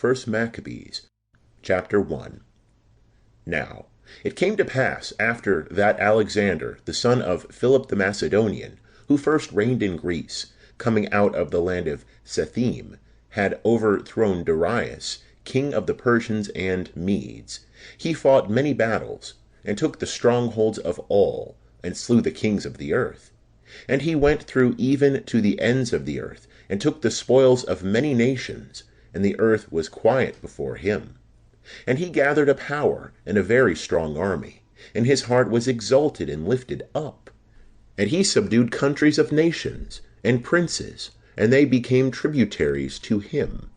First Machabees, chapter 1. Now it came to pass after that Alexander, the son of Philip the Macedonian, who first reigned in Greece, coming out of the land of Sethim, had overthrown Darius, king of the Persians and Medes. He fought many battles, and took the strongholds of all, and slew the kings of the earth. And he went through even to the ends of the earth, and took the spoils of many nations, and the earth was quiet before him. And he gathered a power and a very strong army, and his heart was exalted and lifted up. And he subdued countries of nations, and princes, and they became tributaries to him.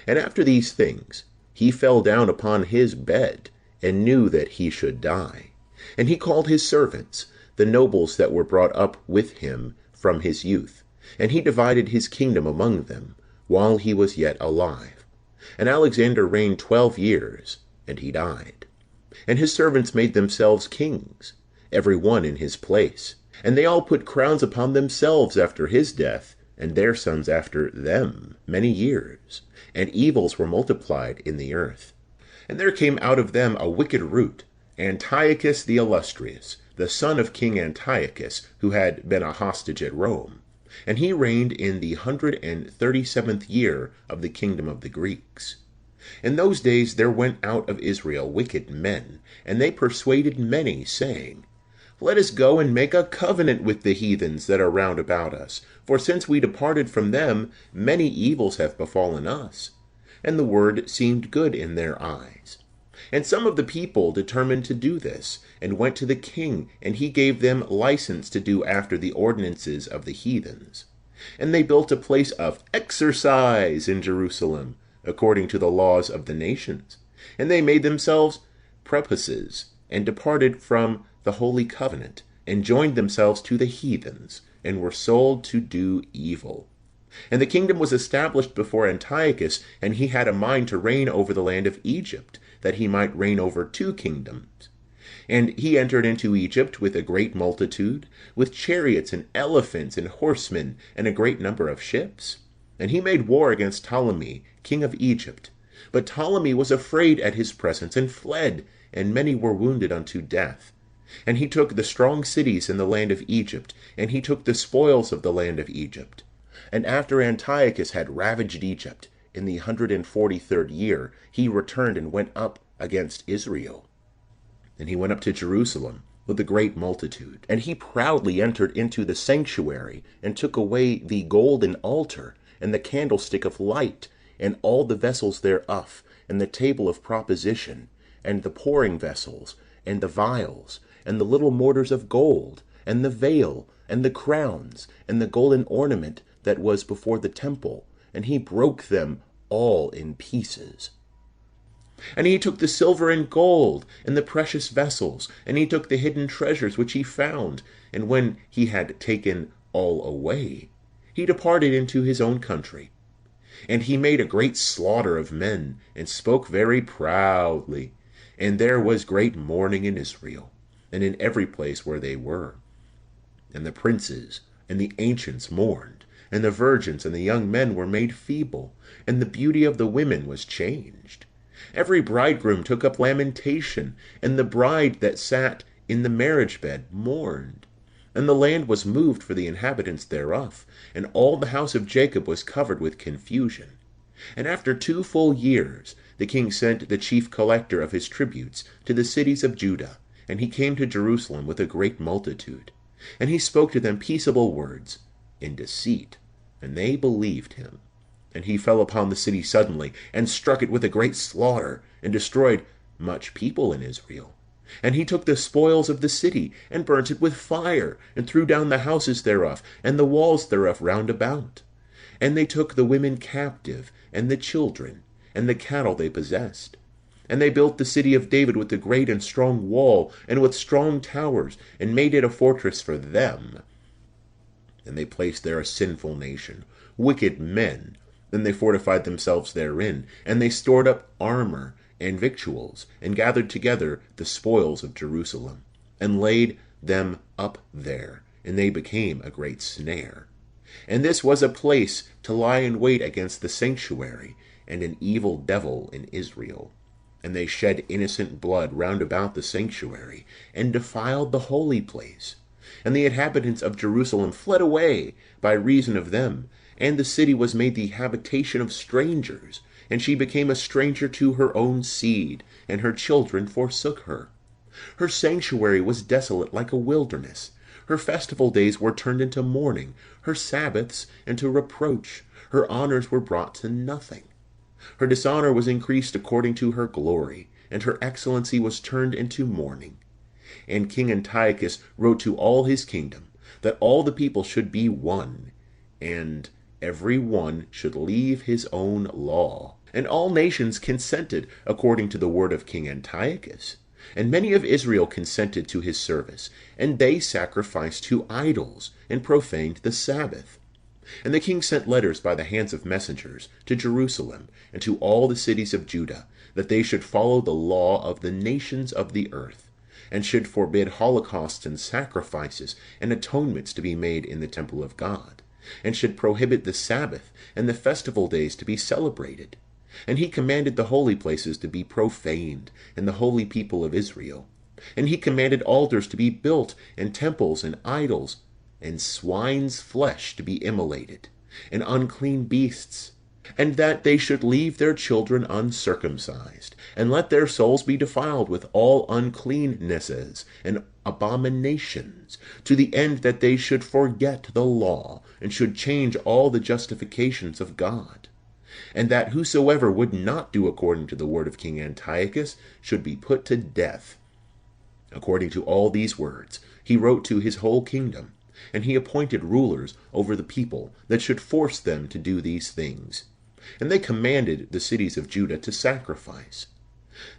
And after these things he fell down upon his bed, and knew that he should die. And he called his servants, the nobles that were brought up with him from his youth, and he divided his kingdom among them, while he was yet alive. And Alexander reigned 12 years, and he died. And his servants made themselves kings, every one in his place. And they all put crowns upon themselves after his death, and their sons after them, many years. And evils were multiplied in the earth. And there came out of them a wicked root, Antiochus the illustrious, the son of King Antiochus, who had been a hostage at Rome. And he reigned in the 137th year of the kingdom of the Greeks. In those days there went out of Israel wicked men, and they persuaded many, saying, Let us go and make a covenant with the heathens that are round about us, for since we departed from them, many evils have befallen us. And the word seemed good in their eyes. And some of the people determined to do this, and went to the king, and he gave them license to do after the ordinances of the heathens. And they built a place of exercise in Jerusalem, according to the laws of the nations. And they made themselves prepuces, and departed from the holy covenant, and joined themselves to the heathens, and were sold to do evil. And the kingdom was established before Antiochus, and he had a mind to reign over the land of Egypt, that he might reign over 2 kingdoms. And he entered into Egypt with a great multitude, with chariots and elephants and horsemen, and a great number of ships. And he made war against Ptolemy, king of Egypt. But Ptolemy was afraid at his presence, and fled, and many were wounded unto death. And he took the strong cities in the land of Egypt, and he took the spoils of the land of Egypt. And after Antiochus had ravaged Egypt, in the 143rd year, he returned and went up against Israel. And he went up to Jerusalem with a great multitude. And he proudly entered into the sanctuary, and took away the golden altar, and the candlestick of light, and all the vessels thereof, and the table of proposition, and the pouring vessels, and the vials, and the little mortars of gold, and the veil, and the crowns, and the golden ornament that was before the temple, and he broke them all in pieces. And he took the silver and gold, and the precious vessels, and he took the hidden treasures which he found, and when he had taken all away, he departed into his own country. And he made a great slaughter of men, and spoke very proudly. And there was great mourning in Israel, and in every place where they were. And the princes and the ancients mourned, and the virgins and the young men were made feeble, and the beauty of the women was changed. Every bridegroom took up lamentation, and the bride that sat in the marriage bed mourned. And the land was moved for the inhabitants thereof, and all the house of Jacob was covered with confusion. And after 2 full years the king sent the chief collector of his tributes to the cities of Judah, and he came to Jerusalem with a great multitude. And he spoke to them peaceable words in deceit, and they believed him. And he fell upon the city suddenly, and struck it with a great slaughter, and destroyed much people in Israel. And he took the spoils of the city, and burnt it with fire, and threw down the houses thereof, and the walls thereof round about. And they took the women captive, and the children, and the cattle they possessed. And they built the city of David with a great and strong wall, and with strong towers, and made it a fortress for them. And they placed there a sinful nation, wicked men. Then they fortified themselves therein, and they stored up armor and victuals, and gathered together the spoils of Jerusalem, and laid them up there, and they became a great snare. And this was a place to lie in wait against the sanctuary, and an evil devil in Israel. And they shed innocent blood round about the sanctuary, and defiled the holy place. And the inhabitants of Jerusalem fled away by reason of them, and the city was made the habitation of strangers, and she became a stranger to her own seed, and her children forsook her. Her sanctuary was desolate like a wilderness. Her festival days were turned into mourning, her Sabbaths into reproach. Her honors were brought to nothing. Her dishonor was increased according to her glory, and her excellency was turned into mourning. And King Antiochus wrote to all his kingdom, that all the people should be one, and every one should leave his own law. And all nations consented according to the word of King Antiochus. And many of Israel consented to his service, and they sacrificed to idols, and profaned the Sabbath. And the king sent letters by the hands of messengers to Jerusalem, and to all the cities of Judah, that they should follow the law of the nations of the earth, and should forbid holocausts and sacrifices and atonements to be made in the temple of God, and should prohibit the Sabbath and the festival days to be celebrated. And he commanded the holy places to be profaned, and the holy people of Israel. And he commanded altars to be built, and temples, and idols, and swine's flesh to be immolated, and unclean beasts, and that they should leave their children uncircumcised, and let their souls be defiled with all uncleannesses and abominations, to the end that they should forget the law, and should change all the justifications of God. And that whosoever would not do according to the word of King Antiochus should be put to death. According to all these words, he wrote to his whole kingdom, and he appointed rulers over the people that should force them to do these things. And they commanded the cities of Judah to sacrifice.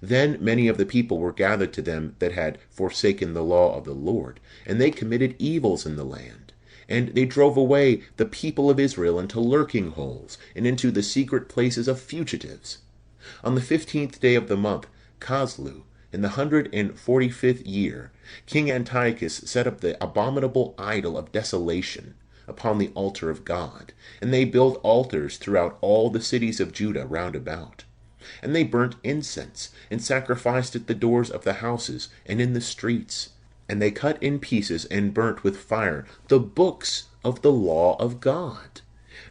Then many of the people were gathered to them that had forsaken the law of the Lord, and they committed evils in the land. And they drove away the people of Israel into lurking holes, and into the secret places of fugitives. On the 15th day of the month, Caslu, in the 145th year, King Antiochus set up the abominable idol of desolation upon the altar of God, and they built altars throughout all the cities of Judah round about. And they burnt incense, and sacrificed at the doors of the houses, and in the streets. And they cut in pieces and burnt with fire the books of the law of God.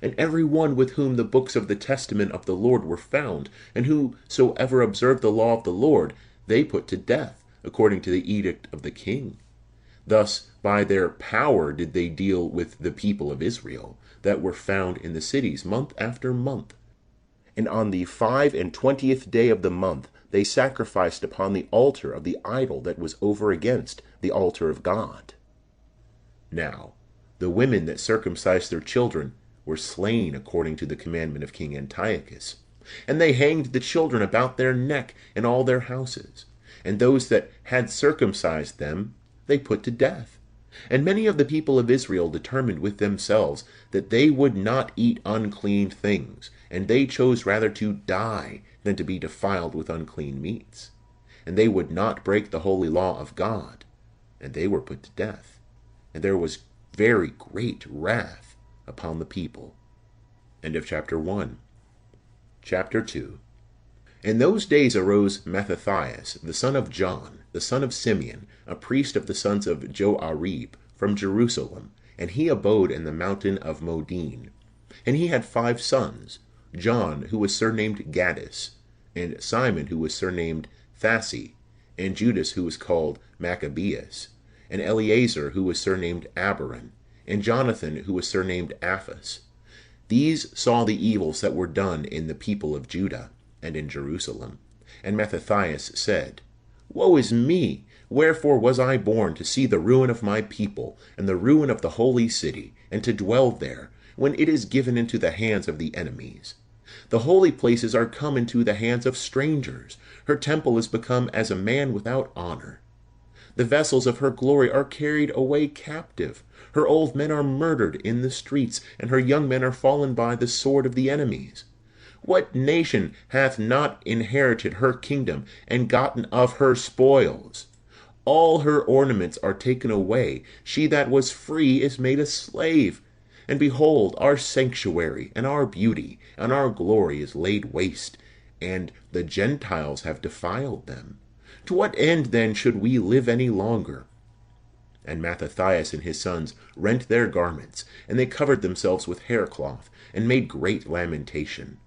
And every one with whom the books of the testament of the Lord were found, and whosoever observed the law of the Lord, they put to death, according to the edict of the king. Thus by their power did they deal with the people of Israel, that were found in the cities month after month. And on the 25th day of the month they sacrificed upon the altar of the idol that was over against the altar of God. Now the women that circumcised their children were slain according to the commandment of King Antiochus. And they hanged the children about their neck in all their houses. And those that had circumcised them they put to death. And many of the people of Israel determined with themselves that they would not eat unclean things, and they chose rather to die than to be defiled with unclean meats. And they would not break the holy law of God, and they were put to death. And there was very great wrath upon the people. End of chapter 1. Chapter 2. In those days arose Mattathias, the son of John, the son of Simeon, a priest of the sons of Joarib, from Jerusalem, and he abode in the mountain of Modin. And he had 5 sons, John, who was surnamed Gaddis, and Simon, who was surnamed Thassi, and Judas, who was called Machabees, and Eleazar, who was surnamed Abiron, and Jonathan, who was surnamed Aphas. These saw the evils that were done in the people of Judah and in Jerusalem. And Mattathias said, Woe is me! Wherefore was I born to see the ruin of my people, and the ruin of the holy city, and to dwell there, when it is given into the hands of the enemies? The holy places are come into the hands of strangers. Her temple is become as a man without honor. The vessels of her glory are carried away captive. Her old men are murdered in the streets, and her young men are fallen by the sword of the enemies. What nation hath not inherited her kingdom, and gotten of her spoils? All her ornaments are taken away. She that was free is made a slave. And behold, our sanctuary, and our beauty, and our glory is laid waste, and the Gentiles have defiled them. To what end then should we live any longer? And Mattathias and his sons rent their garments, and they covered themselves with haircloth, and made great lamentation.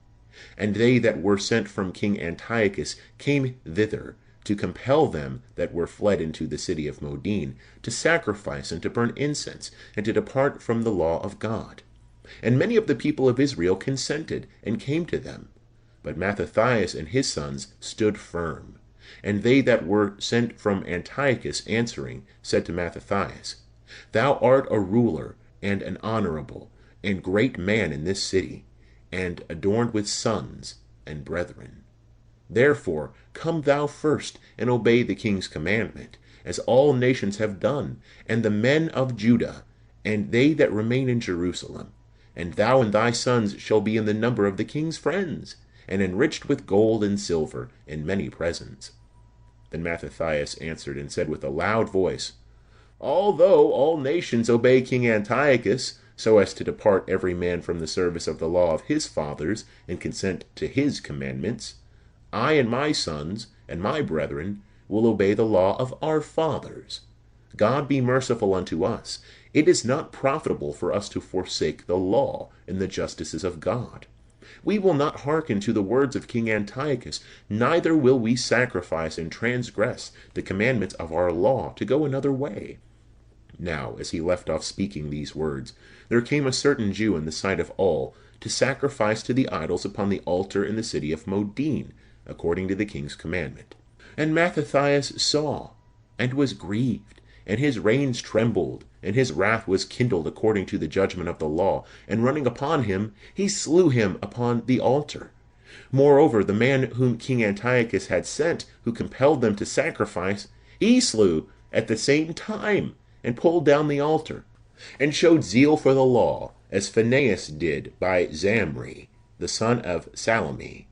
And they that were sent from King Antiochus came thither, to compel them that were fled into the city of Modin, to sacrifice and to burn incense, and to depart from the law of God. And many of the people of Israel consented, and came to them. But Mattathias and his sons stood firm. And they that were sent from Antiochus answering said to Mattathias, Thou art a ruler, and an honorable, and great man in this city, and adorned with sons and brethren. Therefore come thou first, and obey the king's commandment, as all nations have done, and the men of Judah, and they that remain in Jerusalem. And thou and thy sons shall be in the number of the king's friends, and enriched with gold and silver, and many presents. Then Mattathias answered and said with a loud voice, Although all nations obey King Antiochus, so as to depart every man from the service of the law of his fathers, and consent to his commandments, I and my sons and my brethren will obey the law of our fathers. God be merciful unto us. It is not profitable for us to forsake the law and the justices of God. We will not hearken to the words of King Antiochus, neither will we sacrifice and transgress the commandments of our law to go another way. Now, as he left off speaking these words, there came a certain Jew in the sight of all to sacrifice to the idols upon the altar in the city of Modin, according to the king's commandment. And Mattathias saw, and was grieved, and his reins trembled, and his wrath was kindled according to the judgment of the law. And running upon him, he slew him upon the altar. Moreover, the man whom King Antiochus had sent, who compelled them to sacrifice, he slew at the same time, and pulled down the altar, and showed zeal for the law, as Phinehas did by Zamri, the son of Salome.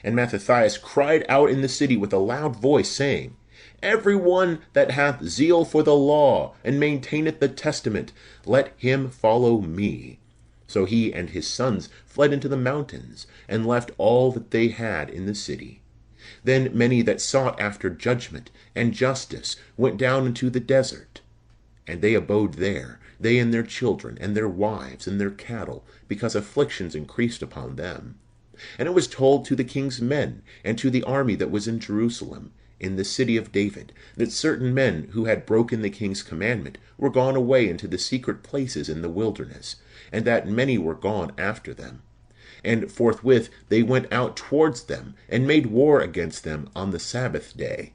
And Mattathias cried out in the city with a loud voice, saying, Every one that hath zeal for the law, and maintaineth the testament, let him follow me. So he and his sons fled into the mountains, and left all that they had in the city. Then many that sought after judgment and justice went down into the desert. And they abode there, they and their children, and their wives, and their cattle, because afflictions increased upon them. And it was told to the king's men, and to the army that was in Jerusalem, in the city of David, that certain men who had broken the king's commandment were gone away into the secret places in the wilderness, and that many were gone after them. And forthwith they went out towards them, and made war against them on the Sabbath day.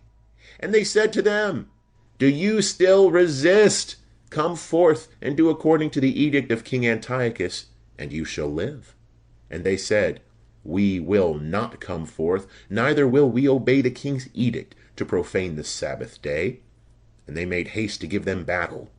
And they said to them, Do you still resist? Come forth, and do according to the edict of King Antiochus, and you shall live. And they said, We will not come forth, neither will we obey the king's edict to profane the Sabbath day. And they made haste to give them battle.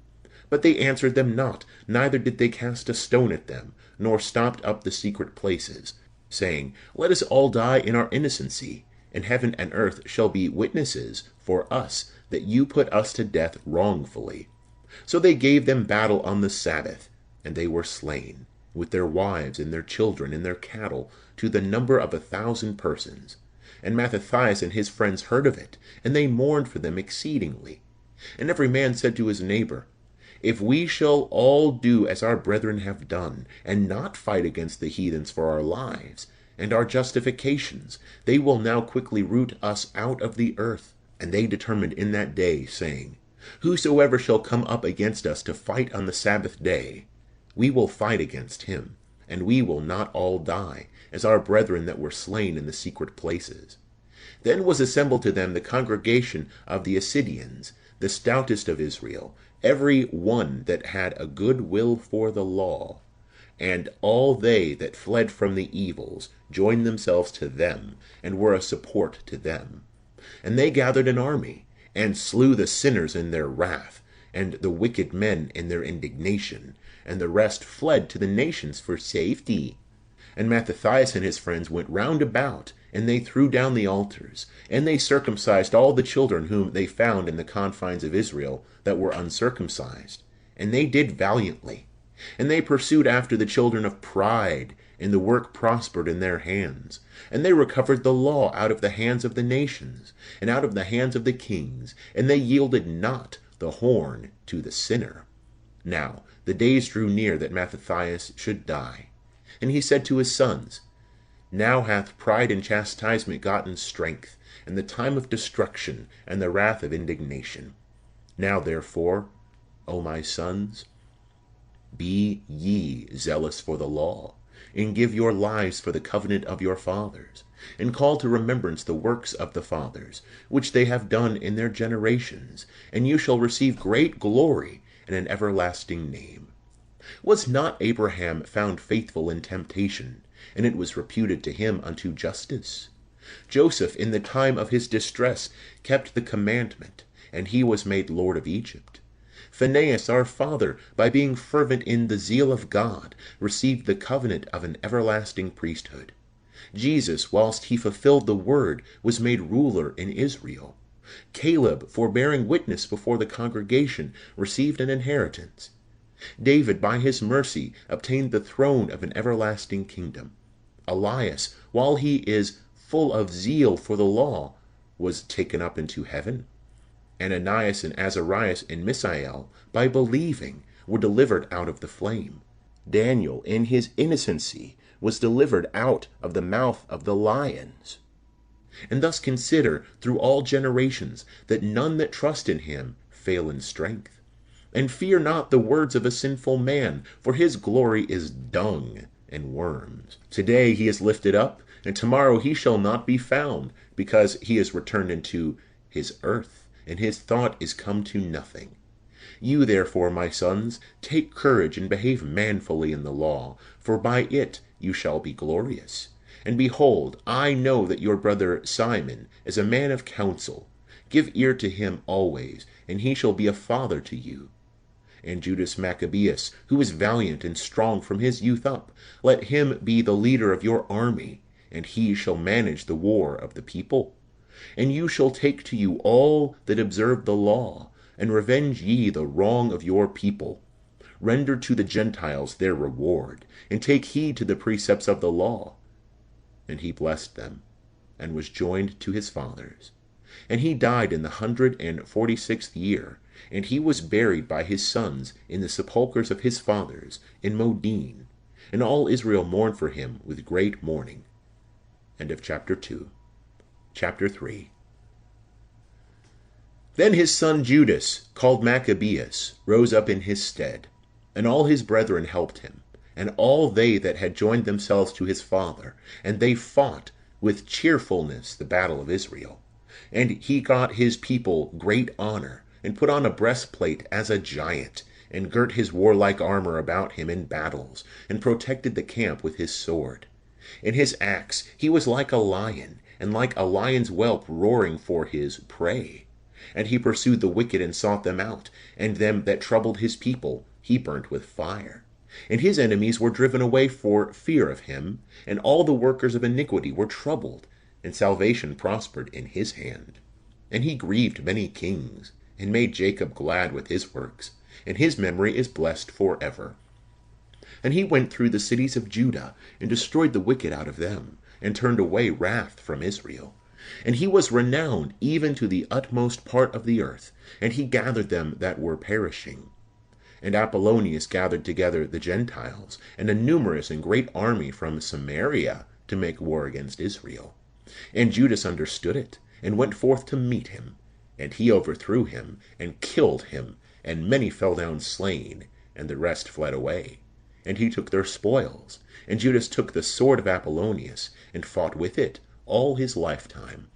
But they answered them not, neither did they cast a stone at them, nor stopped up the secret places, saying, Let us all die in our innocency, and heaven and earth shall be witnesses for us that you put us to death wrongfully. So they gave them battle on the Sabbath, and they were slain, with their wives and their children and their cattle, to the number of 1,000 persons. And Mattathias and his friends heard of it, and they mourned for them exceedingly. And every man said to his neighbor, If we shall all do as our brethren have done, and not fight against the heathens for our lives, and our justifications, they will now quickly root us out of the earth. And they determined in that day, saying, Whosoever shall come up against us to fight on the Sabbath day, we will fight against him, and we will not all die, as our brethren that were slain in the secret places. Then was assembled to them the congregation of the Assyrians, the stoutest of Israel, every one that had a good will for the law. And all they that fled from the evils joined themselves to them, and were a support to them. And they gathered an army, and slew the sinners in their wrath, and the wicked men in their indignation, and the rest fled to the nations for safety. And Mattathias and his friends went round about, and they threw down the altars, and they circumcised all the children whom they found in the confines of Israel that were uncircumcised. And they did valiantly. And they pursued after the children of pride, and the work prospered in their hands. And they recovered the law out of the hands of the nations, and out of the hands of the kings, and they yielded not the horn to the sinner. Now the days drew near that Mattathias should die. And he said to his sons, Now hath pride and chastisement gotten strength, and the time of destruction, and the wrath of indignation. Now therefore, O my sons, be ye zealous for the law, and give your lives for the covenant of your fathers, and call to remembrance the works of the fathers, which they have done in their generations, and you shall receive great glory and an everlasting name. Was not Abraham found faithful in temptation, and it was reputed to him unto justice? Joseph in the time of his distress kept the commandment, and he was made Lord of Egypt. Phinehas our father, by being fervent in the zeal of God, received the covenant of an everlasting priesthood. Jesus, whilst he fulfilled the word, was made ruler in Israel. Caleb, for bearing witness before the congregation, received an inheritance. David, by his mercy, obtained the throne of an everlasting kingdom. Elias, while he is full of zeal for the law, was taken up into heaven. Ananias and Azarias and Misael, by believing, were delivered out of the flame. Daniel, in his innocency, was delivered out of the mouth of the lions. And thus consider, through all generations, that none that trust in him fail in strength. And fear not the words of a sinful man, for his glory is dung and worms. Today he is lifted up, and tomorrow he shall not be found, because he is returned into his earth, and his thought is come to nothing. You therefore, my sons, take courage and behave manfully in the law, for by it you shall be glorious. And behold, I know that your brother Simon is a man of counsel. Give ear to him always, and he shall be a father to you. And Judas Machabees, who is valiant and strong from his youth up, let him be the leader of your army, and he shall manage the war of the people. And you shall take to you all that observe the law, and revenge ye the wrong of your people. Render to the Gentiles their reward, and take heed to the precepts of the law. And he blessed them, and was joined to his fathers. And he died in the 146th year, and he was buried by his sons in the sepulchres of his fathers in Modin. And all Israel mourned for him with great mourning. End of chapter 2. Chapter 3. Then his son Judas, called Machabeus, rose up in his stead, and all his brethren helped him, and all they that had joined themselves to his father, and they fought with cheerfulness the battle of Israel. And he got his people great honor, and put on a breastplate as a giant, and girt his warlike armor about him in battles, and protected the camp with his sword. In his axe he was like a lion, and like a lion's whelp roaring for his prey. And he pursued the wicked and sought them out, and them that troubled his people he burnt with fire. And his enemies were driven away for fear of him, and all the workers of iniquity were troubled, and salvation prospered in his hand. And he grieved many kings, and made Jacob glad with his works, and his memory is blessed forever. And he went through the cities of Judah, and destroyed the wicked out of them, and turned away wrath from Israel. And he was renowned even to the utmost part of the earth, and he gathered them that were perishing. And Apollonius gathered together the Gentiles, and a numerous and great army from Samaria, to make war against Israel. And Judas understood it, and went forth to meet him. And he overthrew him, and killed him, and many fell down slain, and the rest fled away. And he took their spoils. And Judas took the sword of Apollonius, and fought with it all his lifetime.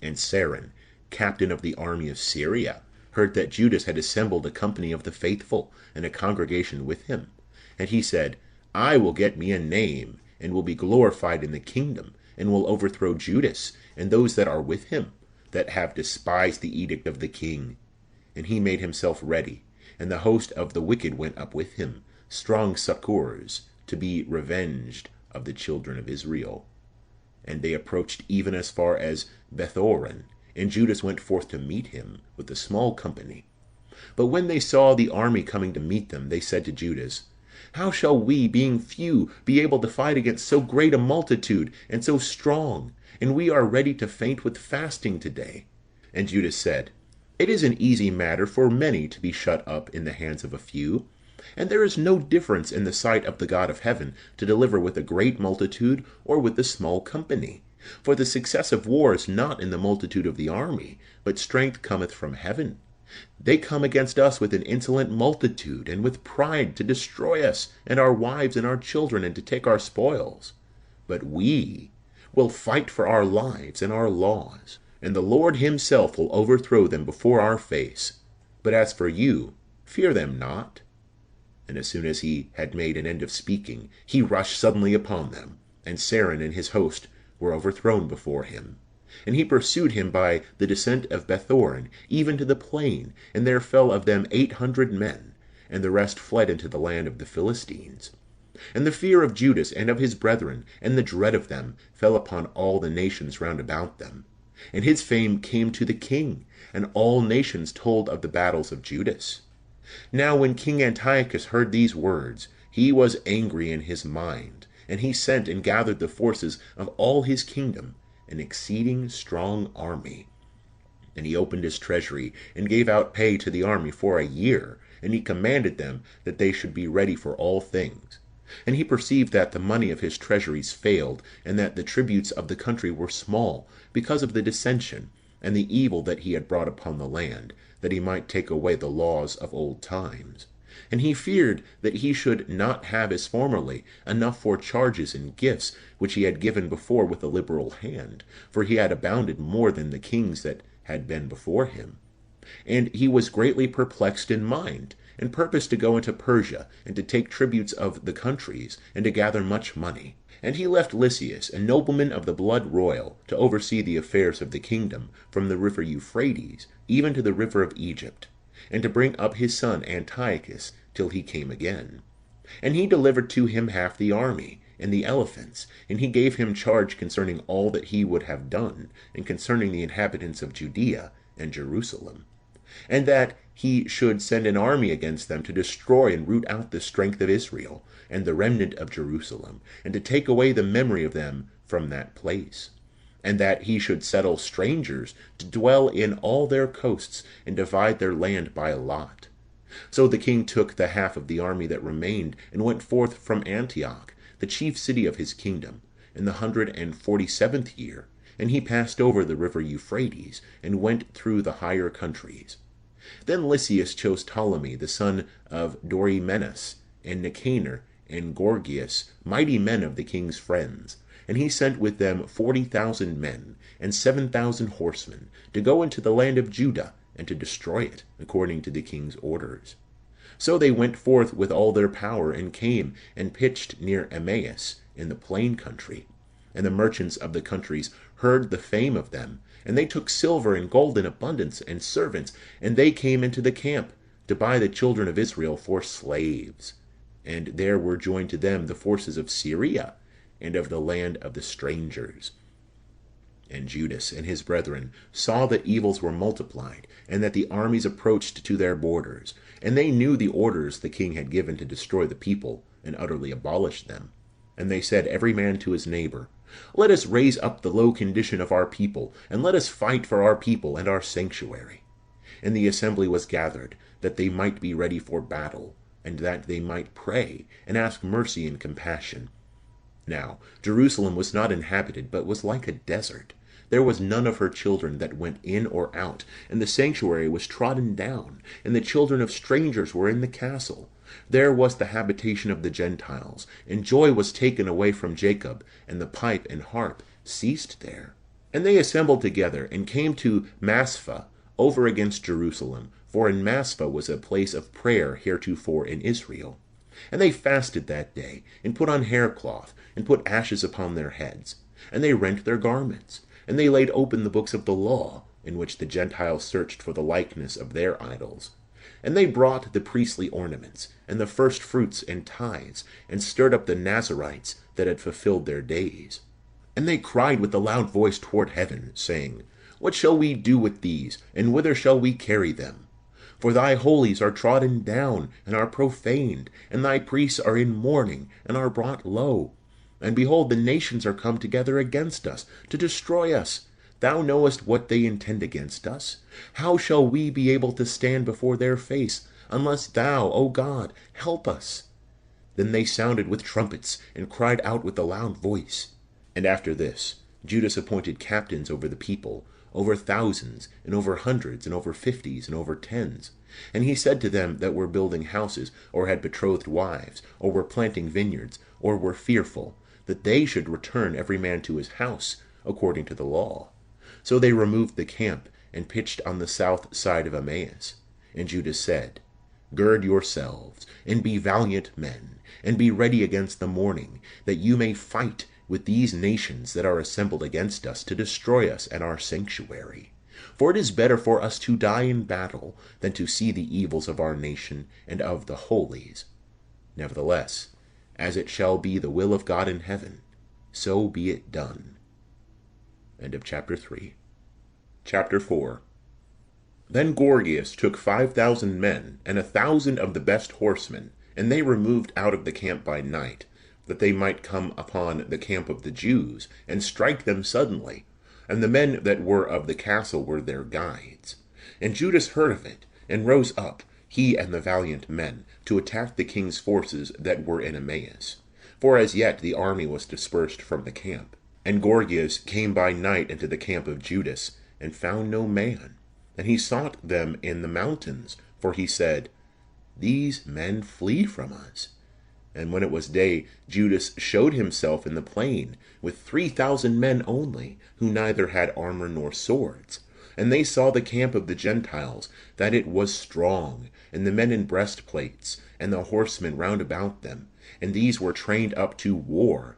And Sarin, captain of the army of Syria, heard that Judas had assembled a company of the faithful, and a congregation with him. And he said, I will get me a name, and will be glorified in the kingdom, and will overthrow Judas, and those that are with him, that have despised the edict of the king. And he made himself ready, and the host of the wicked went up with him, strong succours, to be revenged of the children of Israel. And they approached even as far as Bethoron, and Judas went forth to meet him with a small company. But when they saw the army coming to meet them, they said to Judas, "How shall we, being few, be able to fight against so great a multitude and so strong? And we are ready to faint with fasting today." And Judas said, "It is an easy matter for many to be shut up in the hands of a few. And there is no difference in the sight of the God of heaven to deliver with a great multitude or with a small company. For the success of war is not in the multitude of the army, but strength cometh from heaven. They come against us with an insolent multitude, and with pride, to destroy us, and our wives and our children, and to take our spoils. But we will fight for our lives and our laws, and the Lord himself will overthrow them before our face. But as for you, fear them not." And as soon as he had made an end of speaking, he rushed suddenly upon them, and Sarin and his host were overthrown before him. And he pursued him by the descent of Bethoron, even to the plain, and there fell of them 800 men, and the rest fled into the land of the Philistines. And the fear of Judas and of his brethren, and the dread of them, fell upon all the nations round about them. And his fame came to the king, and all nations told of the battles of Judas. Now when King Antiochus heard these words, he was angry in his mind, and he sent and gathered the forces of all his kingdom, an exceeding strong army. And he opened his treasury, and gave out pay to the army for a year, and he commanded them that they should be ready for all things. And he perceived that the money of his treasuries failed, and that the tributes of the country were small, because of the dissension, and the evil that he had brought upon the land, that he might take away the laws of old times. And he feared that he should not have as formerly enough for charges and gifts, which he had given before with a liberal hand, for he had abounded more than the kings that had been before him. And he was greatly perplexed in mind, and purposed to go into Persia, and to take tributes of the countries, and to gather much money. And he left Lysias, a nobleman of the blood royal, to oversee the affairs of the kingdom, from the river Euphrates even to the river of Egypt, and to bring up his son Antiochus till he came again. And he delivered to him half the army, and the elephants, and he gave him charge concerning all that he would have done, and concerning the inhabitants of Judea and Jerusalem, and that he should send an army against them to destroy and root out the strength of Israel, and the remnant of Jerusalem, and to take away the memory of them from that place. And that he should settle strangers to dwell in all their coasts, and divide their land by a lot. So the king took the half of the army that remained, and went forth from Antioch, the chief city of his kingdom, in the 147th year, and he passed over the river Euphrates, and went through the higher countries. Then Lysias chose Ptolemy, the son of Dorymenes, and Nicanor, and Gorgias, mighty men of the king's friends, and he sent with them 40,000 men, and 7,000 horsemen, to go into the land of Judah, and to destroy it, according to the king's orders. So they went forth with all their power, and came and pitched near Emmaus, in the plain country. And the merchants of the countries heard the fame of them, and they took silver and gold in abundance, and servants, and they came into the camp, to buy the children of Israel for slaves. And there were joined to them the forces of Syria, and of the land of the strangers. And Judas and his brethren saw that evils were multiplied, and that the armies approached to their borders, and they knew the orders the king had given to destroy the people, and utterly abolish them. And they said every man to his neighbor, "Let us raise up the low condition of our people, and let us fight for our people and our sanctuary." And the assembly was gathered, that they might be ready for battle, and that they might pray, and ask mercy and compassion. Now Jerusalem was not inhabited, but was like a desert. There was none of her children that went in or out, and the sanctuary was trodden down, and the children of strangers were in the castle. There was the habitation of the Gentiles, and joy was taken away from Jacob, and the pipe and harp ceased there. And they assembled together, and came to Maspha, over against Jerusalem, for in Maspha was a place of prayer heretofore in Israel. And they fasted that day, and put on haircloth, and put ashes upon their heads. And they rent their garments, and they laid open the books of the law, in which the Gentiles searched for the likeness of their idols. And they brought the priestly ornaments, and the first fruits and tithes, and stirred up the Nazarites that had fulfilled their days. And they cried with a loud voice toward heaven, saying, "What shall we do with these, and whither shall we carry them? For thy holies are trodden down, and are profaned, and thy priests are in mourning, and are brought low. And behold, the nations are come together against us, to destroy us. Thou knowest what they intend against us. How shall we be able to stand before their face, unless thou, O God, help us? Then they sounded with trumpets, and cried out with a loud voice. And after this, Judas appointed captains over the people, over thousands, and over hundreds, and over fifties, and over tens. And he said to them that were building houses, or had betrothed wives, or were planting vineyards, or were fearful, that they should return every man to his house, according to the law. So they removed the camp, and pitched on the south side of Emmaus. And Judas said, Gird yourselves, and be valiant men, and be ready against the morning, that you may fight with these nations that are assembled against us to destroy us and our sanctuary. For it is better for us to die in battle than to see the evils of our nation and of the holies. Nevertheless, as it shall be the will of God in heaven, so be it done. End of chapter 3. Chapter 4. Then Gorgias took 5,000 men, and 1,000 of the best horsemen, and they removed out of the camp by night, that they might come upon the camp of the Jews, and strike them suddenly. And the men that were of the castle were their guides. And Judas heard of it, and rose up, he and the valiant men, to attack the king's forces that were in Emmaus. For as yet the army was dispersed from the camp. And Gorgias came by night into the camp of Judas, and found no man. And he sought them in the mountains, for he said, These men flee from us. And when it was day, Judas showed himself in the plain, with 3,000 men only, who neither had armor nor swords. And they saw the camp of the Gentiles, that it was strong, and the men in breastplates, and the horsemen round about them, and these were trained up to war.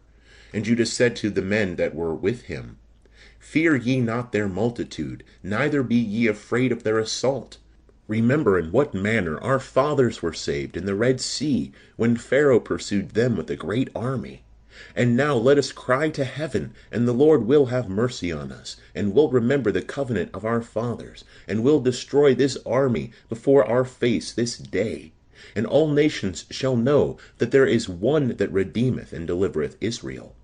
And Judas said to the men that were with him, Fear ye not their multitude, neither be ye afraid of their assault. Remember in what manner our fathers were saved in the Red Sea, when Pharaoh pursued them with a great army. And now let us cry to heaven, and the Lord will have mercy on us, and will remember the covenant of our fathers, and will destroy this army before our face this day. And all nations shall know that there is one that redeemeth and delivereth Israel.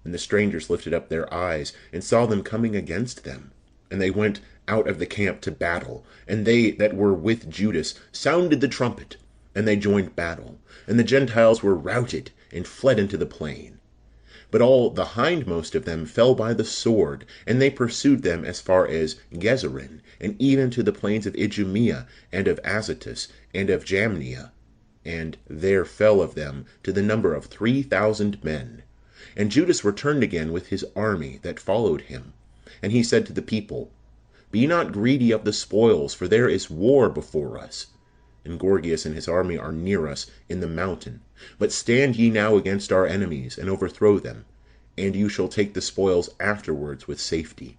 And the strangers lifted up their eyes, and saw them coming against them. And they went out of the camp to battle, and they that were with Judas sounded the trumpet, and they joined battle, and the Gentiles were routed, and fled into the plain. But all the hindmost of them fell by the sword, and they pursued them as far as Gezerin, and even to the plains of Idumea, and of Azotus, and of Jamnia. And there fell of them to the number of 3,000 men. And Judas returned again with his army that followed him. And he said to the people, Be not greedy of the spoils, for there is war before us. And Gorgias and his army are near us in the mountain. But stand ye now against our enemies, and overthrow them, and you shall take the spoils afterwards with safety.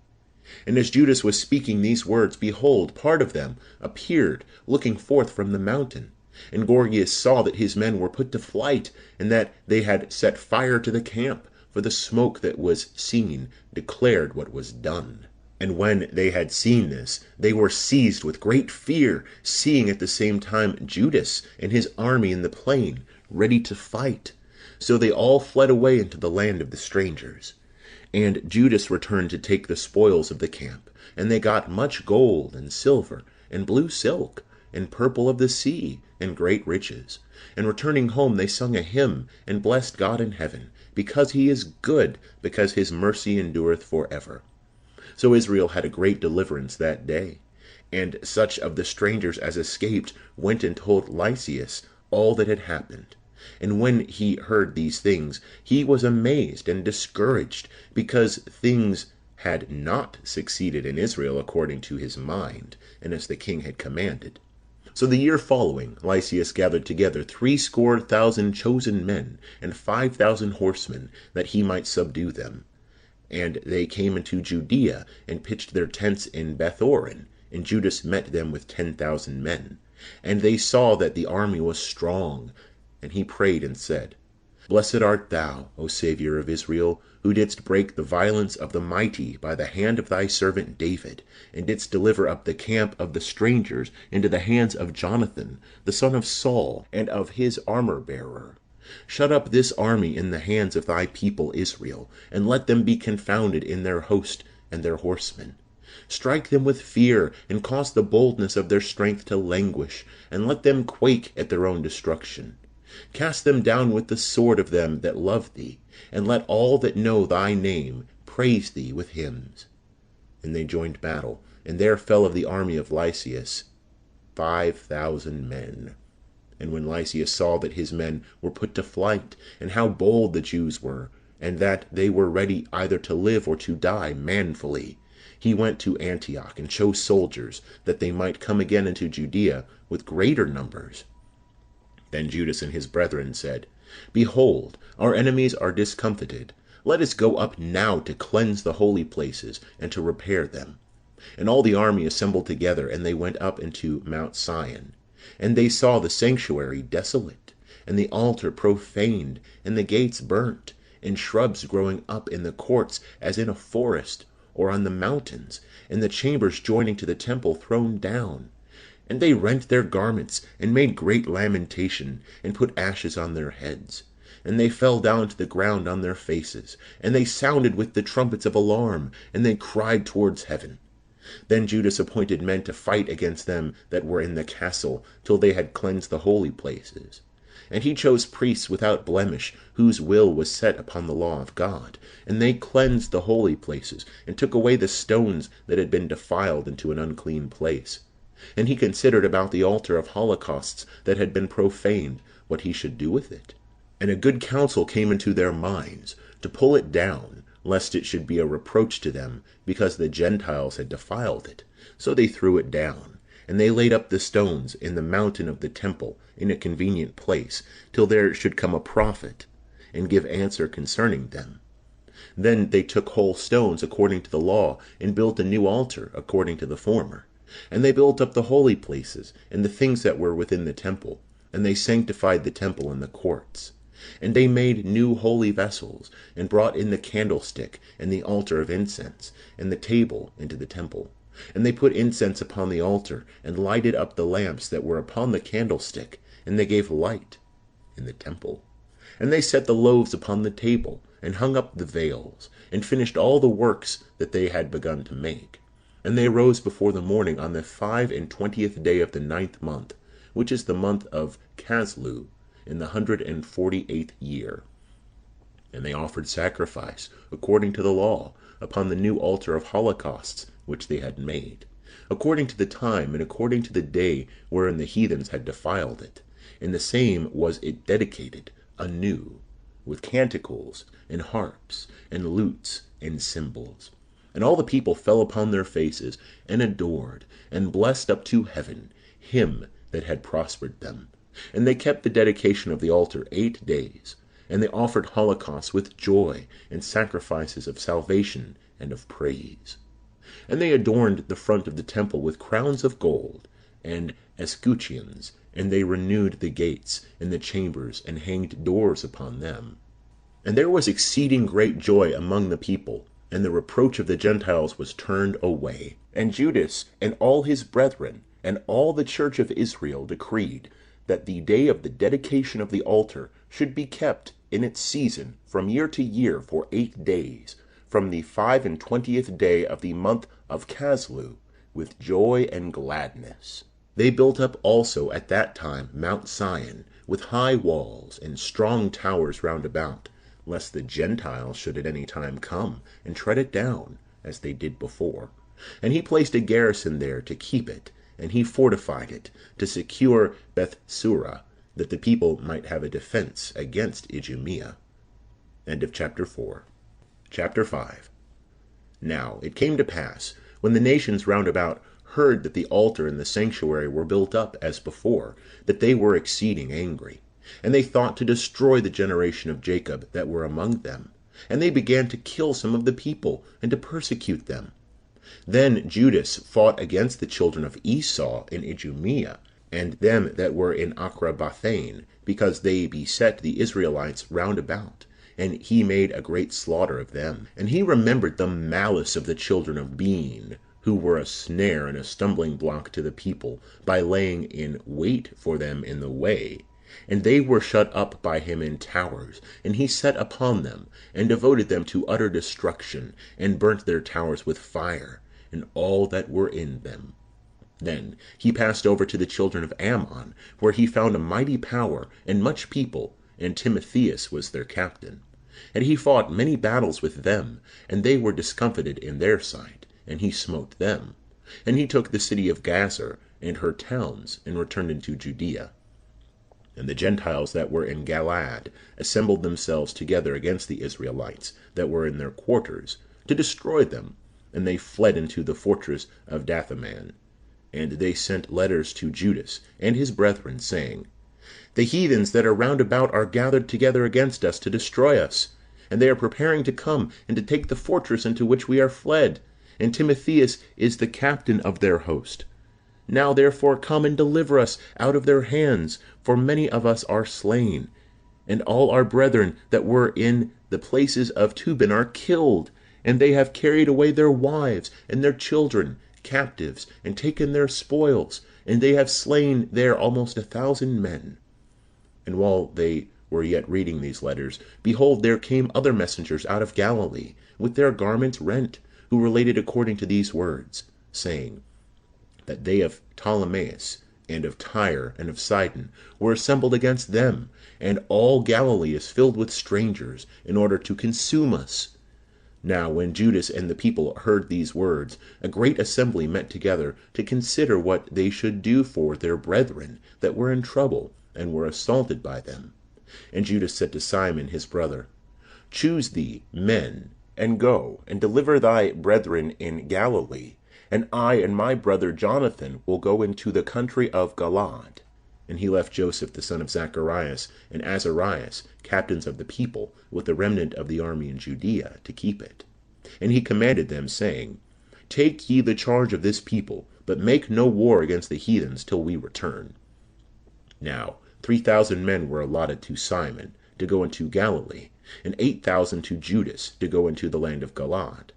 And as Judas was speaking these words, behold, part of them appeared, looking forth from the mountain. And Gorgias saw that his men were put to flight, and that they had set fire to the camp, for the smoke that was seen declared what was done. And when they had seen this, they were seized with great fear, seeing at the same time Judas and his army in the plain, ready to fight. So they all fled away into the land of the strangers. And Judas returned to take the spoils of the camp, and they got much gold, and silver, and blue silk, and purple of the sea, and great riches. And returning home they sung a hymn, and blessed God in heaven, because he is good, because his mercy endureth for ever. So Israel had a great deliverance that day. And such of the strangers as escaped went and told Lysias all that had happened. And when he heard these things, he was amazed and discouraged, because things had not succeeded in Israel according to his mind, and as the king had commanded. So the year following, Lysias gathered together 70,000 chosen men, and 5,000 horsemen, that he might subdue them. And they came into Judea, and pitched their tents in Bethoron, and Judas met them with 10,000 men. And they saw that the army was strong. And he prayed and said, Blessed art thou, O Saviour of Israel, who didst break the violence of the mighty by the hand of thy servant David, and didst deliver up the camp of the strangers into the hands of Jonathan, the son of Saul, and of his armor-bearer. Shut up this army in the hands of thy people Israel, and let them be confounded in their host and their horsemen. Strike them with fear, and cause the boldness of their strength to languish, and let them quake at their own destruction. Cast them down with the sword of them that love thee, and let all that know thy name praise thee with hymns. And they joined battle, and there fell of the army of Lysias 5,000 men. And when Lysias saw that his men were put to flight, and how bold the Jews were, and that they were ready either to live or to die manfully, he went to Antioch, and chose soldiers, that they might come again into Judea with greater numbers. Then Judas and his brethren said, Behold, our enemies are discomfited. Let us go up now to cleanse the holy places, and to repair them. And all the army assembled together, and they went up into Mount Sion. And they saw the sanctuary desolate, and the altar profaned, and the gates burnt, and shrubs growing up in the courts as in a forest, or on the mountains, and the chambers joining to the temple thrown down. And they rent their garments, and made great lamentation, and put ashes on their heads. And they fell down to the ground on their faces, and they sounded with the trumpets of alarm, and they cried towards heaven. Then Judas appointed men to fight against them that were in the castle, till they had cleansed the holy places. And he chose priests without blemish, whose will was set upon the law of God. And they cleansed the holy places, and took away the stones that had been defiled into an unclean place. And he considered about the altar of holocausts that had been profaned, what he should do with it. And a good counsel came into their minds, to pull it down, lest it should be a reproach to them, because the Gentiles had defiled it. So they threw it down, and they laid up the stones in the mountain of the temple, in a convenient place, till there should come a prophet, and give answer concerning them. Then they took whole stones according to the law, and built a new altar according to the former. And they built up the holy places, and the things that were within the temple, and they sanctified the temple and the courts. And they made new holy vessels, and brought in the candlestick, and the altar of incense, and the table into the temple. And they put incense upon the altar, and lighted up the lamps that were upon the candlestick, and they gave light in the temple. And they set the loaves upon the table, and hung up the veils, and finished all the works that they had begun to make. And they rose before the morning on the 25th day of the 9th month, which is the month of Caslu, in the 148th year. And they offered sacrifice, according to the law, upon the new altar of holocausts which they had made, according to the time and according to the day wherein the heathens had defiled it. And the same was it dedicated anew, with canticles, and harps, and lutes, and cymbals. And all the people fell upon their faces, and adored, and blessed up to heaven him that had prospered them. And they kept the dedication of the altar 8 days. And they offered holocausts with joy, and sacrifices of salvation and of praise. And they adorned the front of the temple with crowns of gold, and escutcheons, and they renewed the gates, and the chambers, and hanged doors upon them. And there was exceeding great joy among the people, and the reproach of the Gentiles was turned away. And Judas and all his brethren, and all the church of Israel decreed, that the day of the dedication of the altar should be kept in its season from year to year for 8 days, from the 25th day of the month of Caslu, with joy and gladness. They built up also at that time Mount Sion, with high walls and strong towers round about, lest the Gentiles should at any time come and tread it down, as they did before. And he placed a garrison there to keep it, and he fortified it, to secure Bethsura, that the people might have a defense against Idumea. End of chapter 4. Chapter 5. Now it came to pass, when the nations round about heard that the altar and the sanctuary were built up as before, that they were exceeding angry. And they thought to destroy the generation of Jacob that were among them. And they began to kill some of the people, and to persecute them. Then Judas fought against the children of Esau in Idumea, and them that were in Acrabathane, because they beset the Israelites round about. And he made a great slaughter of them. And he remembered the malice of the children of Bean, who were a snare and a stumbling block to the people, by laying in wait for them in the way. And they were shut up by him in towers, and he set upon them, and devoted them to utter destruction, and burnt their towers with fire, and all that were in them. Then he passed over to the children of Ammon, where he found a mighty power and much people, and Timotheus was their captain. And he fought many battles with them, and they were discomfited in their sight, and he smote them. And he took the city of Gazer and her towns, and returned into Judea. And the Gentiles that were in Galaad assembled themselves together against the Israelites that were in their quarters, to destroy them, and they fled into the fortress of Dathaman. And they sent letters to Judas and his brethren, saying, The heathens that are round about are gathered together against us to destroy us, and they are preparing to come and to take the fortress into which we are fled, and Timotheus is the captain of their host. Now therefore come and deliver us out of their hands, for many of us are slain, and all our brethren that were in the places of Tubin are killed, and they have carried away their wives and their children captives, and taken their spoils, and they have slain there almost 1,000 men. And while they were yet reading these letters, behold, there came other messengers out of Galilee, with their garments rent, who related according to these words, saying, that they of Ptolemais, and of Tyre, and of Sidon, were assembled against them, and all Galilee is filled with strangers, in order to consume us. Now when Judas and the people heard these words, a great assembly met together to consider what they should do for their brethren that were in trouble, and were assaulted by them. And Judas said to Simon his brother, Choose thee men, and go, and deliver thy brethren in Galilee, and I and my brother Jonathan will go into the country of Galaad. And he left Joseph the son of Zacharias, and Azarias, captains of the people, with the remnant of the army in Judea, to keep it. And he commanded them, saying, Take ye the charge of this people, but make no war against the heathens till we return. Now 3,000 men were allotted to Simon, to go into Galilee, and 8,000 to Judas, to go into the land of Galaad.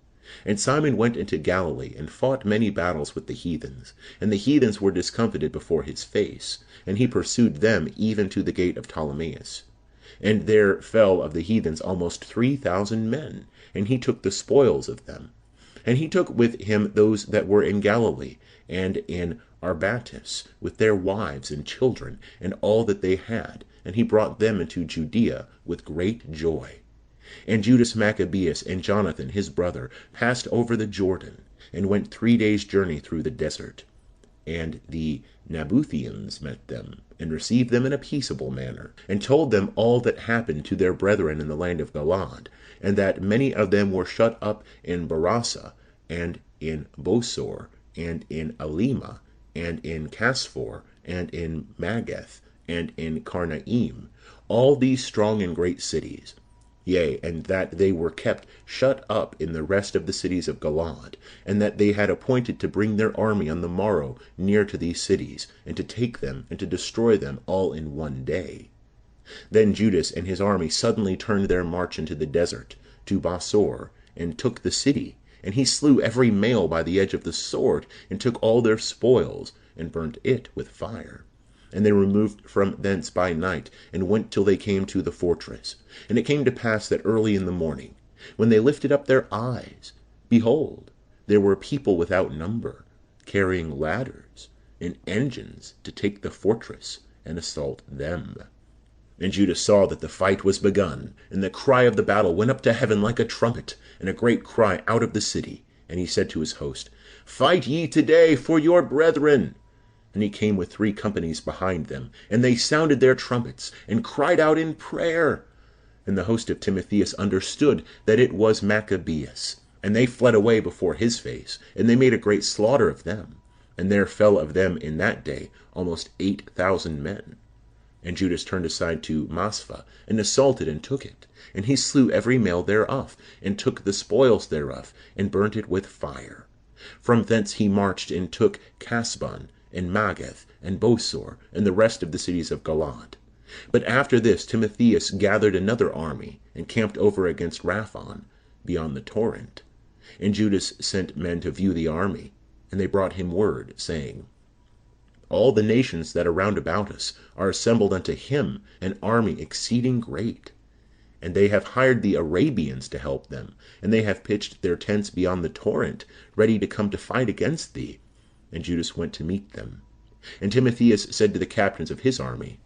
And Simon went into Galilee, and fought many battles with the heathens, and the heathens were discomfited before his face, and he pursued them even to the gate of Ptolemais. And there fell of the heathens almost 3,000 men, and he took the spoils of them. And he took with him those that were in Galilee, and in Arbatis, with their wives and children, and all that they had, and he brought them into Judea with great joy. And Judas Machabees and Jonathan his brother passed over the Jordan, and went 3 days' journey through the desert. And the Nabutheans met them, and received them in a peaceable manner, and told them all that happened to their brethren in the land of Galaad, and that many of them were shut up in Barasa, and in Bosor, and in Alima, and in Casphor, and in Magath, and in Karnaim, all these strong and great cities. Yea, and that they were kept shut up in the rest of the cities of Galaad, and that they had appointed to bring their army on the morrow near to these cities, and to take them, and to destroy them all in one day. Then Judas and his army suddenly turned their march into the desert, to Bosor, and took the city, and he slew every male by the edge of the sword, and took all their spoils, and burnt it with fire. And they removed from thence by night, and went till they came to the fortress. And it came to pass that early in the morning, when they lifted up their eyes, behold, there were people without number, carrying ladders and engines to take the fortress and assault them. And Judas saw that the fight was begun, and the cry of the battle went up to heaven like a trumpet, and a great cry out of the city. And he said to his host, Fight ye today for your brethren. And he came with 3 companies behind them, and they sounded their trumpets, and cried out in prayer. And the host of Timotheus understood that it was Machabees, and they fled away before his face, and they made a great slaughter of them. And there fell of them in that day almost 8,000 men. And Judas turned aside to Maspha, and assaulted and took it. And he slew every male thereof, and took the spoils thereof, and burnt it with fire. From thence he marched and took Casbon, and Magath, and Bosor, and the rest of the cities of Galaad. But after this Timotheus gathered another army, and camped over against Raphon, beyond the torrent. And Judas sent men to view the army, and they brought him word, saying, All the nations that are round about us are assembled unto him, an army exceeding great. And they have hired the Arabians to help them, and they have pitched their tents beyond the torrent, ready to come to fight against thee. And Judas went to meet them. And Timotheus said to the captains of his army,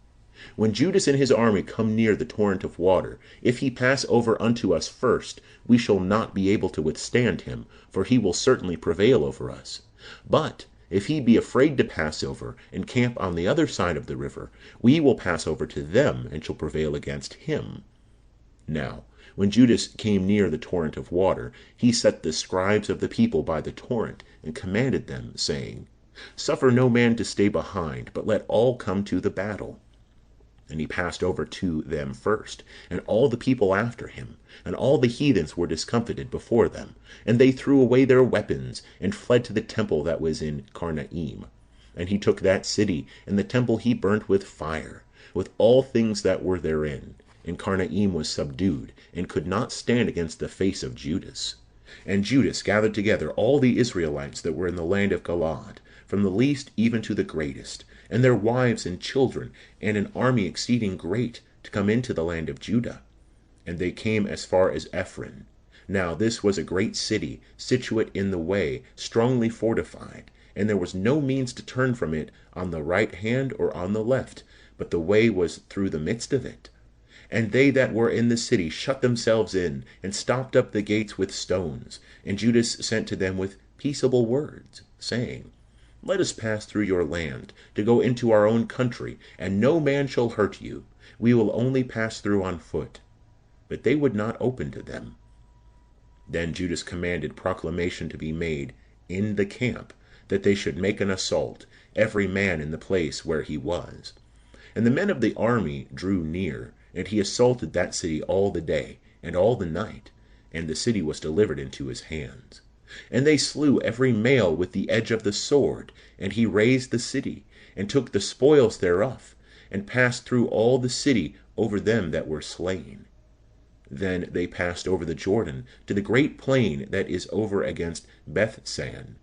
When Judas and his army come near the torrent of water, if he pass over unto us first, we shall not be able to withstand him, for he will certainly prevail over us. But if he be afraid to pass over, and camp on the other side of the river, we will pass over to them, and shall prevail against him. Now, when Judas came near the torrent of water, he set the scribes of the people by the torrent, and commanded them, saying, Suffer no man to stay behind, but let all come to the battle. And he passed over to them first, and all the people after him, and all the heathens were discomfited before them, and they threw away their weapons, and fled to the temple that was in Carnaim. And he took that city, and the temple he burnt with fire, with all things that were therein. And Carnaim was subdued, and could not stand against the face of Judas. And Judas gathered together all the Israelites that were in the land of Galaad, from the least even to the greatest, and their wives and children, and an army exceeding great, to come into the land of Judah. And they came as far as Ephron. Now this was a great city, situate in the way, strongly fortified, and there was no means to turn from it on the right hand or on the left, but the way was through the midst of it. And they that were in the city shut themselves in, and stopped up the gates with stones. And Judas sent to them with peaceable words, saying, Let us pass through your land, to go into our own country, and no man shall hurt you. We will only pass through on foot. But they would not open to them. Then Judas commanded proclamation to be made in the camp, that they should make an assault, every man in the place where he was. And the men of the army drew near, and he assaulted that city all the day, and all the night, and the city was delivered into his hands. And they slew every male with the edge of the sword, and he razed the city, and took the spoils thereof, and passed through all the city over them that were slain. Then they passed over the Jordan to the great plain that is over against Bethsan.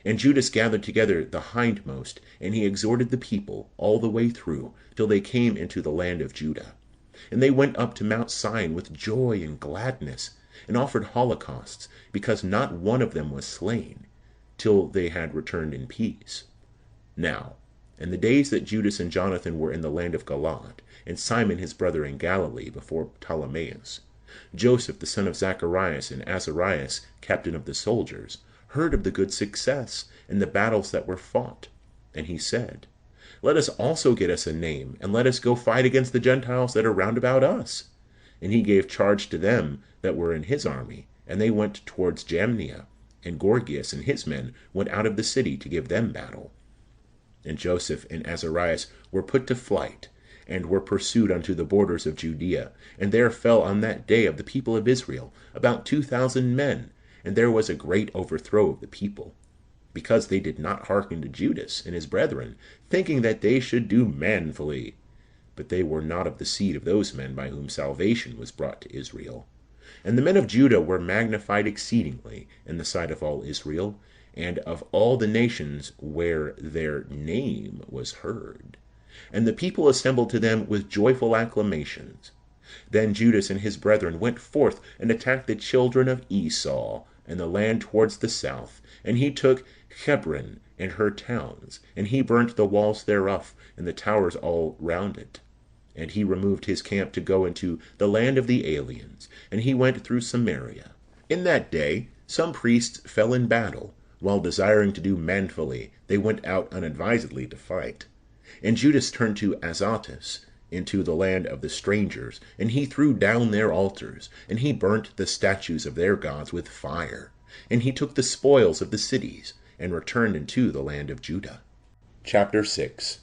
And Judas gathered together the hindmost, and he exhorted the people all the way through, till they came into the land of Judah. And they went up to Mount Sion with joy and gladness, and offered holocausts, because not one of them was slain, till they had returned in peace. Now, in the days that Judas and Jonathan were in the land of Galaad, and Simon his brother in Galilee before Ptolemais, Joseph the son of Zacharias and Azarias, captain of the soldiers, heard of the good success and the battles that were fought. And he said, Let us also get us a name, and let us go fight against the Gentiles that are round about us. And he gave charge to them that were in his army, and they went towards Jamnia, and Gorgias and his men went out of the city to give them battle. And Joseph and Azarias were put to flight, and were pursued unto the borders of Judea, and there fell on that day of the people of Israel about 2,000 men, and there was a great overthrow of the people, because they did not hearken to Judas and his brethren, thinking that they should do manfully. But they were not of the seed of those men by whom salvation was brought to Israel. And the men of Judah were magnified exceedingly in the sight of all Israel, and of all the nations where their name was heard. And the people assembled to them with joyful acclamations. Then Judas and his brethren went forth and attacked the children of Esau, and the land towards the south. And he took Hebron and her towns, and he burnt the walls thereof, and the towers all round it. And he removed his camp to go into the land of the aliens, and he went through Samaria. In that day some priests fell in battle, while desiring to do manfully, they went out unadvisedly to fight. And Judas turned to Azotus, into the land of the strangers, and he threw down their altars, and he burnt the statues of their gods with fire. And he took the spoils of the cities, and returned into the land of Judah. Chapter 6.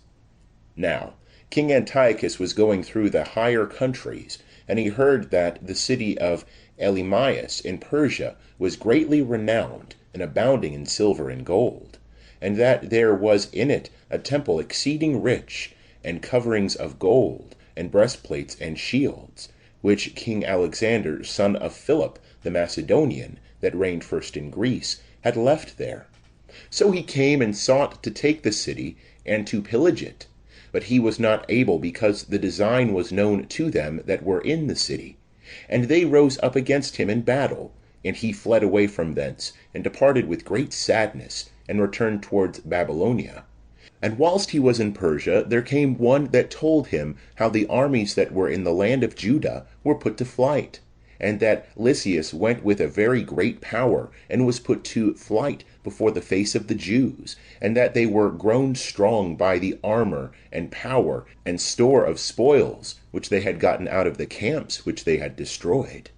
Now King Antiochus was going through the higher countries, and he heard that the city of Elymais in Persia was greatly renowned, and abounding in silver and gold. and that there was in it a temple exceeding rich, and coverings of gold, and breastplates and shields, which King Alexander, son of Philip the Macedonian, that reigned first in Greece, had left there. So he came and sought to take the city, and to pillage it. But he was not able, because the design was known to them that were in the city. And they rose up against him in battle, and he fled away from thence, and departed with great sadness, and returned towards Babylonia. And whilst he was in Persia, there came one that told him how the armies that were in the land of Judah were put to flight, and that Lysias went with a very great power, and was put to flight before the face of the Jews, and that they were grown strong by the armor, and power, and store of spoils, which they had gotten out of the camps which they had destroyed,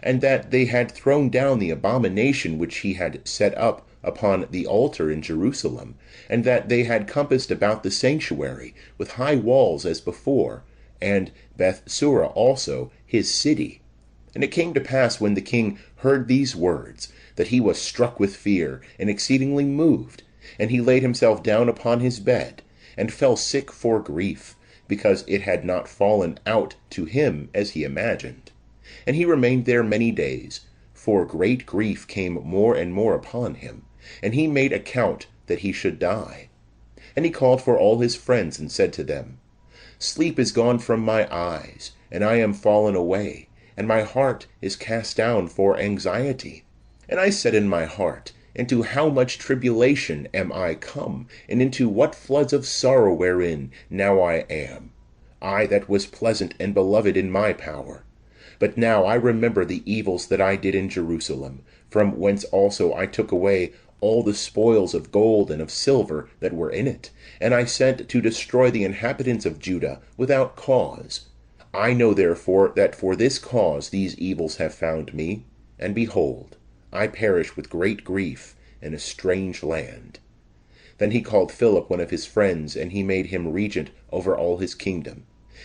and that they had thrown down the abomination which he had set up upon the altar in Jerusalem, and that they had compassed about the sanctuary with high walls as before, and Bethsura also his city. And it came to pass, when the king heard these words, that he was struck with fear, and exceedingly moved, and he laid himself down upon his bed, and fell sick for grief, because it had not fallen out to him as he imagined. And he remained there many days, for great grief came more and more upon him, and he made account that he should die. And he called for all his friends, and said to them, Sleep is gone from my eyes, and I am fallen away, and my heart is cast down for anxiety. And I said in my heart, Into how much tribulation am I come, and into what floods of sorrow wherein now I am, I that was pleasant and beloved in my power. But now I remember the evils that I did in Jerusalem, from whence also I took away all the spoils of gold and of silver that were in it, and I sent to destroy the inhabitants of Judah without cause. I know therefore that for this cause these evils have found me, and behold, I perish with great grief in a strange land. Then he called Philip, one of his friends, and he made him regent over all his kingdom.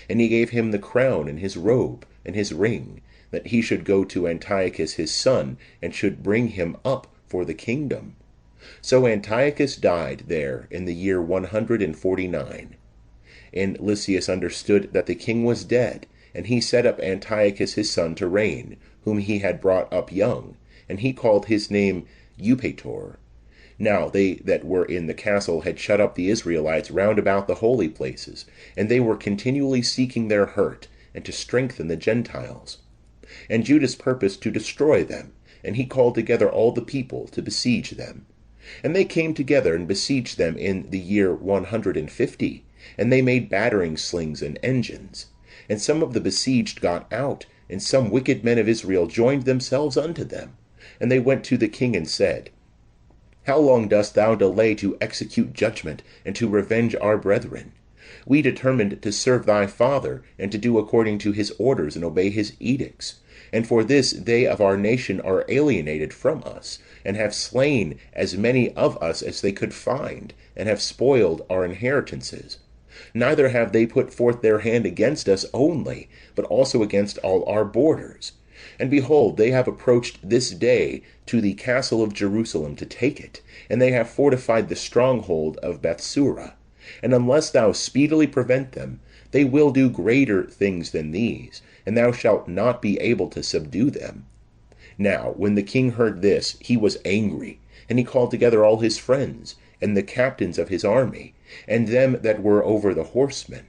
And he gave him the crown, and his robe, and his ring, that he should go to Antiochus his son, and should bring him up for the kingdom. So Antiochus died there in the year 149. And Lysias understood that the king was dead, and he set up Antiochus his son to reign, whom he had brought up young, and he called his name Eupator. Now they that were in the castle had shut up the Israelites round about the holy places, and they were continually seeking their hurt, and to strengthen the Gentiles. And Judas purposed to destroy them, and he called together all the people to besiege them. And they came together and besieged them in the year 150, and they made battering slings and engines. And some of the besieged got out, and some wicked men of Israel joined themselves unto them. And they went to the king and said, How long dost thou delay to execute judgment, and to revenge our brethren? We determined to serve thy father, and to do according to his orders, and obey his edicts. And for this they of our nation are alienated from us, and have slain as many of us as they could find, and have spoiled our inheritances. Neither have they put forth their hand against us only, but also against all our borders. And behold, they have approached this day to the castle of Jerusalem to take it, and they have fortified the stronghold of Bethsura. And unless thou speedily prevent them, they will do greater things than these, and thou shalt not be able to subdue them. Now when the king heard this, he was angry, and he called together all his friends, and the captains of his army, and them that were over the horsemen.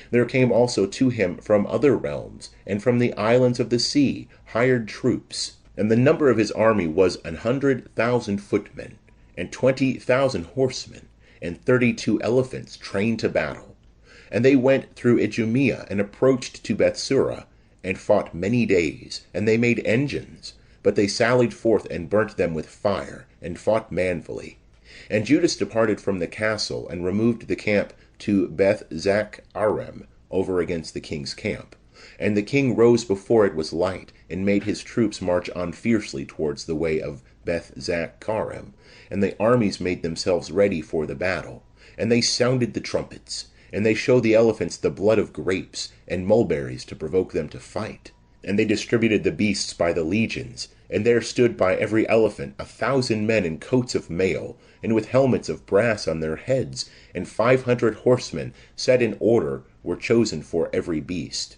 There came also to him from other realms, and from the islands of the sea, hired troops. And the number of his army was 100,000 footmen, and 20,000 horsemen, and 32 elephants trained to battle. And they went through Idumea, and approached to Bethsura, and fought many days. And they made engines, but they sallied forth and burnt them with fire, and fought manfully. And Judas departed from the castle, and removed the camp to Beth-Zacharem, over against the king's camp. And the king rose before it was light, and made his troops march on fiercely towards the way of Beth-Zacharem. And the armies made themselves ready for the battle. And they sounded the trumpets, and they showed the elephants the blood of grapes, and mulberries to provoke them to fight. And they distributed the beasts by the legions, And there stood by every elephant 1,000 men in coats of mail, and with helmets of brass on their heads, and 500 horsemen set in order were chosen for every beast.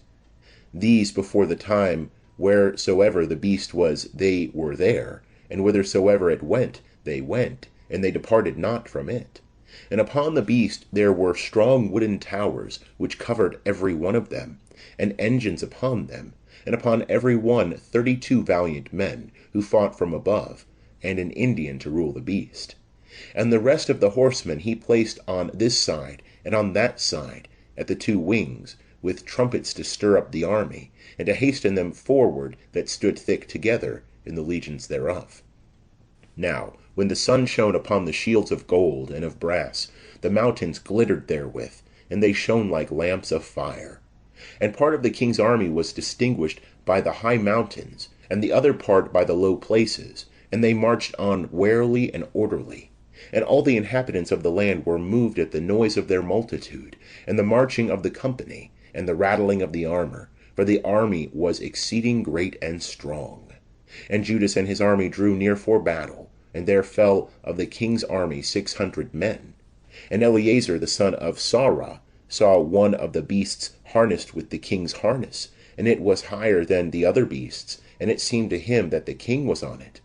These before the time wheresoever the beast was they were there, and whithersoever it went, and they departed not from it. And upon the beast there were strong wooden towers, which covered every one of them, and engines upon them, and upon every one 32 valiant men, who fought from above, and an Indian to rule the beast. And the rest of the horsemen he placed on this side and on that side, at the 2 wings, with trumpets to stir up the army, and to hasten them forward that stood thick together in the legions thereof. Now, when the sun shone upon the shields of gold and of brass, the mountains glittered therewith, and they shone like lamps of fire. And part of the king's army was distinguished by the high mountains, and the other part by the low places, and they marched on warily and orderly. And all the inhabitants of the land were moved at the noise of their multitude, and the marching of the company, and the rattling of the armor, for the army was exceeding great and strong. And Judas and his army drew near for battle, and there fell of the king's army 600 men. And Eleazar the son of Sarah saw one of the beasts harnessed with the king's harness, and it was higher than the other beasts, and it seemed to him that the king was on it.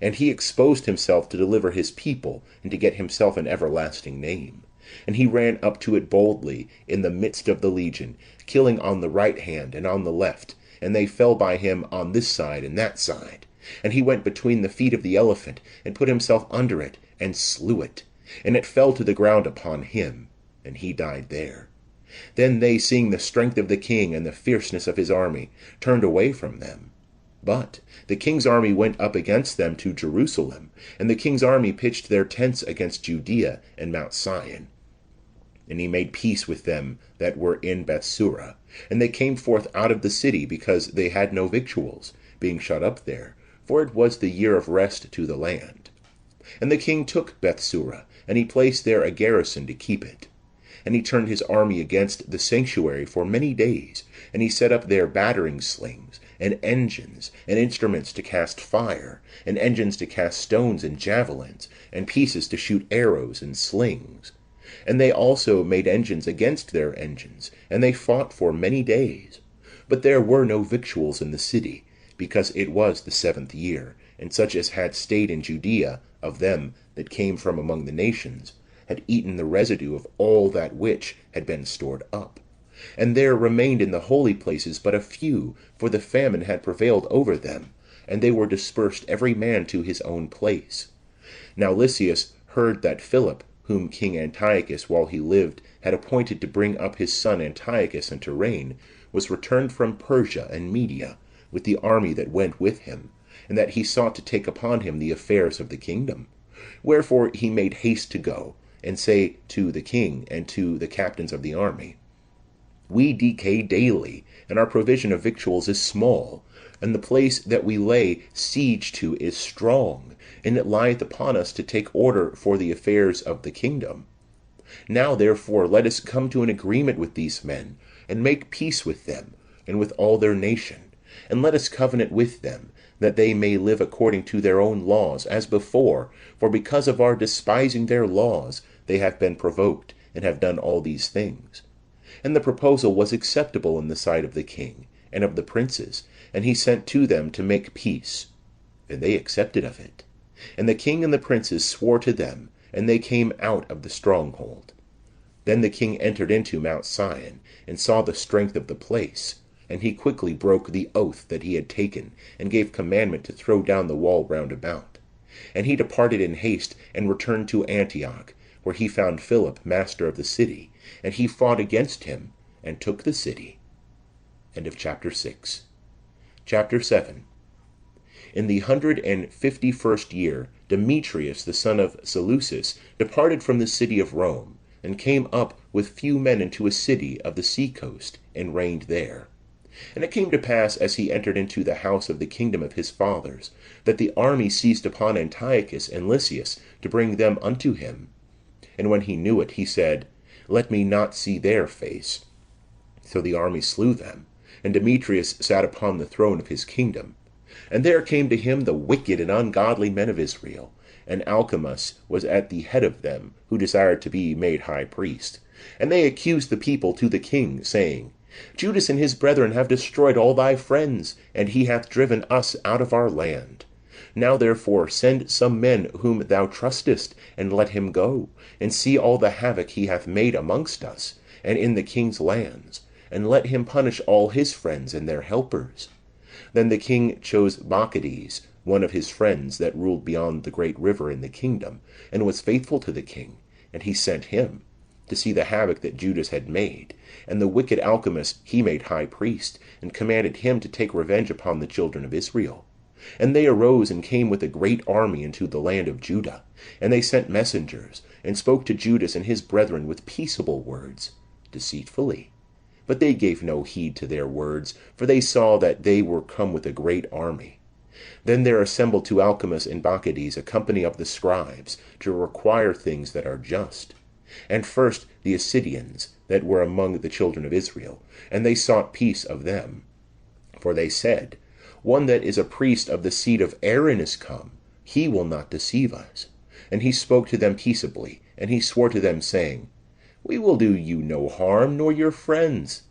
And he exposed himself to deliver his people, and to get himself an everlasting name. And he ran up to it boldly in the midst of the legion, killing on the right hand and on the left, and they fell by him on this side and that side. And he went between the feet of the elephant, and put himself under it, and slew it. And it fell to the ground upon him, and he died there. Then they, seeing the strength of the king and the fierceness of his army, turned away from them. But the king's army went up against them to Jerusalem, and the king's army pitched their tents against Judea and Mount Sion. And he made peace with them that were in Bethsura, and they came forth out of the city, because they had no victuals, being shut up there, for it was the year of rest to the land. And the king took Bethsura, and he placed there a garrison to keep it. And he turned his army against the sanctuary for many days, and he set up there battering slings, and engines, and instruments to cast fire, and engines to cast stones and javelins, and pieces to shoot arrows and slings. And they also made engines against their engines, and they fought for many days. But there were no victuals in the city, because it was the 7th year, and such as had stayed in Judea of them that came from among the nations had eaten the residue of all that which had been stored up. And there remained in the holy places but a few, for the famine had prevailed over them, and they were dispersed every man to his own place. Now Lysias heard that Philip, whom King Antiochus while he lived had appointed to bring up his son Antiochus and to reign, was returned from Persia and Media, with the army that went with him, and that he sought to take upon him the affairs of the kingdom. Wherefore he made haste to go, and say to the king and to the captains of the army, We decay daily, and our provision of victuals is small, and the place that we lay siege to is strong, and it lieth upon us to take order for the affairs of the kingdom. Now therefore let us come to an agreement with these men, and make peace with them, and with all their nation, and let us covenant with them, that they may live according to their own laws, as before, for because of our despising their laws, they have been provoked, and have done all these things. And the proposal was acceptable in the sight of the king, and of the princes, and he sent to them to make peace. And they accepted of it. And the king and the princes swore to them, and they came out of the stronghold. Then the king entered into Mount Sion, and saw the strength of the place, and he quickly broke the oath that he had taken, and gave commandment to throw down the wall round about. And he departed in haste, and returned to Antioch, where he found Philip master of the city, and he fought against him, and took the city. End of chapter 6. Chapter 7. In the 151st year, Demetrius the son of Seleucus departed from the city of Rome, and came up with few men into a city of the sea coast, and reigned there. And it came to pass, as he entered into the house of the kingdom of his fathers, that the army seized upon Antiochus and Lysias to bring them unto him. And when he knew it, he said, Let me not see their face. So the army slew them, and Demetrius sat upon the throne of his kingdom. And there came to him the wicked and ungodly men of Israel, and Alcimus was at the head of them, who desired to be made high priest. And they accused the people to the king, saying, Judas and his brethren have destroyed all thy friends, and he hath driven us out of our land. Now therefore send some men whom thou trustest, and let him go, and see all the havoc he hath made amongst us, and in the king's lands, and let him punish all his friends and their helpers. Then the king chose Machabees, one of his friends that ruled beyond the great river in the kingdom, and was faithful to the king, and he sent him to see the havoc that Judas had made. And the wicked Alcimus he made high priest, and commanded him to take revenge upon the children of Israel. And they arose and came with a great army into the land of Judah. And they sent messengers, and spoke to Judas and his brethren with peaceable words, deceitfully. But they gave no heed to their words, for they saw that they were come with a great army. Then there assembled to Alcimus and Machabees a company of the scribes, to require things that are just. And first the Assyrians, that were among the children of Israel, and they sought peace of them. For they said, One that is a priest of the seed of Aaron is come, he will not deceive us. And he spoke to them peaceably, and he swore to them, saying, We will do you no harm, nor your friends.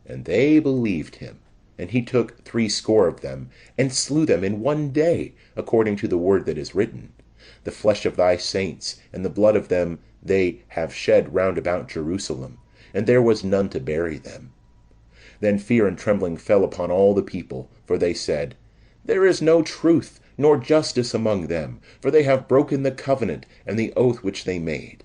And they believed him. And he took 60 of them, and slew them in one day, according to the word that is written, The flesh of thy saints, and the blood of them they have shed round about Jerusalem, and there was none to bury them. Then fear and trembling fell upon all the people, for they said, There is no truth, nor justice among them, for they have broken the covenant and the oath which they made.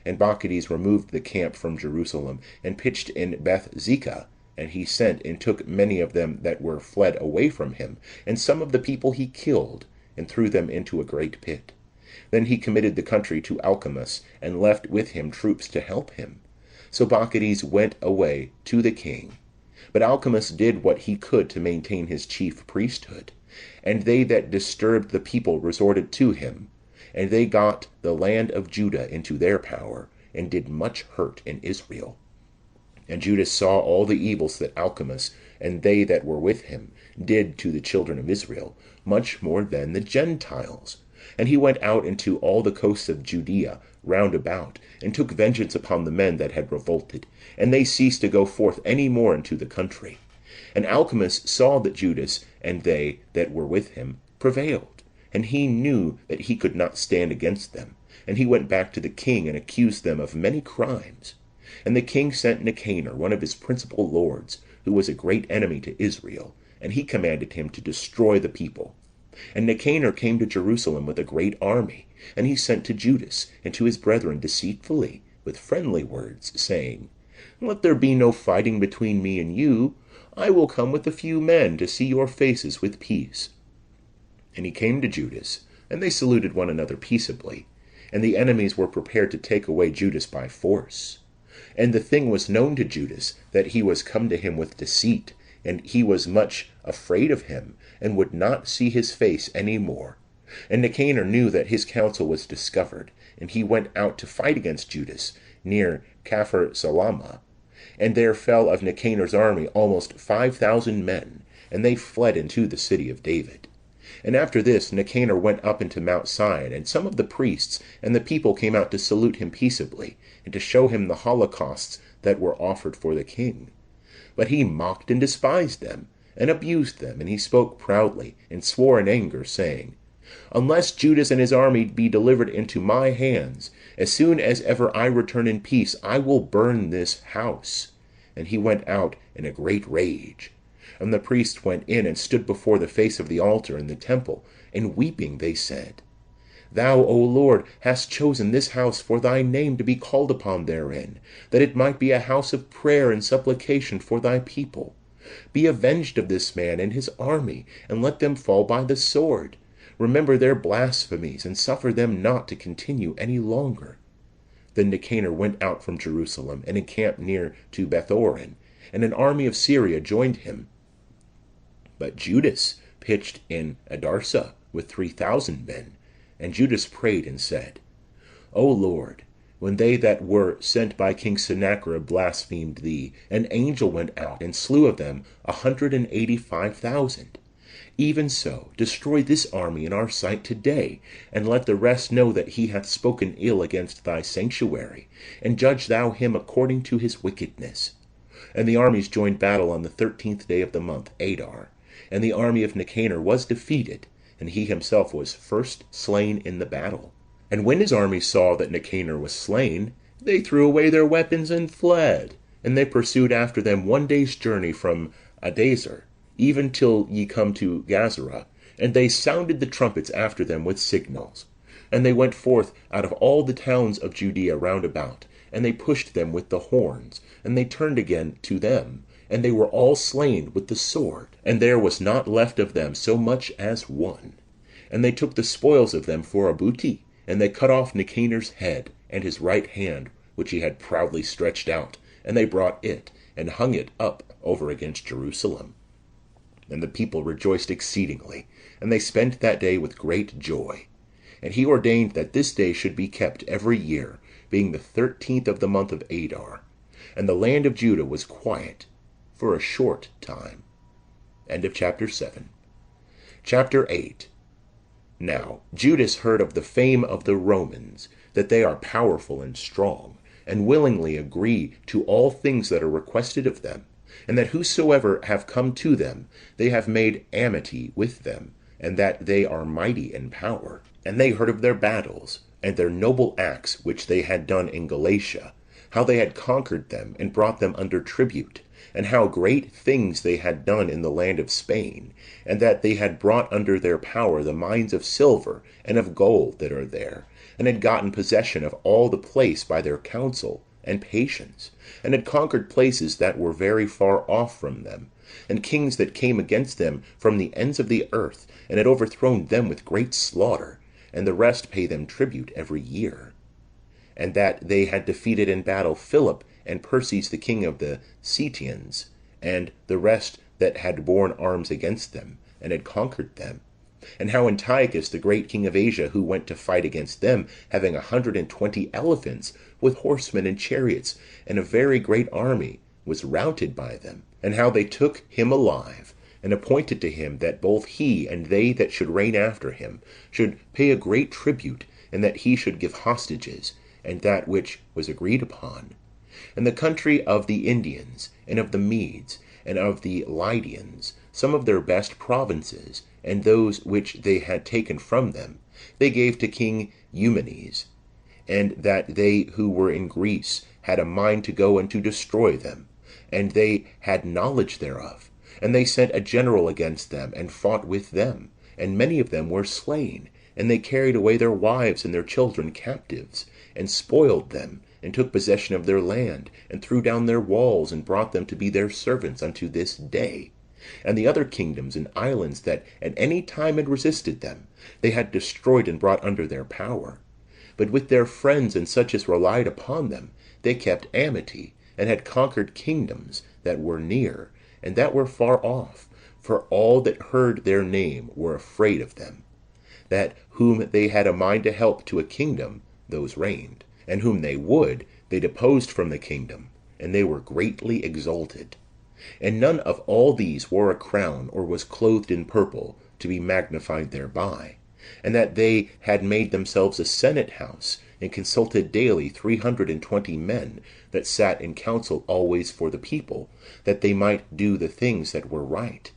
And Machabees removed the camp from Jerusalem, and pitched in Beth-Zekah, and he sent and took many of them that were fled away from him, and some of the people he killed, and threw them into a great pit. Then he committed the country to Alcimus, and left with him troops to help him. So Machabees went away to the king. But Alcimus did what he could to maintain his chief priesthood. And they that disturbed the people resorted to him. And they got the land of Judah into their power, and did much hurt in Israel. And Judas saw all the evils that Alcimus, and they that were with him, did to the children of Israel, much more than the Gentiles. And he went out into all the coasts of Judea round about, and took vengeance upon the men that had revolted, and they ceased to go forth any more into the country. And Alcimus saw that Judas, and they that were with him, prevailed, and he knew that he could not stand against them. And he went back to the king, and accused them of many crimes. And the king sent Nicanor, one of his principal lords, who was a great enemy to Israel, and he commanded him to destroy the people. And Nicanor came to Jerusalem with a great army, and he sent to Judas and to his brethren deceitfully, with friendly words, saying, Let there be no fighting between me and you. I will come with a few men to see your faces with peace. And he came to Judas, and they saluted one another peaceably. And the enemies were prepared to take away Judas by force. And the thing was known to Judas, that he was come to him with deceit, and he was much afraid of him, and would not see his face any more. And Nicanor knew that his counsel was discovered, and he went out to fight against Judas, near Capher-Salama. And there fell of Nicanor's army almost 5,000 men, and they fled into the city of David. And after this Nicanor went up into Mount Sion, and some of the priests and the people came out to salute him peaceably, and to show him the holocausts that were offered for the king. But he mocked and despised them, and abused them, and he spoke proudly, and swore in anger, saying, Unless Judas and his army be delivered into my hands, as soon as ever I return in peace, I will burn this house. And he went out in a great rage. And the priests went in and stood before the face of the altar in the temple, and weeping they said, Thou, O Lord, hast chosen this house for thy name to be called upon therein, that it might be a house of prayer and supplication for thy people. Be avenged of this man and his army, and let them fall by the sword. Remember their blasphemies, and suffer them not to continue any longer. Then Nicanor went out from Jerusalem, and encamped near to Bethoron, and an army of Syria joined him. But Judas pitched in Adarsa with 3,000 men. And Judas prayed and said, O Lord, when they that were sent by King Sennacherib blasphemed thee, an angel went out and slew of them 185,000. Even so, destroy this army in our sight today, and let the rest know that he hath spoken ill against thy sanctuary, and judge thou him according to his wickedness. And the armies joined battle on the 13th day of the month Adar. And the army of Nicanor was defeated, and he himself was first slain in the battle. And when his army saw that Nicanor was slain, they threw away their weapons and fled. And they pursued after them 1 day's journey from Adazer, even till ye come to Gazara. And they sounded the trumpets after them with signals. And they went forth out of all the towns of Judea round about, and they pushed them with the horns, and they turned again to them, and they were all slain with the sword, and there was not left of them so much as one. And they took the spoils of them for a booty, and they cut off Nicanor's head, and his right hand, which he had proudly stretched out, and they brought it, and hung it up over against Jerusalem. And the people rejoiced exceedingly, and they spent that day with great joy. And he ordained that this day should be kept every year, being the 13th of the month of Adar. And the land of Judah was quiet for a short time. End of chapter 7. Chapter 8. Now Judas heard of the fame of the Romans, that they are powerful and strong, and willingly agree to all things that are requested of them, and that whosoever have come to them, they have made amity with them, and that they are mighty in power. And they heard of their battles, and their noble acts which they had done in Galatia, how they had conquered them, and brought them under tribute, and how great things they had done in the land of Spain, and that they had brought under their power the mines of silver and of gold that are there, and had gotten possession of all the place by their counsel and patience, and had conquered places that were very far off from them, and kings that came against them from the ends of the earth, and had overthrown them with great slaughter, and the rest pay them tribute every year. And that they had defeated in battle Philip and Perses the king of the Cetians, and the rest that had borne arms against them, and had conquered them. And how Antiochus the great king of Asia, who went to fight against them, having 120 elephants, with horsemen and chariots, and a very great army, was routed by them. And how they took him alive, and appointed to him that both he and they that should reign after him should pay a great tribute, and that he should give hostages, and that which was agreed upon. And the country of the Indians, and of the Medes, and of the Lydians, some of their best provinces, and those which they had taken from them, they gave to King Eumenes, and that they who were in Greece had a mind to go and to destroy them, and they had knowledge thereof. And they sent a general against them, and fought with them, and many of them were slain, and they carried away their wives and their children captives, and spoiled them, and took possession of their land, and threw down their walls, and brought them to be their servants unto this day. And the other kingdoms and islands that at any time had resisted them, they had destroyed and brought under their power. But with their friends and such as relied upon them, they kept amity, and had conquered kingdoms that were near, and that were far off, for all that heard their name were afraid of them. That whom they had a mind to help to a kingdom, those reigned, and whom they would, they deposed from the kingdom, and they were greatly exalted. And none of all these wore a crown, or was clothed in purple, to be magnified thereby, and that they had made themselves a senate house, and consulted daily 320 men, that sat in council always for the people, that they might do the things that were right,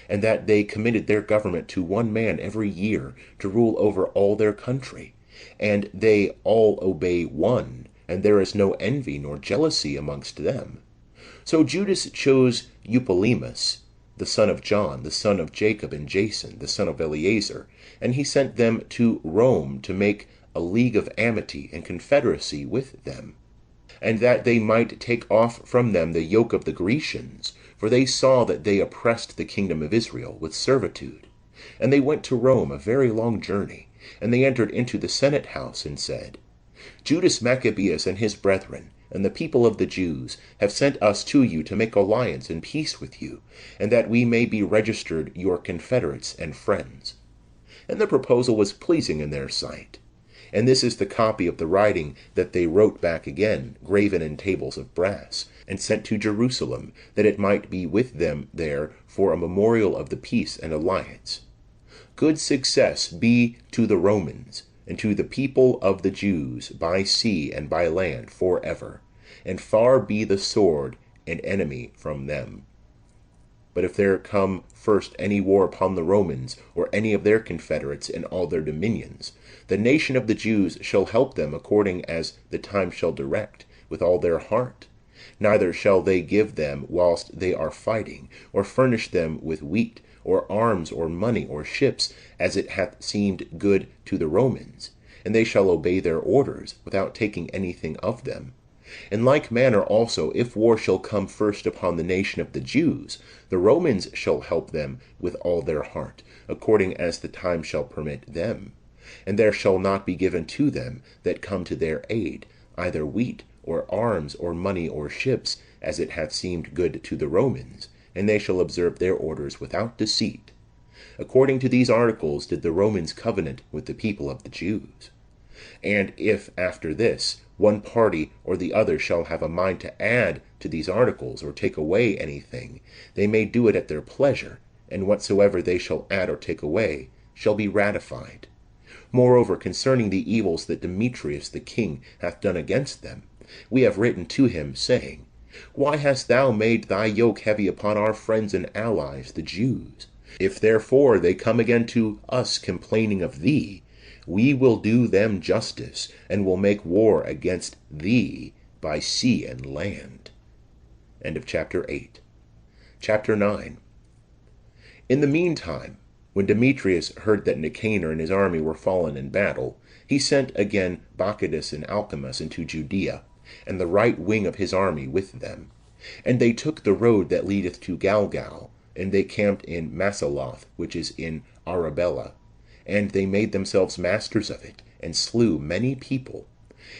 and that they committed their government to one man every year, to rule over all their country, and they all obey one, and there is no envy nor jealousy amongst them. So Judas chose Eupolemus, the son of John, the son of Jacob, and Jason, the son of Eleazar, and he sent them to Rome to make a league of amity and confederacy with them, and that they might take off from them the yoke of the Grecians, for they saw that they oppressed the kingdom of Israel with servitude. And they went to Rome a very long journey, and they entered into the senate house, and said, Judas Machabees and his brethren, and the people of the Jews, have sent us to you to make alliance and peace with you, and that we may be registered your confederates and friends. And the proposal was pleasing in their sight. And this is the copy of the writing that they wrote back again, graven in tables of brass, and sent to Jerusalem, that it might be with them there for a memorial of the peace and alliance. Good success be to the Romans, and to the people of the Jews, by sea and by land, forever. And far be the sword and enemy from them. But if there come first any war upon the Romans, or any of their confederates in all their dominions, the nation of the Jews shall help them according as the time shall direct, with all their heart. Neither shall they give them whilst they are fighting, or furnish them with wheat, or arms, or money, or ships, as it hath seemed good to the Romans. And they shall obey their orders, without taking anything of them. In like manner also, if war shall come first upon the nation of the Jews, the Romans shall help them with all their heart, according as the time shall permit them. And there shall not be given to them that come to their aid, either wheat, or arms, or money, or ships, as it hath seemed good to the Romans, and they shall observe their orders without deceit. According to these articles did the Romans covenant with the people of the Jews. And if, after this, one party or the other shall have a mind to add to these articles, or take away anything, they may do it at their pleasure, and whatsoever they shall add or take away shall be ratified. Moreover, concerning the evils that Demetrius the king hath done against them, we have written to him, saying, Why hast thou made thy yoke heavy upon our friends and allies, the Jews? If therefore they come again to us complaining of thee, we will do them justice, and will make war against thee by sea and land. End of chapter 8. Chapter 9. In the meantime, when Demetrius heard that Nicanor and his army were fallen in battle, he sent again Bacchidus and Alcimus into Judea, and the right wing of his army with them. And they took the road that leadeth to Galgal, and they camped in Masaloth, which is in Arabella. And they made themselves masters of it, and slew many people.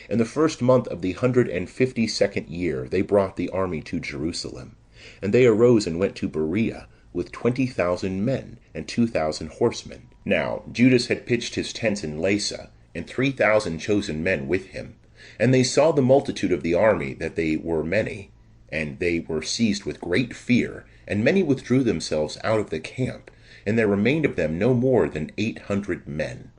In the first month of the 152nd year they brought the army to Jerusalem. And they arose and went to Berea, with 20,000 men, and 2,000 horsemen. Now Judas had pitched his tents in Lasa, and 3,000 chosen men with him. And they saw the multitude of the army, that they were many, and they were seized with great fear, and many withdrew themselves out of the camp, and there remained of them no more than 800 men.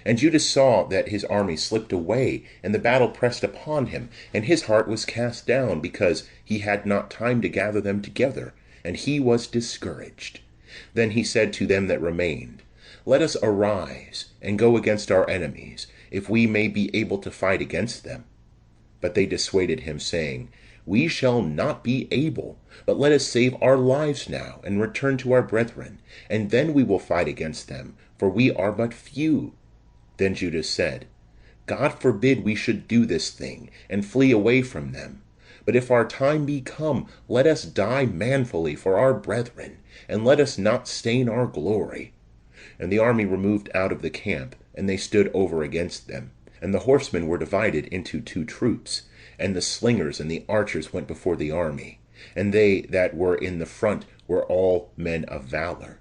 And Judas saw that his army slipped away, and the battle pressed upon him, and his heart was cast down, because he had not time to gather them together, and he was discouraged. Then he said to them that remained, Let us arise, and go against our enemies, if we may be able to fight against them. But they dissuaded him, saying, We shall not be able, but let us save our lives now, and return to our brethren, and then we will fight against them, for we are but few. Then Judas said, God forbid we should do this thing, and flee away from them. But if our time be come, let us die manfully for our brethren, and let us not stain our glory. And the army removed out of the camp, and they stood over against them. And the horsemen were divided into 2 troops, and the slingers and the archers went before the army. And they that were in the front were all men of valor.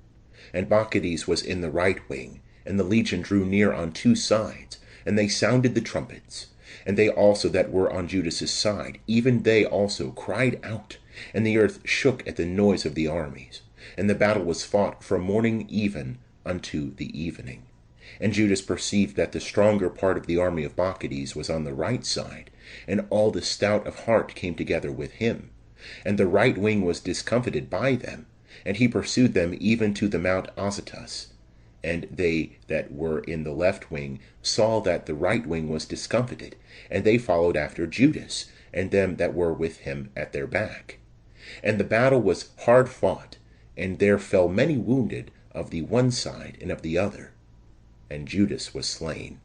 And Bacchides was in the right wing, and the legion drew near on 2 sides, and they sounded the trumpets. And they also that were on Judas's side, even they also cried out, and the earth shook at the noise of the armies. And the battle was fought from morning even unto the evening. And Judas perceived that the stronger part of the army of Bacchides was on the right side, and all the stout of heart came together with him. And the right wing was discomfited by them, and he pursued them even to the Mount Azotus. And they that were in the left wing saw that the right wing was discomfited, and they followed after Judas, and them that were with him at their back. And the battle was hard fought, and there fell many wounded of the one side and of the other. And Judas was slain,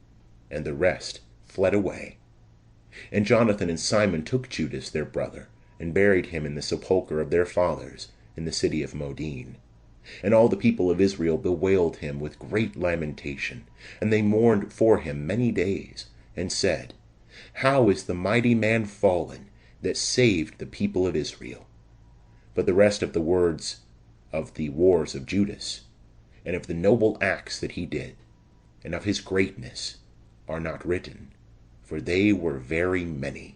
and the rest fled away. And Jonathan and Simon took Judas their brother, and buried him in the sepulchre of their fathers, in the city of Modin. And all the people of Israel bewailed him with great lamentation, and they mourned for him many days, and said, How is the mighty man fallen that saved the people of Israel? But the rest of the words of the wars of Judas, and of the noble acts that he did, and of his greatness, are not written, for they were very many.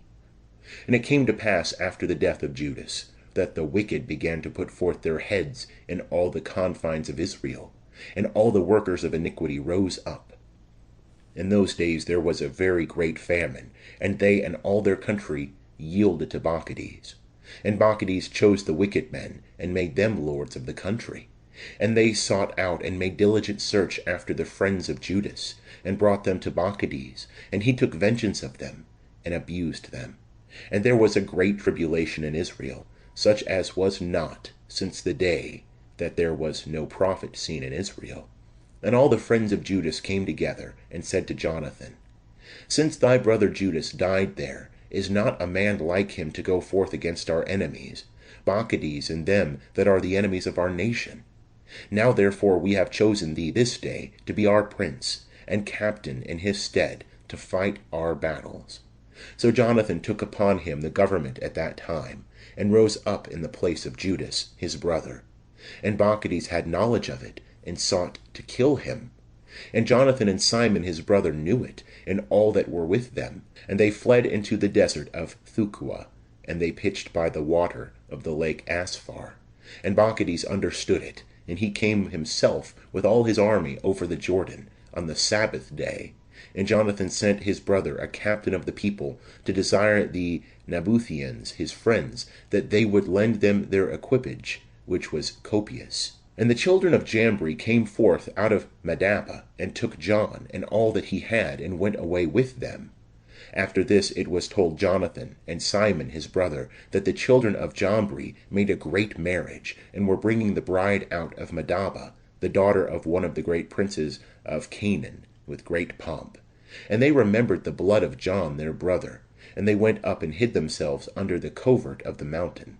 And it came to pass after the death of Judas, that the wicked began to put forth their heads in all the confines of Israel, and all the workers of iniquity rose up. In those days there was a very great famine, and they and all their country yielded to Machabees. And Machabees chose the wicked men, and made them lords of the country. And they sought out and made diligent search after the friends of Judas, and brought them to Machabees, and he took vengeance of them, and abused them. And there was a great tribulation in Israel, such as was not since the day that there was no prophet seen in Israel. And all the friends of Judas came together, and said to Jonathan, Since thy brother Judas died there, is not a man like him to go forth against our enemies, Machabees and them that are the enemies of our nation? Now therefore we have chosen thee this day to be our prince, and captain in his stead, to fight our battles. So Jonathan took upon him the government at that time, and rose up in the place of Judas his brother. And Machabees had knowledge of it, and sought to kill him. And Jonathan and Simon his brother knew it, and all that were with them. And they fled into the desert of Thukua, and they pitched by the water of the lake Asphar. And Machabees understood it, and he came himself with all his army over the Jordan on the Sabbath day. And Jonathan sent his brother, a captain of the people, to desire the Nabutheans, his friends, that they would lend them their equipage, which was copious. And the children of Jambri came forth out of Madaba, and took John, and all that he had, and went away with them. After this it was told Jonathan and Simon his brother that the children of Jambri made a great marriage, and were bringing the bride out of Madaba, the daughter of one of the great princes of Canaan, with great pomp. And they remembered the blood of John their brother, and they went up and hid themselves under the covert of the mountain.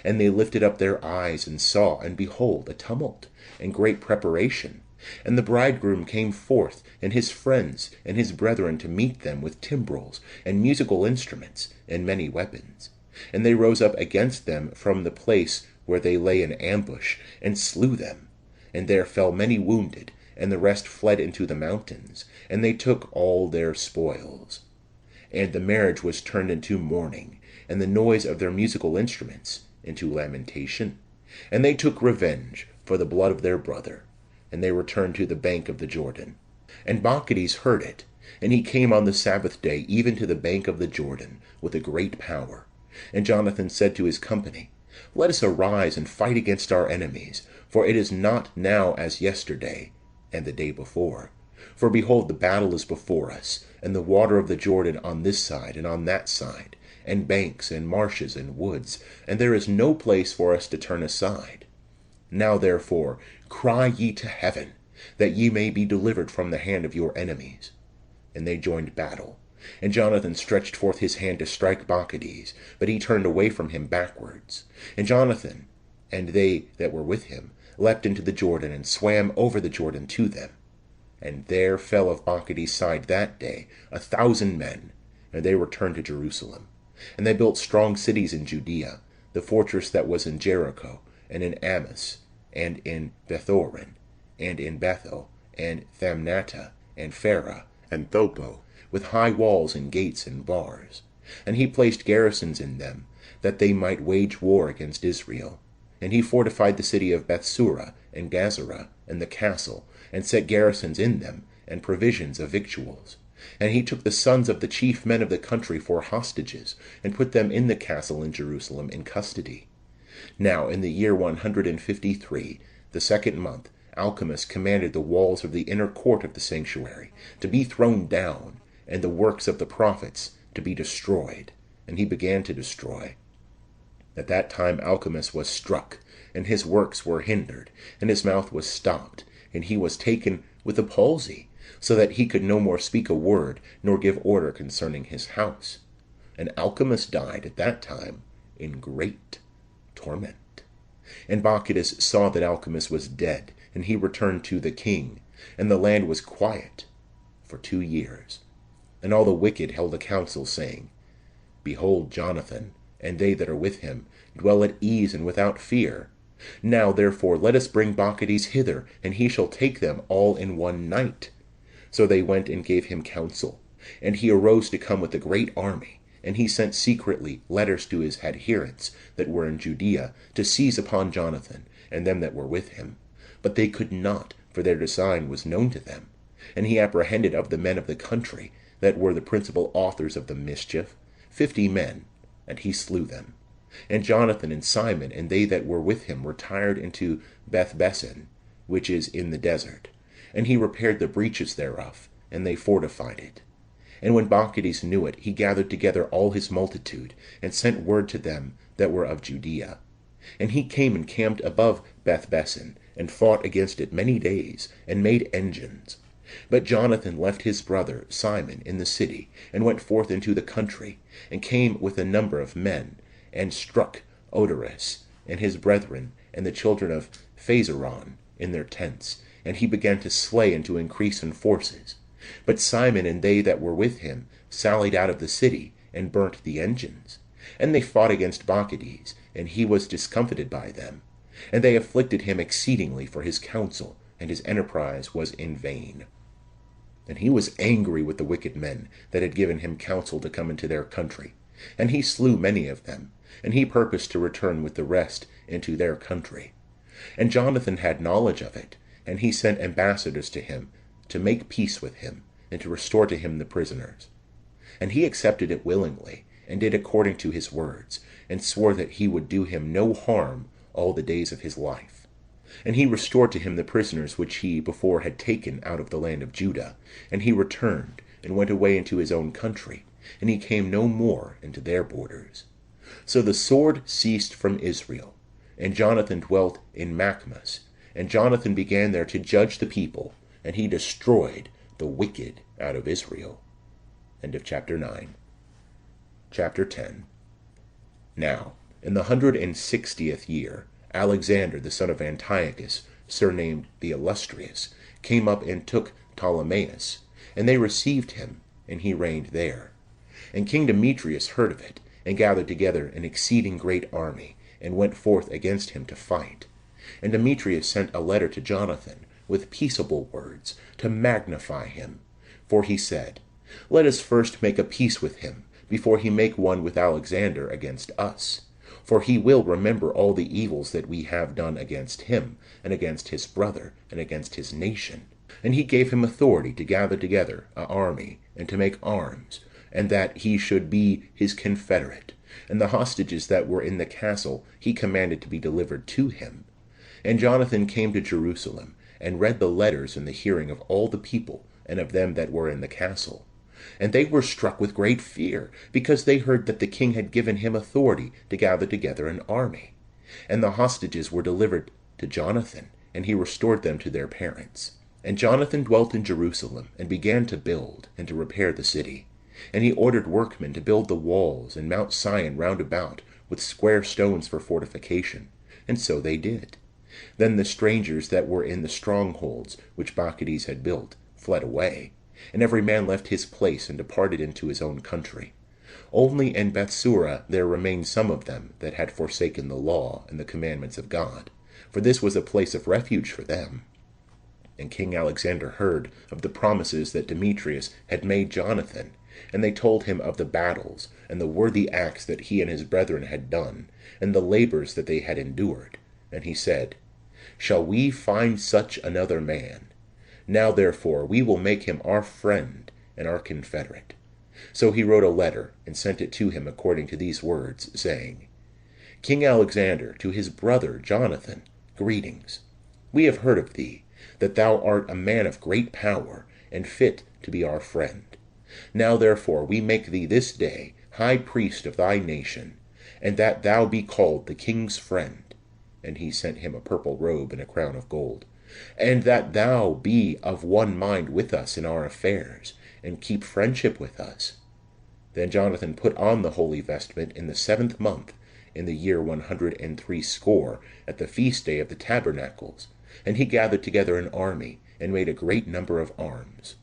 And they lifted up their eyes, and saw, and behold, a tumult, and great preparation. And the bridegroom came forth, and his friends, and his brethren, to meet them with timbrels, and musical instruments, and many weapons. And they rose up against them from the place where they lay in ambush, and slew them. And there fell many wounded, and the rest fled into the mountains, and they took all their spoils. And the marriage was turned into mourning, and the noise of their musical instruments into lamentation. And they took revenge for the blood of their brother, and they returned to the bank of the Jordan. And Machabees heard it, and he came on the Sabbath day even to the bank of the Jordan with a great power. And Jonathan said to his company, Let us arise and fight against our enemies, for it is not now as yesterday and the day before. For behold, the battle is before us, and the water of the Jordan on this side and on that side, and banks and marshes and woods, and there is no place for us to turn aside. Now therefore cry ye to heaven, that ye may be delivered from the hand of your enemies. And they joined battle. And Jonathan stretched forth his hand to strike Machabees, but he turned away from him backwards. And Jonathan, and they that were with him, leapt into the Jordan, and swam over the Jordan to them. And there fell of Machabees' side that day 1,000 men, and they returned to Jerusalem. And they built strong cities in Judea, the fortress that was in Jericho, and in Amos, and in Bethoron, and in Bethel, and Thamnata, and Pharah, and Thopo, with high walls and gates and bars. And he placed garrisons in them, that they might wage war against Israel. And he fortified the city of Bethsura, and Gazara, and the castle, and set garrisons in them, and provisions of victuals. And he took the sons of the chief men of the country for hostages, and put them in the castle in Jerusalem in custody. Now in the year 153, the 2nd month, Alchemus commanded the walls of the inner court of the sanctuary to be thrown down, and the works of the prophets to be destroyed. And he began to destroy. At that time Alchemus was struck, and his works were hindered, and his mouth was stopped, and he was taken with a palsy, so that he could no more speak a word, nor give order concerning his house. And Alchemus died at that time in great torment. And Machabees saw that Alchemus was dead, and he returned to the king, and the land was quiet for 2 years. And all the wicked held a council, saying, Behold, Jonathan, and they that are with him, dwell at ease and without fear. Now therefore let us bring Machabees hither, and he shall take them all in one night. So they went and gave him counsel. And he arose to come with a great army. And he sent secretly letters to his adherents that were in Judea, to seize upon Jonathan, and them that were with him. But they could not, for their design was known to them. And he apprehended of the men of the country, that were the principal authors of the mischief, 50 men, and he slew them. And Jonathan and Simon and they that were with him retired into Bethbessen, which is in the desert. And he repaired the breaches thereof, and they fortified it. And when Machabees knew it, he gathered together all his multitude, and sent word to them that were of Judea. And he came and camped above Bethbessen, and fought against it many days, and made engines. But Jonathan left his brother Simon in the city, and went forth into the country, and came with a number of men, and struck Odoris, and his brethren, and the children of Phaseron, in their tents, and he began to slay and to increase in forces. But Simon and they that were with him sallied out of the city, and burnt the engines. And they fought against Machabees, and he was discomfited by them. And they afflicted him exceedingly for his counsel, and his enterprise was in vain. And he was angry with the wicked men that had given him counsel to come into their country. And he slew many of them, and he purposed to return with the rest into their country. And Jonathan had knowledge of it, and he sent ambassadors to him, to make peace with him, and to restore to him the prisoners. And he accepted it willingly, and did according to his words, and swore that he would do him no harm all the days of his life. And he restored to him the prisoners which he before had taken out of the land of Judah. And he returned, and went away into his own country, and he came no more into their borders. So the sword ceased from Israel, and Jonathan dwelt in Machabees. And Jonathan began there to judge the people, and he destroyed the wicked out of Israel. End of chapter 9. Chapter 10. Now, in the 160th year, Alexander the son of Antiochus, surnamed the Illustrious, came up and took Ptolemais, and they received him, and he reigned there. And King Demetrius heard of it, and gathered together an exceeding great army, and went forth against him to fight. And Demetrius sent a letter to Jonathan, with peaceable words, to magnify him. For he said, Let us first make a peace with him, before he make one with Alexander against us. For he will remember all the evils that we have done against him, and against his brother, and against his nation. And he gave him authority to gather together an army, and to make arms, and that he should be his confederate. And the hostages that were in the castle he commanded to be delivered to him. And Jonathan came to Jerusalem, and read the letters in the hearing of all the people, and of them that were in the castle. And they were struck with great fear, because they heard that the king had given him authority to gather together an army. And the hostages were delivered to Jonathan, and he restored them to their parents. And Jonathan dwelt in Jerusalem, and began to build, and to repair the city. And he ordered workmen to build the walls and Mount Sion round about, with square stones for fortification. And so they did. Then the strangers that were in the strongholds which Machabees had built fled away, and every man left his place and departed into his own country. Only in Bethsura there remained some of them that had forsaken the law and the commandments of God, for this was a place of refuge for them. And King Alexander heard of the promises that Demetrius had made Jonathan, and they told him of the battles, and the worthy acts that he and his brethren had done, and the labors that they had endured. And he said, Shall we find such another man? Now therefore we will make him our friend and our confederate. So he wrote a letter, and sent it to him according to these words, saying, King Alexander, to his brother Jonathan, greetings. We have heard of thee, that thou art a man of great power, and fit to be our friend. Now therefore we make thee this day high priest of thy nation, and that thou be called the king's friend. And he sent him a purple robe and a crown of gold. And that thou be of one mind with us in our affairs, and keep friendship with us. Then Jonathan put on the holy vestment in the 7th month, in the year 160, at the feast day of the tabernacles. And he gathered together an army, and made a great number of arms.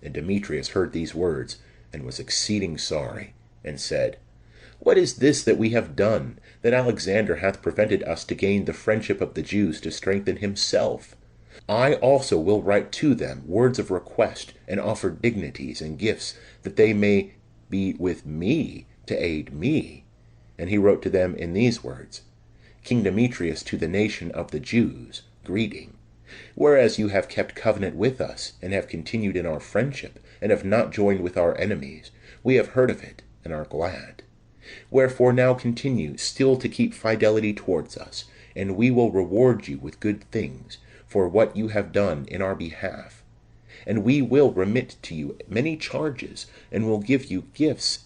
And Demetrius heard these words, and was exceeding sorry, and said, What is this that we have done, that Alexander hath prevented us to gain the friendship of the Jews to strengthen himself? I also will write to them words of request, and offer dignities and gifts, that they may be with me to aid me. And he wrote to them in these words: King Demetrius, to the nation of the Jews, greeting. Whereas you have kept covenant with us, and have continued in our friendship, and have not joined with our enemies, we have heard of it, and are glad. Wherefore now continue still to keep fidelity towards us, and we will reward you with good things, for what you have done in our behalf. And we will remit to you many charges, and will give you gifts.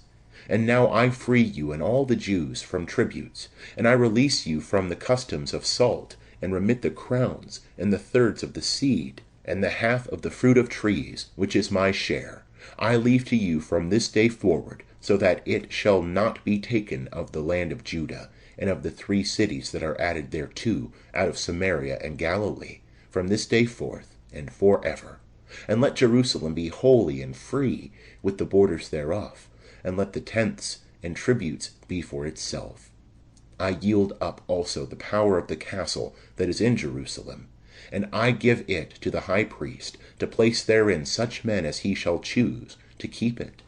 And now I free you and all the Jews from tributes, and I release you from the customs of salt, and remit the crowns, and the thirds of the seed, and the half of the fruit of trees, which is my share. I leave to you from this day forward, so that it shall not be taken of the land of Judah, and of the 3 cities that are added thereto, out of Samaria and Galilee, from this day forth and forever. And let Jerusalem be holy and free, with the borders thereof, and let the tenths and tributes be for itself. I yield up also the power of the castle that is in Jerusalem, and I give it to the high priest, to place therein such men as he shall choose, to keep it.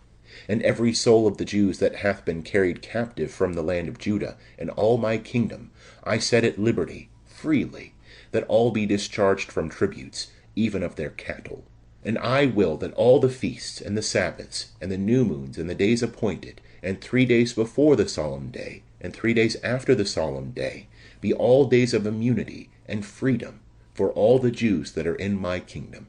And every soul of the Jews that hath been carried captive from the land of Judah, and all my kingdom, I set at liberty, freely, that all be discharged from tributes, even of their cattle. And I will that all the feasts, and the Sabbaths, and the new moons, and the days appointed, and 3 days before the solemn day, and 3 days after the solemn day, be all days of immunity and freedom for all the Jews that are in my kingdom.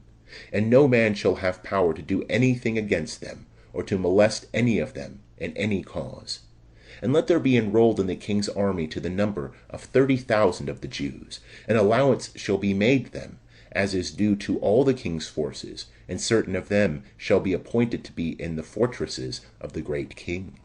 And no man shall have power to do anything against them, or to molest any of them in any cause. And let there be enrolled in the king's army to the number of 30,000 of the Jews, and allowance shall be made them, as is due to all the king's forces, and certain of them shall be appointed to be in the fortresses of the great king.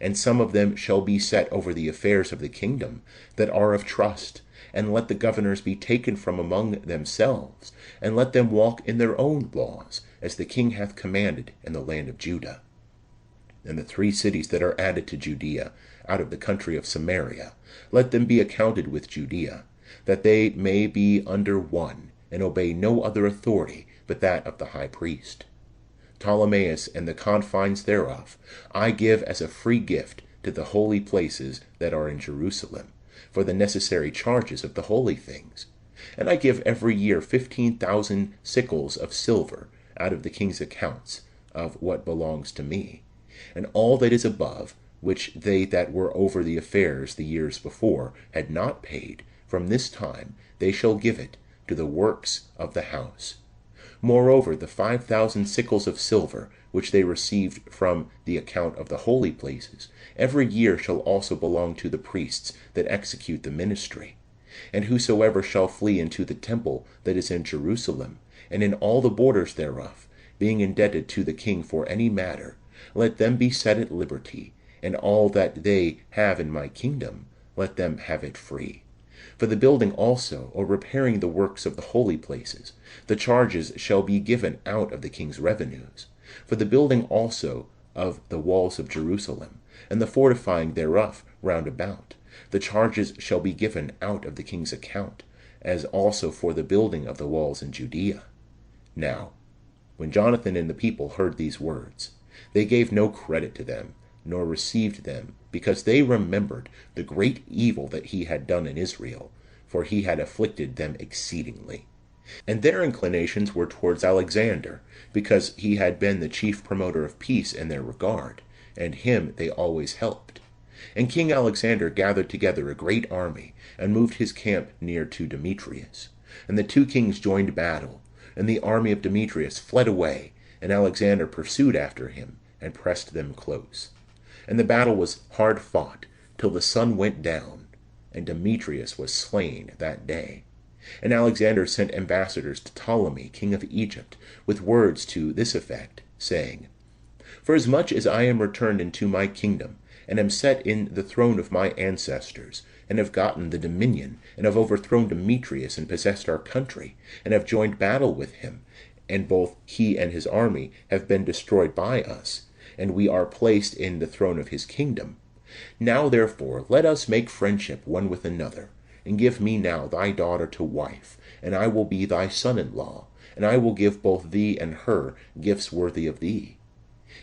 And some of them shall be set over the affairs of the kingdom, that are of trust, and let the governors be taken from among themselves, and let them walk in their own laws, as the king hath commanded in the land of Judah. And the 3 cities that are added to Judea, out of the country of Samaria, let them be accounted with Judea, that they may be under one, and obey no other authority but that of the high priest. Ptolemais and the confines thereof I give as a free gift to the holy places that are in Jerusalem, for the necessary charges of the holy things. And I give every year 15,000 sickles of silver out of the king's accounts of what belongs to me. And all that is above, which they that were over the affairs the years before had not paid, from this time they shall give it to the works of the house. Moreover, the 5,000 sickles of silver, which they received from the account of the holy places, every year shall also belong to the priests that execute the ministry. And whosoever shall flee into the temple that is in Jerusalem, and in all the borders thereof, being indebted to the king for any matter, let them be set at liberty, and all that they have in my kingdom, let them have it free. For the building also, or repairing the works of the holy places, the charges shall be given out of the king's revenues. For the building also of the walls of Jerusalem, and the fortifying thereof round about, the charges shall be given out of the king's account, as also for the building of the walls in Judea. Now, when Jonathan and the people heard these words, they gave no credit to them, nor received them, because they remembered the great evil that he had done in Israel, for he had afflicted them exceedingly. And their inclinations were towards Alexander, because he had been the chief promoter of peace in their regard, and him they always helped. And King Alexander gathered together a great army, and moved his camp near to Demetrius. And the 2 kings joined battle, and the army of Demetrius fled away, and Alexander pursued after him, and pressed them close. And the battle was hard fought, till the sun went down, and Demetrius was slain that day. And Alexander sent ambassadors to Ptolemy, king of Egypt, with words to this effect, saying, Forasmuch as I am returned into my kingdom, and am set in the throne of my ancestors, and have gotten the dominion, and have overthrown Demetrius, and possessed our country, and have joined battle with him, and both he and his army have been destroyed by us, and we are placed in the throne of his kingdom. Now therefore let us make friendship one with another, and give me now thy daughter to wife, and I will be thy son-in-law, and I will give both thee and her gifts worthy of thee.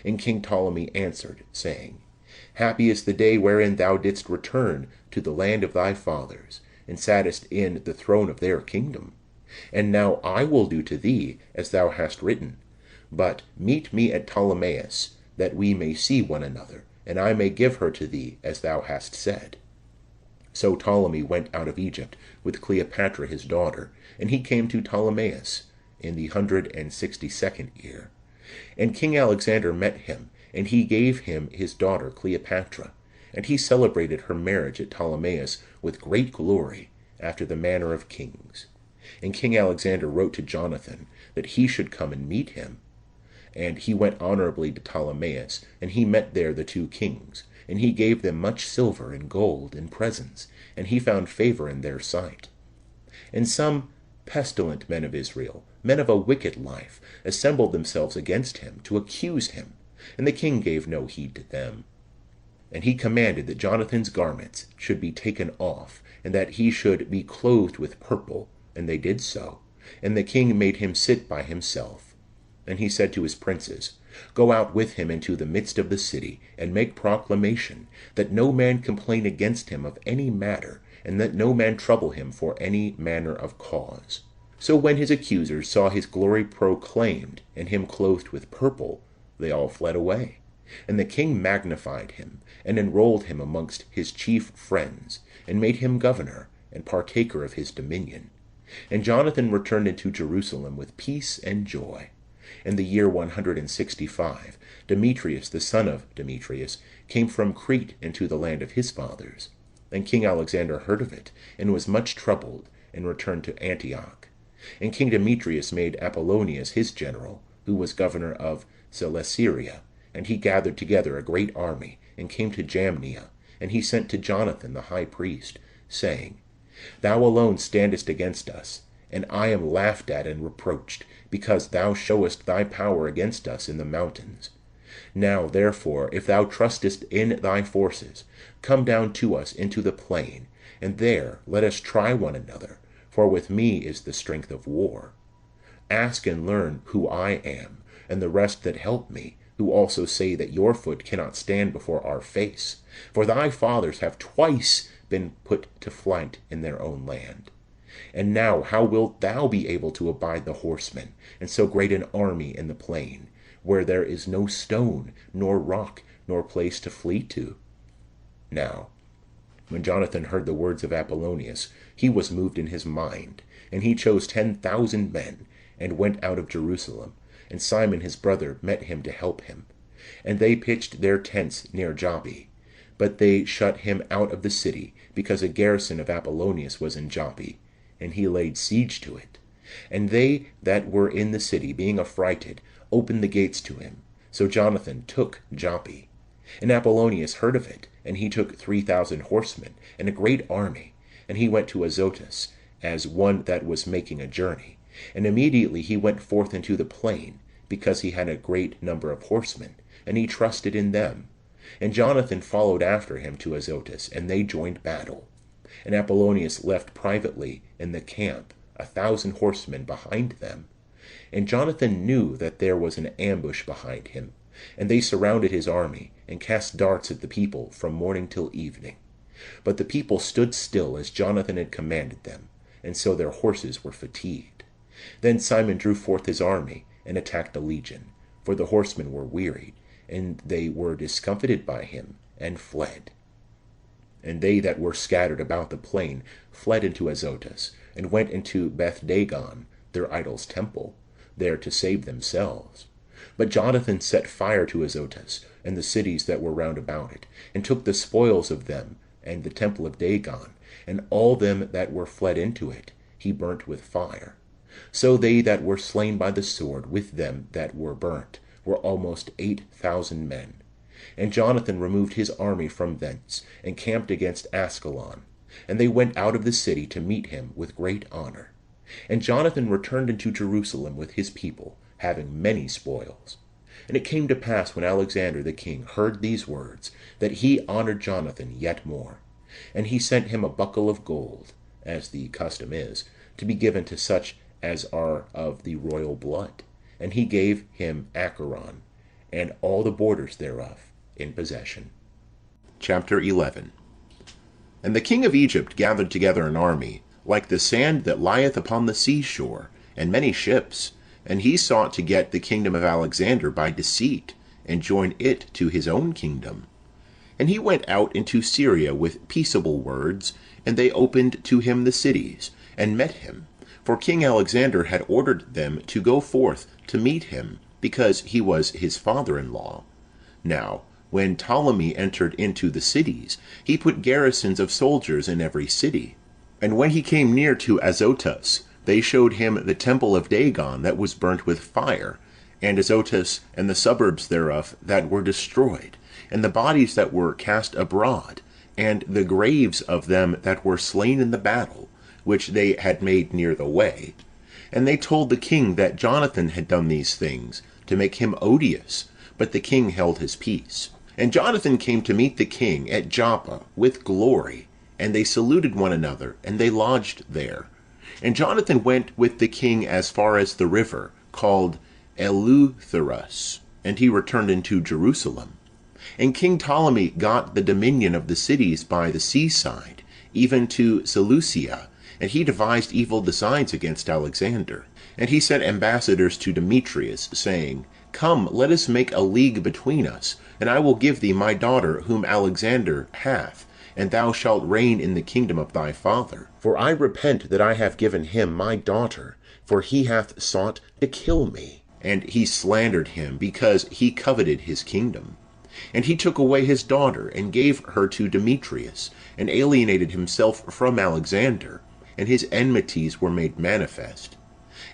And King Ptolemy answered, saying, Happy is the day wherein thou didst return to the land of thy fathers, and sattest in the throne of their kingdom. And now I will do to thee as thou hast written. But meet me at Ptolemais, that we may see one another, and I may give her to thee as thou hast said. So Ptolemy went out of Egypt with Cleopatra his daughter, and he came to Ptolemais in the 162nd year. And King Alexander met him, and he gave him his daughter Cleopatra, and he celebrated her marriage at Ptolemais with great glory, after the manner of kings. And King Alexander wrote to Jonathan that he should come and meet him. And he went honorably to Ptolemais, and he met there the two kings, and he gave them much silver and gold and presents, and he found favor in their sight. And some pestilent men of Israel, men of a wicked life, assembled themselves against him to accuse him, and the king gave no heed to them. And he commanded that Jonathan's garments should be taken off, and that he should be clothed with purple, and they did so. And the king made him sit by himself. And he said to his princes, Go out with him into the midst of the city, and make proclamation, that no man complain against him of any matter, and that no man trouble him for any manner of cause. So when his accusers saw his glory proclaimed, and him clothed with purple, they all fled away. And the king magnified him, and enrolled him amongst his chief friends, and made him governor, and partaker of his dominion. And Jonathan returned into Jerusalem with peace and joy. In the year 165, Demetrius the son of Demetrius came from Crete into the land of his fathers. And King Alexander heard of it, and was much troubled, and returned to Antioch. And King Demetrius made Apollonius his general, who was governor of Celesyria, and he gathered together a great army, and came to Jamnia, and he sent to Jonathan the high priest, saying, Thou alone standest against us, and I am laughed at and reproached, because thou showest thy power against us in the mountains. Now, therefore, if thou trustest in thy forces, come down to us into the plain, and there let us try one another, for with me is the strength of war. Ask and learn who I am, and the rest that help me, who also say that your foot cannot stand before our face. For thy fathers have twice been put to flight in their own land. And now how wilt thou be able to abide the horsemen, and so great an army in the plain, where there is no stone, nor rock, nor place to flee to? Now, when Jonathan heard the words of Apollonius, he was moved in his mind, and he chose 10,000 men, and went out of Jerusalem, and Simon his brother met him to help him. And they pitched their tents near Joppe, but they shut him out of the city, because a garrison of Apollonius was in Joppe, and he laid siege to it. And they that were in the city, being affrighted, opened the gates to him. So Jonathan took Joppe. And Apollonius heard of it, and he took 3,000 horsemen, and a great army, and he went to Azotus, as one that was making a journey. And immediately he went forth into the plain, because he had a great number of horsemen, and he trusted in them. And Jonathan followed after him to Azotus, and they joined battle. And Apollonius left privately in the camp 1,000 horsemen behind them. And Jonathan knew that there was an ambush behind him, and they surrounded his army, and cast darts at the people from morning till evening. But the people stood still as Jonathan had commanded them, and so their horses were fatigued. Then Simon drew forth his army, and attacked the legion, for the horsemen were wearied, and they were discomfited by him, and fled. And they that were scattered about the plain fled into Azotus, and went into Beth-dagon, their idol's temple, there to save themselves. But Jonathan set fire to Azotus, and the cities that were round about it, and took the spoils of them, and the temple of Dagon, and all them that were fled into it, he burnt with fire. So they that were slain by the sword with them that were burnt were almost 8,000 men. And Jonathan removed his army from thence, and camped against Askelon. And they went out of the city to meet him with great honor. And Jonathan returned into Jerusalem with his people, having many spoils. And it came to pass, when Alexander the king heard these words, that he honored Jonathan yet more. And he sent him a buckle of gold, as the custom is, to be given to such as are of the royal blood. And he gave him Acheron, and all the borders thereof, in possession. Chapter 11. And the king of Egypt gathered together an army, like the sand that lieth upon the seashore, and many ships. And he sought to get the kingdom of Alexander by deceit, and join it to his own kingdom. And he went out into Syria with peaceable words, and they opened to him the cities, and met him. For King Alexander had ordered them to go forth to meet him, because he was his father-in-law. Now, when Ptolemy entered into the cities, he put garrisons of soldiers in every city. And when he came near to Azotus, they showed him the temple of Dagon that was burnt with fire, and Azotus and the suburbs thereof that were destroyed, and the bodies that were cast abroad, and the graves of them that were slain in the battle, which they had made near the way. And they told the king that Jonathan had done these things, to make him odious, but the king held his peace. And Jonathan came to meet the king at Joppa with glory, and they saluted one another, and they lodged there. And Jonathan went with the king as far as the river, called Eleutherus, and he returned into Jerusalem. And King Ptolemy got the dominion of the cities by the seaside, even to Seleucia, and he devised evil designs against Alexander. And he sent ambassadors to Demetrius, saying, Come, let us make a league between us, and I will give thee my daughter whom Alexander hath, and thou shalt reign in the kingdom of thy father. For I repent that I have given him my daughter, for he hath sought to kill me. And he slandered him, because he coveted his kingdom. And he took away his daughter, and gave her to Demetrius, and alienated himself from Alexander, and his enmities were made manifest.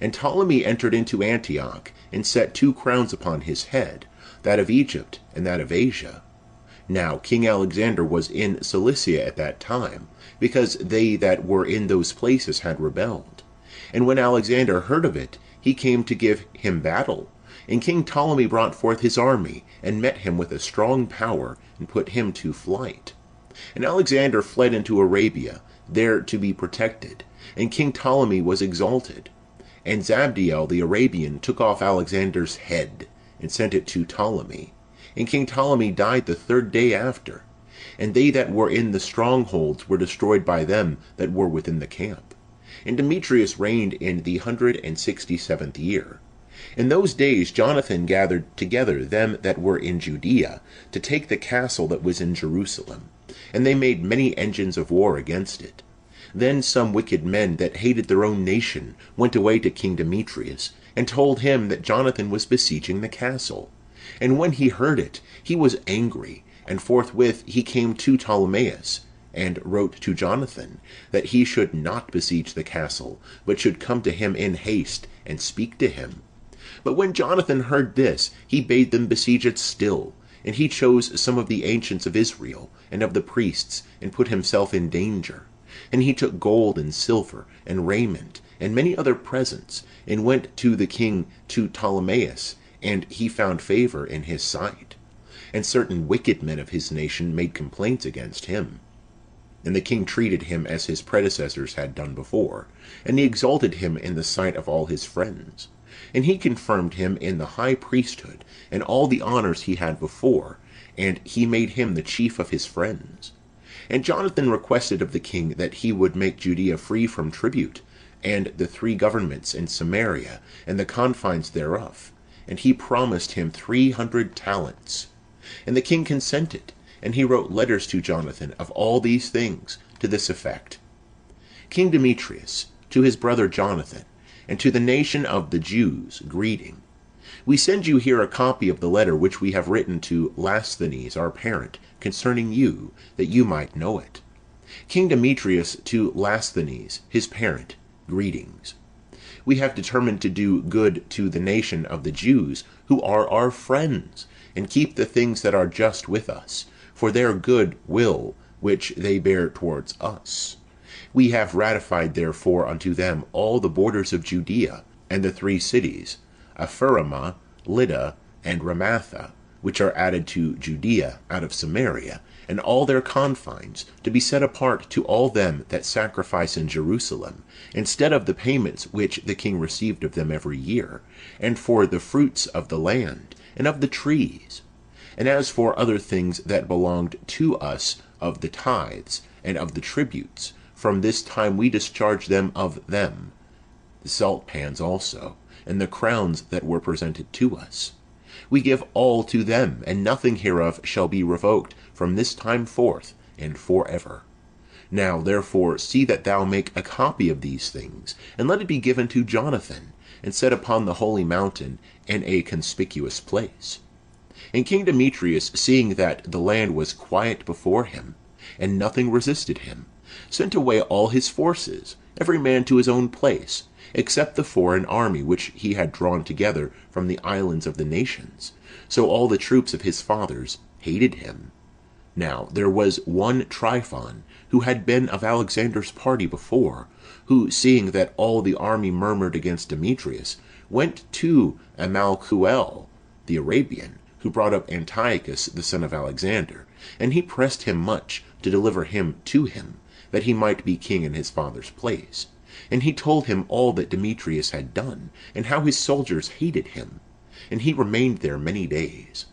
And Ptolemy entered into Antioch, and set 2 crowns upon his head, that of Egypt and that of Asia. Now King Alexander was in Cilicia at that time, because they that were in those places had rebelled. And when Alexander heard of it, he came to give him battle. And King Ptolemy brought forth his army, and met him with a strong power, and put him to flight. And Alexander fled into Arabia, there to be protected, and King Ptolemy was exalted. And Zabdiel the Arabian took off Alexander's head, and sent it to Ptolemy. And King Ptolemy died the 3rd day after. And they that were in the strongholds were destroyed by them that were within the camp. And Demetrius reigned in the 167th year. In those days Jonathan gathered together them that were in Judea, to take the castle that was in Jerusalem. And they made many engines of war against it. Then some wicked men that hated their own nation went away to King Demetrius, and told him that Jonathan was besieging the castle. And when he heard it, he was angry, and forthwith he came to Ptolemais, and wrote to Jonathan, that he should not besiege the castle, but should come to him in haste, and speak to him. But when Jonathan heard this, he bade them besiege it still, and he chose some of the ancients of Israel, and of the priests, and put himself in danger. And he took gold and silver, and raiment, and many other presents, and went to the king to Ptolemais, and he found favor in his sight. And certain wicked men of his nation made complaints against him. And the king treated him as his predecessors had done before, and he exalted him in the sight of all his friends. And he confirmed him in the high priesthood, and all the honors he had before, and he made him the chief of his friends. And Jonathan requested of the king that he would make Judea free from tribute, and the 3 governments in Samaria, and the confines thereof. And he promised him 300 talents. And the king consented, and he wrote letters to Jonathan of all these things, to this effect: King Demetrius, to his brother Jonathan, and to the nation of the Jews, greeting. We send you here a copy of the letter which we have written to Lasthenes our parent, concerning you, that you might know it. King Demetrius to Lasthenes, his parent, greetings. We have determined to do good to the nation of the Jews, who are our friends, and keep the things that are just with us, for their good will which they bear towards us. We have ratified therefore unto them all the borders of Judea, and the 3 cities, Ephraimah, Lydda, and Ramatha, which are added to Judea out of Samaria, and all their confines, to be set apart to all them that sacrifice in Jerusalem, instead of the payments which the king received of them every year, and for the fruits of the land, and of the trees. And as for other things that belonged to us of the tithes, and of the tributes, from this time we discharge them of them, the salt pans also, and the crowns that were presented to us. We give all to them, and nothing hereof shall be revoked from this time forth and for ever. Now therefore see that thou make a copy of these things, and let it be given to Jonathan, and set upon the holy mountain in a conspicuous place. And King Demetrius, seeing that the land was quiet before him, and nothing resisted him, sent away all his forces, every man to his own place, except the foreign army which he had drawn together from the islands of the nations. So all the troops of his fathers hated him. Now there was one Tryphon, who had been of Alexander's party before, who, seeing that all the army murmured against Demetrius, went to Amalcuel the Arabian, who brought up Antiochus the son of Alexander, and he pressed him much to deliver him to him, that he might be king in his father's place. And he told him all that Demetrius had done, and how his soldiers hated him. And he remained there many days.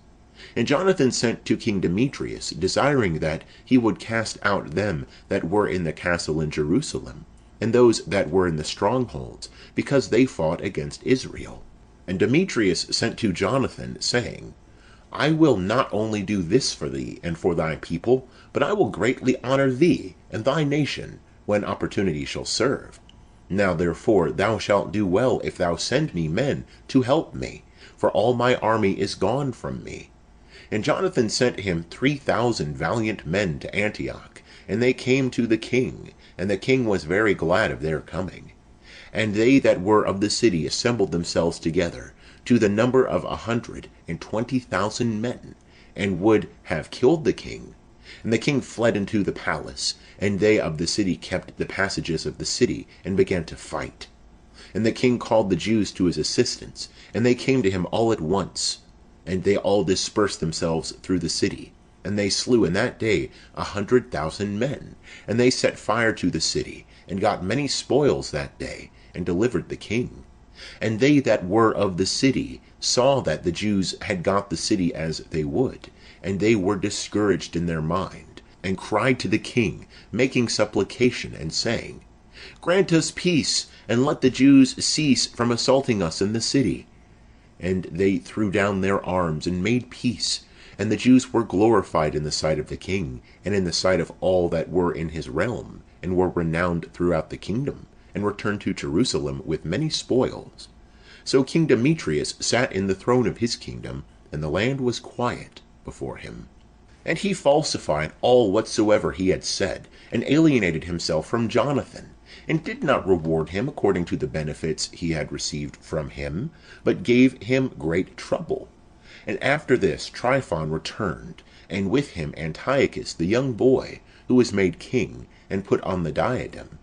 And Jonathan sent to King Demetrius, desiring that he would cast out them that were in the castle in Jerusalem, and those that were in the strongholds, because they fought against Israel. And Demetrius sent to Jonathan, saying, I will not only do this for thee and for thy people, but I will greatly honor thee and thy nation, when opportunity shall serve. Now therefore thou shalt do well if thou send me men to help me, for all my army is gone from me. And Jonathan sent him 3,000 valiant men to Antioch, and they came to the king, and the king was very glad of their coming. And they that were of the city assembled themselves together, to the number of 120,000 men, and would have killed the king. And the king fled into the palace, and they of the city kept the passages of the city, and began to fight. And the king called the Jews to his assistance, and they came to him all at once. And they all dispersed themselves through the city, and they slew in that day 100,000 men, and they set fire to the city, and got many spoils that day, and delivered the king. And they that were of the city saw that the Jews had got the city as they would, and they were discouraged in their mind, and cried to the king, making supplication, and saying, Grant us peace, and let the Jews cease from assaulting us in the city. And they threw down their arms, and made peace. And the Jews were glorified in the sight of the king, and in the sight of all that were in his realm, and were renowned throughout the kingdom, and returned to Jerusalem with many spoils. So King Demetrius sat in the throne of his kingdom, and the land was quiet before him. And he falsified all whatsoever he had said, and alienated himself from Jonathan, and did not reward him according to the benefits he had received from him, but gave him great trouble. And after this Tryphon returned, and with him Antiochus the young boy, who was made king, and put on the diadem.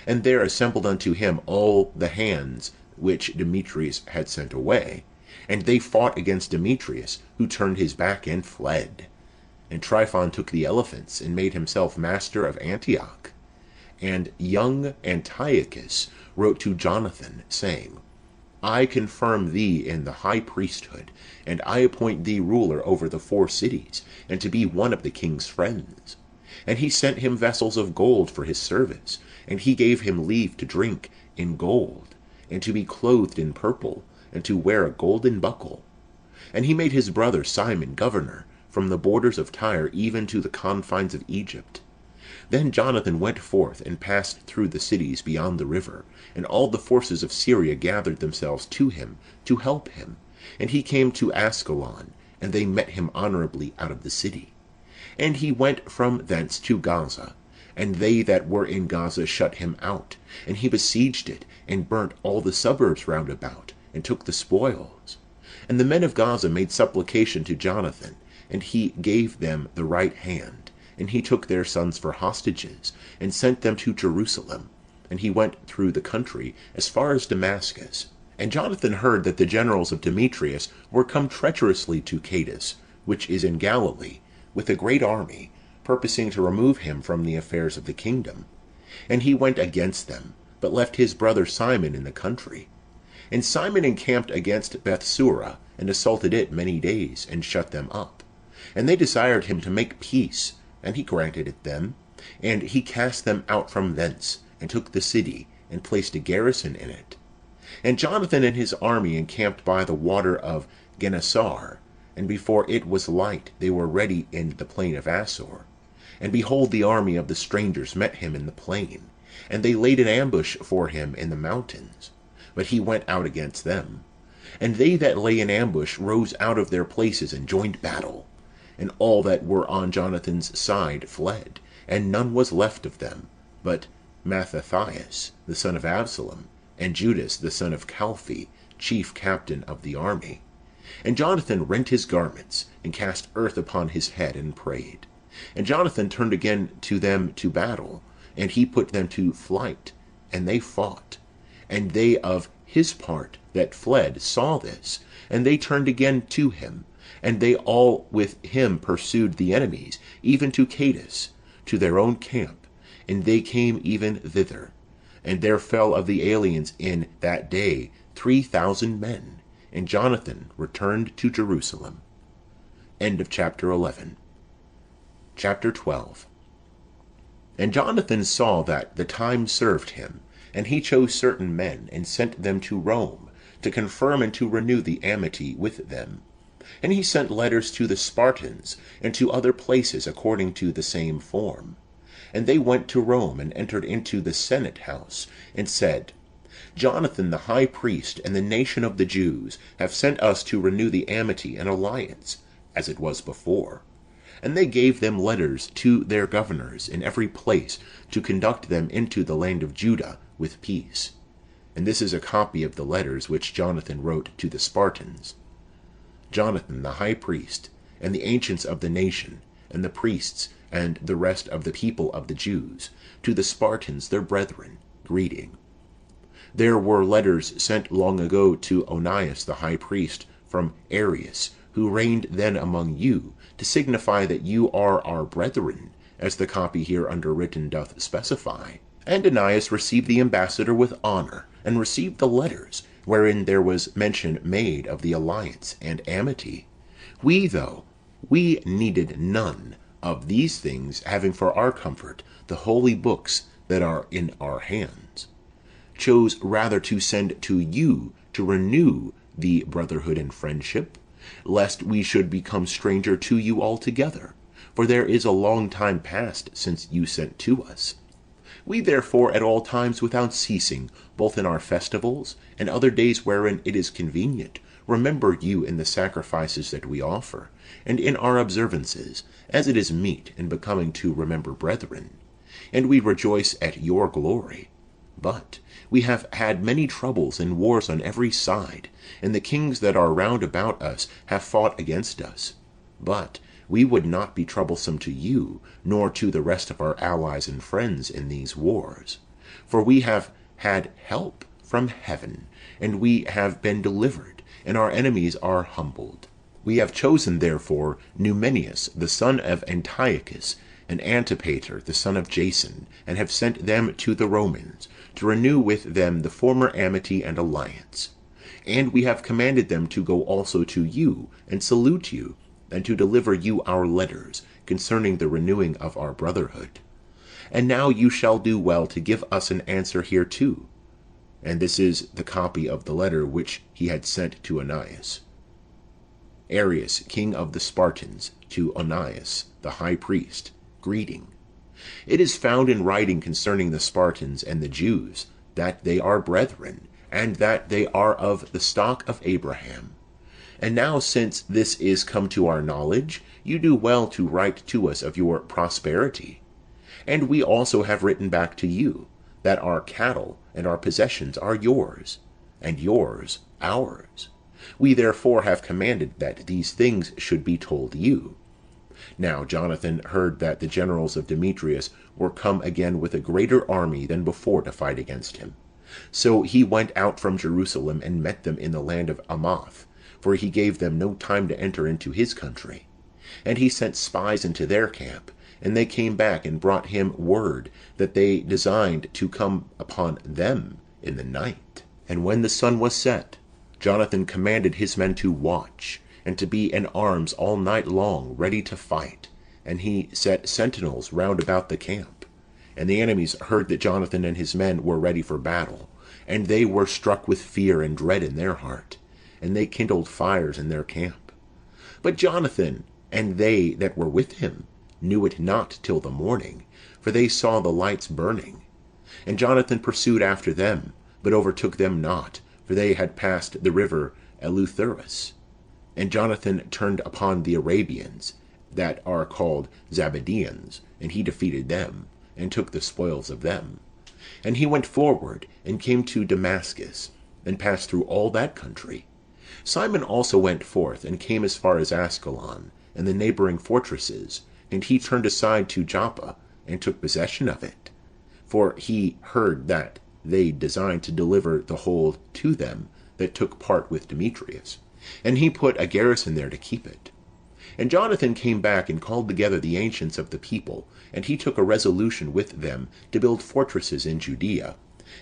And there assembled unto him all the hands which Demetrius had sent away, and they fought against Demetrius, who turned his back and fled. And Tryphon took the elephants, and made himself master of Antioch. And young Antiochus wrote to Jonathan, saying, I confirm thee in the high priesthood, and I appoint thee ruler over the 4 cities, and to be one of the king's friends. And he sent him vessels of gold for his service, and he gave him leave to drink in gold, and to be clothed in purple, and to wear a golden buckle. And he made his brother Simon governor, from the borders of Tyre even to the confines of Egypt. Then Jonathan went forth, and passed through the cities beyond the river, and all the forces of Syria gathered themselves to him, to help him. And he came to Askelon, and they met him honorably out of the city. And he went from thence to Gaza, and they that were in Gaza shut him out, and he besieged it, and burnt all the suburbs round about, and took the spoils. And the men of Gaza made supplication to Jonathan, and he gave them the right hand, and he took their sons for hostages, and sent them to Jerusalem. And he went through the country as far as Damascus. And Jonathan heard that the generals of Demetrius were come treacherously to Cades, which is in Galilee, with a great army, purposing to remove him from the affairs of the kingdom. And he went against them, but left his brother Simon in the country. And Simon encamped against Bethsura, and assaulted it many days, and shut them up. And they desired him to make peace, and he granted it them. And he cast them out from thence, and took the city, and placed a garrison in it. And Jonathan and his army encamped by the water of Gennesar, and before it was light they were ready in the plain of Assor. And behold, the army of the strangers met him in the plain, and they laid an ambush for him in the mountains. But he went out against them. And they that lay in ambush rose out of their places and joined battle. And all that were on Jonathan's side fled, and none was left of them, but Mattathias, the son of Absalom, and Judas, the son of Calphi, chief captain of the army. And Jonathan rent his garments, and cast earth upon his head, and prayed. And Jonathan turned again to them to battle, and he put them to flight, and they fought. And they of his part that fled saw this, and they turned again to him, and they all with him pursued the enemies, even to Cades, to their own camp, and they came even thither. And there fell of the aliens in that day 3,000 men, and Jonathan returned to Jerusalem. End of chapter 11. Chapter 12. And Jonathan saw that the time served him, and he chose certain men, and sent them to Rome, to confirm and to renew the amity with them. And he sent letters to the Spartans, and to other places according to the same form. And they went to Rome, and entered into the Senate house, and said, Jonathan the high priest, and the nation of the Jews, have sent us to renew the amity and alliance, as it was before. And they gave them letters to their governors in every place, to conduct them into the land of Judah with peace. And this is a copy of the letters which Jonathan wrote to the Spartans. Jonathan the high priest, and the ancients of the nation, and the priests, and the rest of the people of the Jews, to the Spartans their brethren, greeting. There were letters sent long ago to Onias the high priest from Arius, who reigned then among you, to signify that you are our brethren, as the copy here underwritten doth specify. And Onias received the ambassador with honor, and received the letters, wherein there was mention made of the alliance and amity. We, though we needed none of these things, having for our comfort the holy books that are in our hands, chose rather to send to you to renew the brotherhood and friendship, lest we should become stranger to you altogether, for there is a long time past since you sent to us. We therefore at all times without ceasing, both in our festivals and other days wherein it is convenient, remember you in the sacrifices that we offer, and in our observances, as it is meet and becoming to remember brethren. And we rejoice at your glory. But we have had many troubles and wars on every side, and the kings that are round about us have fought against us. But we would not be troublesome to you, nor to the rest of our allies and friends in these wars. For we have had help from heaven, and we have been delivered, and our enemies are humbled. We have chosen therefore Numenius the son of Antiochus, and Antipater the son of Jason, and have sent them to the Romans, to renew with them the former amity and alliance. And we have commanded them to go also to you, and salute you, and to deliver you our letters concerning the renewing of our brotherhood. And now you shall do well to give us an answer hereto. And this is the copy of the letter which he had sent to Onias. Arius, king of the Spartans, to Onias, the high priest, greeting. It is found in writing concerning the Spartans and the Jews, that they are brethren, and that they are of the stock of Abraham. And now, since this is come to our knowledge, you do well to write to us of your prosperity. And we also have written back to you, that our cattle and our possessions are yours, and yours ours. We therefore have commanded that these things should be told you. Now Jonathan heard that the generals of Demetrius were come again with a greater army than before to fight against him. So he went out from Jerusalem and met them in the land of Amath, for he gave them no time to enter into his country. And he sent spies into their camp, and they came back and brought him word that they designed to come upon them in the night. And when the sun was set, Jonathan commanded his men to watch, and to be in arms all night long, ready to fight. And he set sentinels round about the camp. And the enemies heard that Jonathan and his men were ready for battle, and they were struck with fear and dread in their heart, and they kindled fires in their camp. But Jonathan and they that were with him knew it not till the morning, for they saw the lights burning. And Jonathan pursued after them, but overtook them not, for they had passed the river Eleutherus. And Jonathan turned upon the Arabians, that are called Zabadeans, and he defeated them, and took the spoils of them. And he went forward, and came to Damascus, and passed through all that country. Simon also went forth, and came as far as Ascalon, and the neighbouring fortresses, and he turned aside to Joppa, and took possession of it. For he heard that they designed to deliver the hold to them that took part with Demetrius, and he put a garrison there to keep it. And Jonathan came back and called together the ancients of the people, and he took a resolution with them to build fortresses in Judea,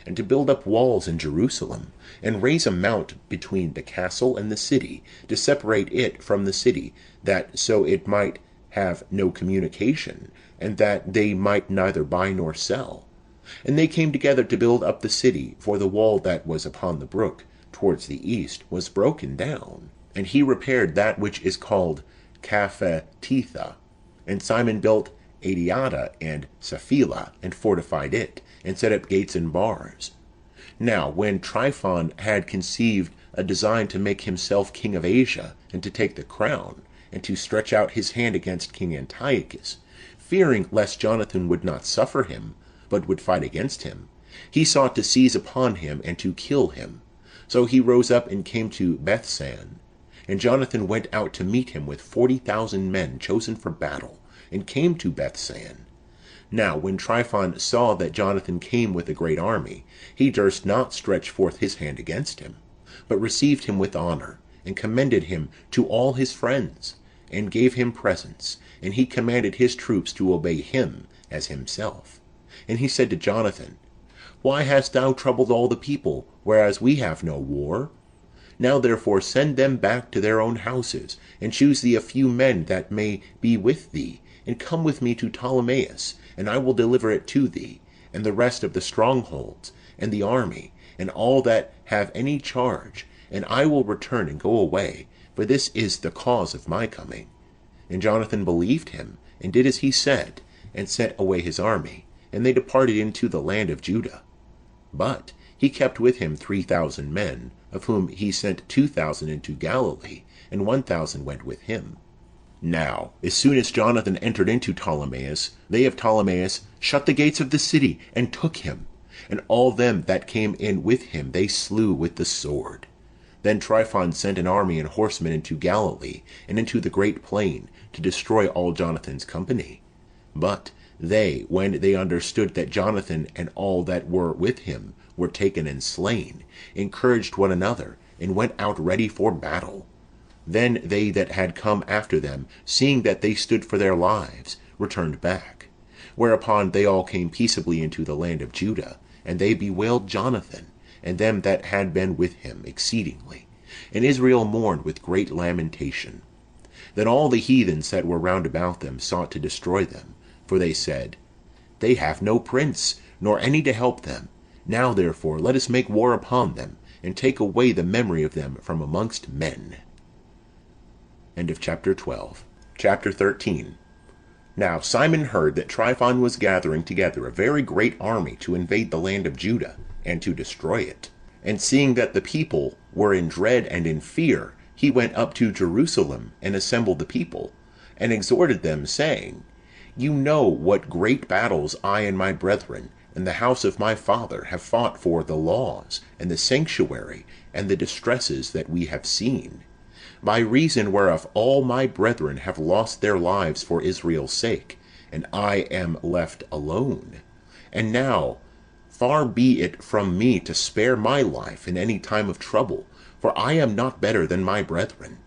and to build up walls in Jerusalem, and raise a mount between the castle and the city, to separate it from the city, that so it might have no communication, and that they might neither buy nor sell. And they came together to build up the city, for the wall that was upon the brook towards the east was broken down. And he repaired that which is called Caphetetha. And Simon built Adiada and Sapphila, and fortified it, and set up gates and bars. Now when Tryphon had conceived a design to make himself king of Asia, and to take the crown, and to stretch out his hand against King Antiochus, fearing lest Jonathan would not suffer him, but would fight against him, he sought to seize upon him and to kill him. So he rose up and came to Bethsan. And Jonathan went out to meet him with 40,000 men chosen for battle, and came to Bethsan. Now when Tryphon saw that Jonathan came with a great army, he durst not stretch forth his hand against him, but received him with honour, and commended him to all his friends, and gave him presents, and he commanded his troops to obey him as himself. And he said to Jonathan, Why hast thou troubled all the people, whereas we have no war? Now therefore send them back to their own houses, and choose thee a few men that may be with thee, and come with me to Ptolemais, and I will deliver it to thee, and the rest of the strongholds, and the army, and all that have any charge, and I will return and go away, for this is the cause of my coming. And Jonathan believed him, and did as he said, and sent away his army, and they departed into the land of Judah. But he kept with him 3,000 men, of whom he sent 2,000 into Galilee, and 1,000 went with him. Now, as soon as Jonathan entered into Ptolemais, they of Ptolemais shut the gates of the city, and took him, and all them that came in with him they slew with the sword. Then Tryphon sent an army and horsemen into Galilee, and into the great plain, to destroy all Jonathan's company. But they, when they understood that Jonathan and all that were with him were taken and slain, encouraged one another, and went out ready for battle. Then they that had come after them, seeing that they stood for their lives, returned back. Whereupon they all came peaceably into the land of Judah, and they bewailed Jonathan, and them that had been with him exceedingly. And Israel mourned with great lamentation. Then all the heathens that were round about them sought to destroy them, for they said, They have no prince, nor any to help them. Now therefore let us make war upon them, and take away the memory of them from amongst men. End of chapter 12. Chapter 13. Now Simon heard that Tryphon was gathering together a very great army to invade the land of Judah, and to destroy it. And seeing that the people were in dread and in fear, he went up to Jerusalem, and assembled the people, and exhorted them, saying, You know what great battles I and my brethren, and the house of my father, have fought for the laws, and the sanctuary, and the distresses that we have seen, by reason whereof all my brethren have lost their lives for Israel's sake, and I am left alone. And now, far be it from me to spare my life in any time of trouble, for I am not better than my brethren.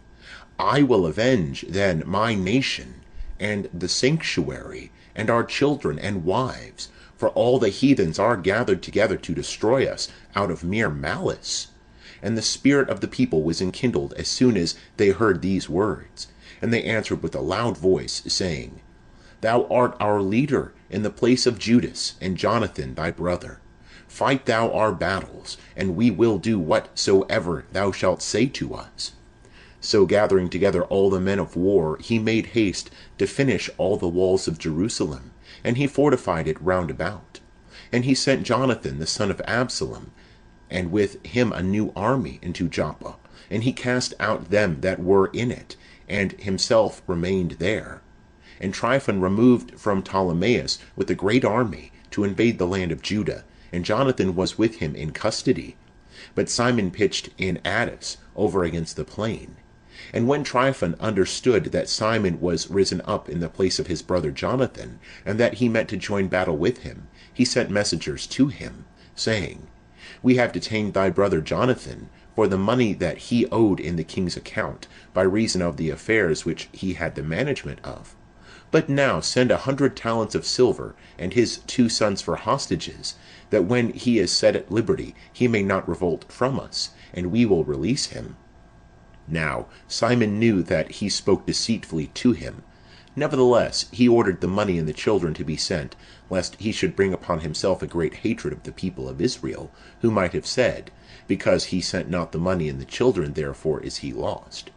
I will avenge then my nation, and the sanctuary, and our children and wives, for all the heathens are gathered together to destroy us out of mere malice. And the spirit of the people was enkindled as soon as they heard these words. And they answered with a loud voice, saying, Thou art our leader in the place of Judas and Jonathan thy brother. Fight thou our battles, and we will do whatsoever thou shalt say to us. So gathering together all the men of war, he made haste to finish all the walls of Jerusalem, and he fortified it round about. And he sent Jonathan the son of Absalom, and with him a new army, into Joppa, and he cast out them that were in it, and himself remained there. And Tryphon removed from Ptolemais with a great army to invade the land of Judah, and Jonathan was with him in custody. But Simon pitched in Addis, over against the plain. And when Tryphon understood that Simon was risen up in the place of his brother Jonathan, and that he meant to join battle with him, he sent messengers to him, saying, We have detained thy brother Jonathan for the money that he owed in the king's account, by reason of the affairs which he had the management of. But now send 100 talents of silver, and his 2 sons for hostages, that when he is set at liberty he may not revolt from us, and we will release him. Now Simon knew that he spoke deceitfully to him. Nevertheless he ordered the money and the children to be sent, lest he should bring upon himself a great hatred of the people of Israel, who might have said, Because he sent not the money and the children, therefore is he lost.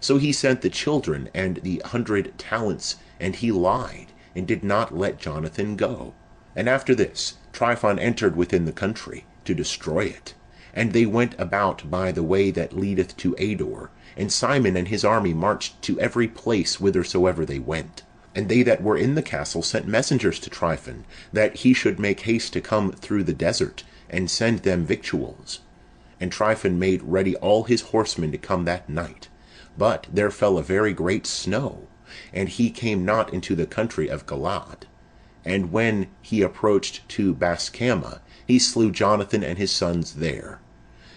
So he sent the children and the 100 talents, and he lied, and did not let Jonathan go. And after this Tryphon entered within the country, to destroy it. And they went about by the way that leadeth to Ador, and Simon and his army marched to every place whithersoever they went. And they that were in the castle sent messengers to Tryphon, that he should make haste to come through the desert, and send them victuals. And Tryphon made ready all his horsemen to come that night. But there fell a very great snow, and he came not into the country of Galaad. And when he approached to Bascama, he slew Jonathan and his sons there.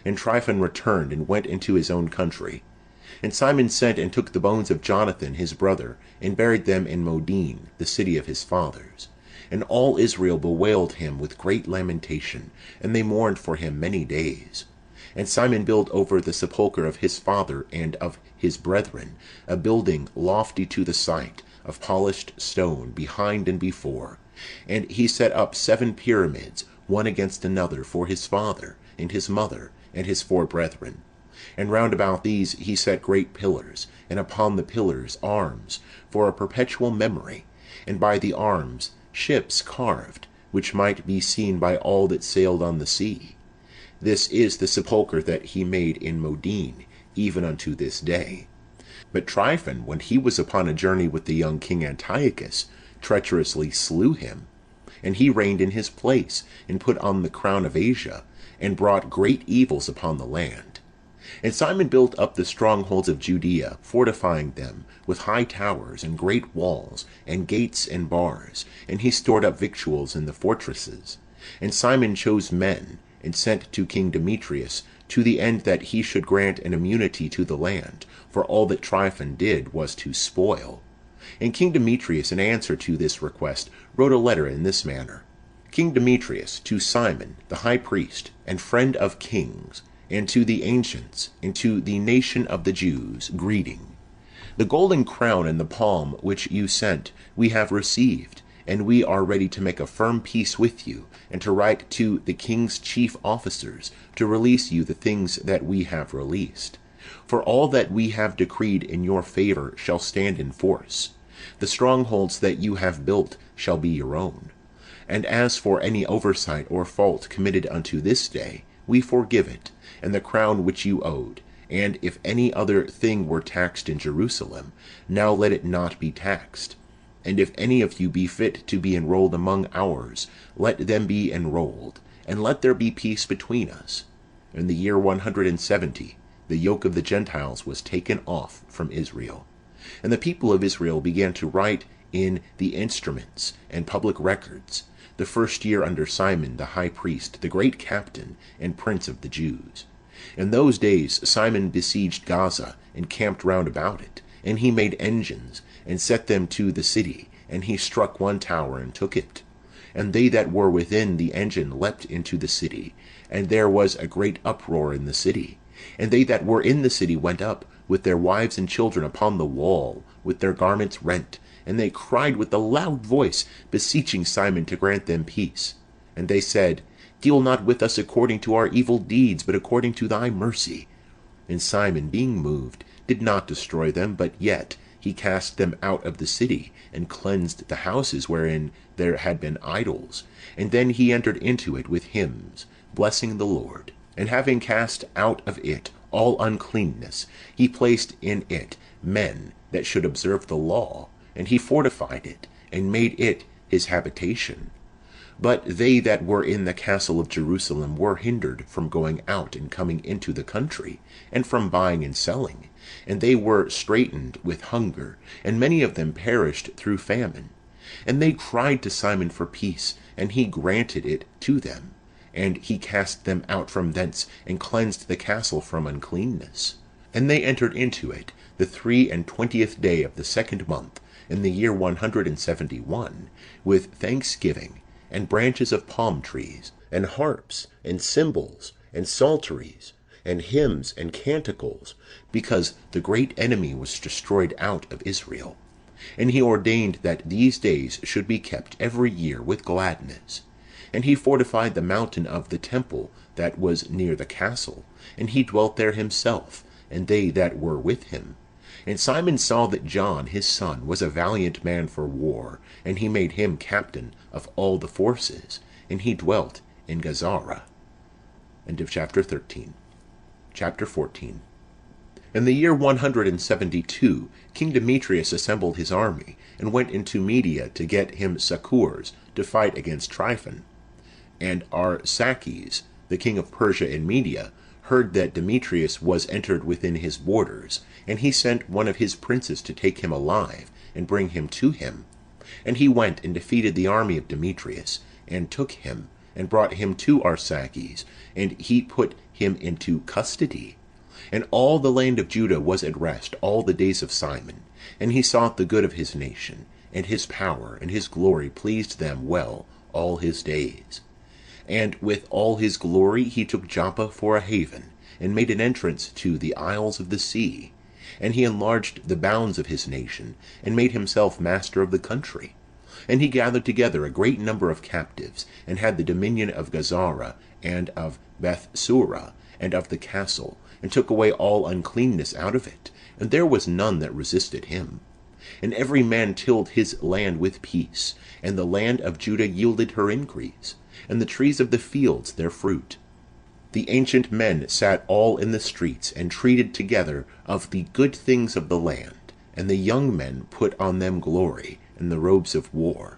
And Tryphon returned and went into his own country. And Simon sent and took the bones of Jonathan his brother, and buried them in Modin, the city of his fathers. And all Israel bewailed him with great lamentation, and they mourned for him many days. And Simon built over the sepulchre of his father and of his brethren a building lofty to the sight, of polished stone, behind and before. And he set up 7 pyramids, one against another, for his father, and his mother, and his 4 brethren. And round about these he set great pillars, and upon the pillars arms, for a perpetual memory, and by the arms ships carved, which might be seen by all that sailed on the sea. This is the sepulchre that he made in Modin, even unto this day. But Tryphon, when he was upon a journey with the young king Antiochus, treacherously slew him. And he reigned in his place, and put on the crown of Asia, and brought great evils upon the land. And Simon built up the strongholds of Judea, fortifying them with high towers, and great walls, and gates, and bars, and he stored up victuals in the fortresses. And Simon chose men, and sent to King Demetrius, to the end that he should grant an immunity to the land, for all that Tryphon did was to spoil. And King Demetrius, in answer to this request, wrote a letter in this manner: King Demetrius, to Simon, the high priest, and friend of kings, and to the ancients, and to the nation of the Jews, greeting. The golden crown and the palm which you sent we have received, and we are ready to make a firm peace with you, and to write to the king's chief officers, to release you the things that we have released. For all that we have decreed in your favor shall stand in force. The strongholds that you have built shall be your own. And as for any oversight or fault committed unto this day, we forgive it, and the crown which you owed. And if any other thing were taxed in Jerusalem, now let it not be taxed. And if any of you be fit to be enrolled among ours, let them be enrolled, and let there be peace between us. In the year 170, the yoke of the Gentiles was taken off from Israel. And the people of Israel began to write in the instruments and public records, the first year under Simon the high priest, the great captain and prince of the Jews. In those days Simon besieged Gaza, and camped round about it. And he made engines, and set them to the city, and he struck one tower, and took it. And they that were within the engine leapt into the city, and there was a great uproar in the city. And they that were in the city went up, with their wives and children, upon the wall, with their garments rent, and they cried with a loud voice, beseeching Simon to grant them peace. And they said, Deal not with us according to our evil deeds, but according to thy mercy. And Simon, being moved, did not destroy them, but yet he cast them out of the city, and cleansed the houses wherein there had been idols. And then he entered into it with hymns, blessing the Lord. And having cast out of it all uncleanness, he placed in it men that should observe the law, and he fortified it, and made it his habitation. But they that were in the castle of Jerusalem were hindered from going out and coming into the country, and from buying and selling. And they were straitened with hunger, and many of them perished through famine. And they cried to Simon for peace, and he granted it to them. And he cast them out from thence, and cleansed the castle from uncleanness. And they entered into it the 23 day of the 2nd month, in the year 171, with thanksgiving, and branches of palm trees, and harps, and cymbals, and psalteries, and hymns, and canticles, because the great enemy was destroyed out of Israel. And he ordained that these days should be kept every year with gladness. And he fortified the mountain of the temple that was near the castle, and he dwelt there himself, and they that were with him. And Simon saw that John his son was a valiant man for war, and he made him captain of all the forces, and he dwelt in Gazara. End of chapter 13. Chapter 14. In the year 172, King Demetrius assembled his army, and went into Media to get him succours to fight against Tryphon. And Arsaces, the king of Persia and Media, heard that Demetrius was entered within his borders, and he sent one of his princes to take him alive, and bring him to him. And he went and defeated the army of Demetrius, and took him, and brought him to Arsaces, and he put him into custody. And all the land of Judah was at rest all the days of Simon, and he sought the good of his nation, and his power and his glory pleased them well all his days. And with all his glory he took Joppa for a haven, and made an entrance to the isles of the sea. And he enlarged the bounds of his nation, and made himself master of the country. And he gathered together a great number of captives, and had the dominion of Gazara, and of Bethsura, and of the castle, and took away all uncleanness out of it, and there was none that resisted him. And every man tilled his land with peace, and the land of Judah yielded her increase, and the trees of the fields their fruit. The ancient men sat all in the streets, and treated together of the good things of the land, and the young men put on them glory, and the robes of war.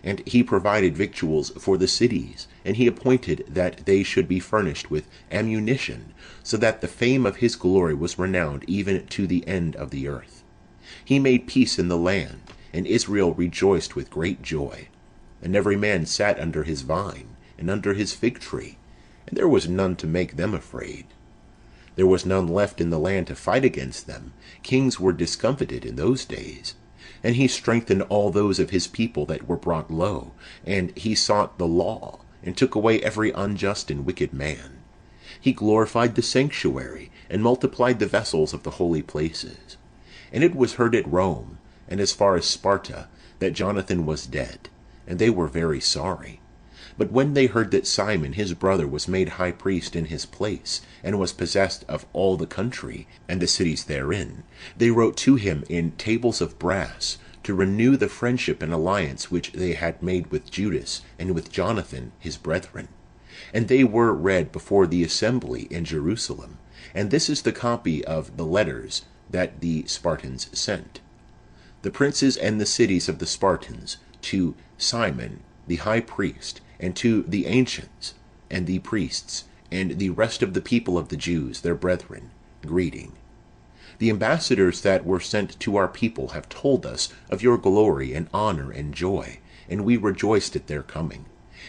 And he provided victuals for the cities, and he appointed that they should be furnished with ammunition, so that the fame of his glory was renowned even to the end of the earth. He made peace in the land, and Israel rejoiced with great joy. And every man sat under his vine, and under his fig tree, and there was none to make them afraid. There was none left in the land to fight against them. Kings were discomfited in those days. And he strengthened all those of his people that were brought low, and he sought the law, and took away every unjust and wicked man. He glorified the sanctuary, and multiplied the vessels of the holy places. And it was heard at Rome, and as far as Sparta, that Jonathan was dead, and they were very sorry. But when they heard that Simon his brother was made high priest in his place, and was possessed of all the country, and the cities therein, they wrote to him in tables of brass, to renew the friendship and alliance which they had made with Judas, and with Jonathan his brethren. And they were read before the assembly in Jerusalem. And this is the copy of the letters that the Spartans sent. The princes and the cities of the Spartans, to Simon the high priest, and to the ancients, and the priests, and the rest of the people of the Jews, their brethren, greeting. The ambassadors that were sent to our people have told us of your glory and honor and joy, and we rejoiced at their coming.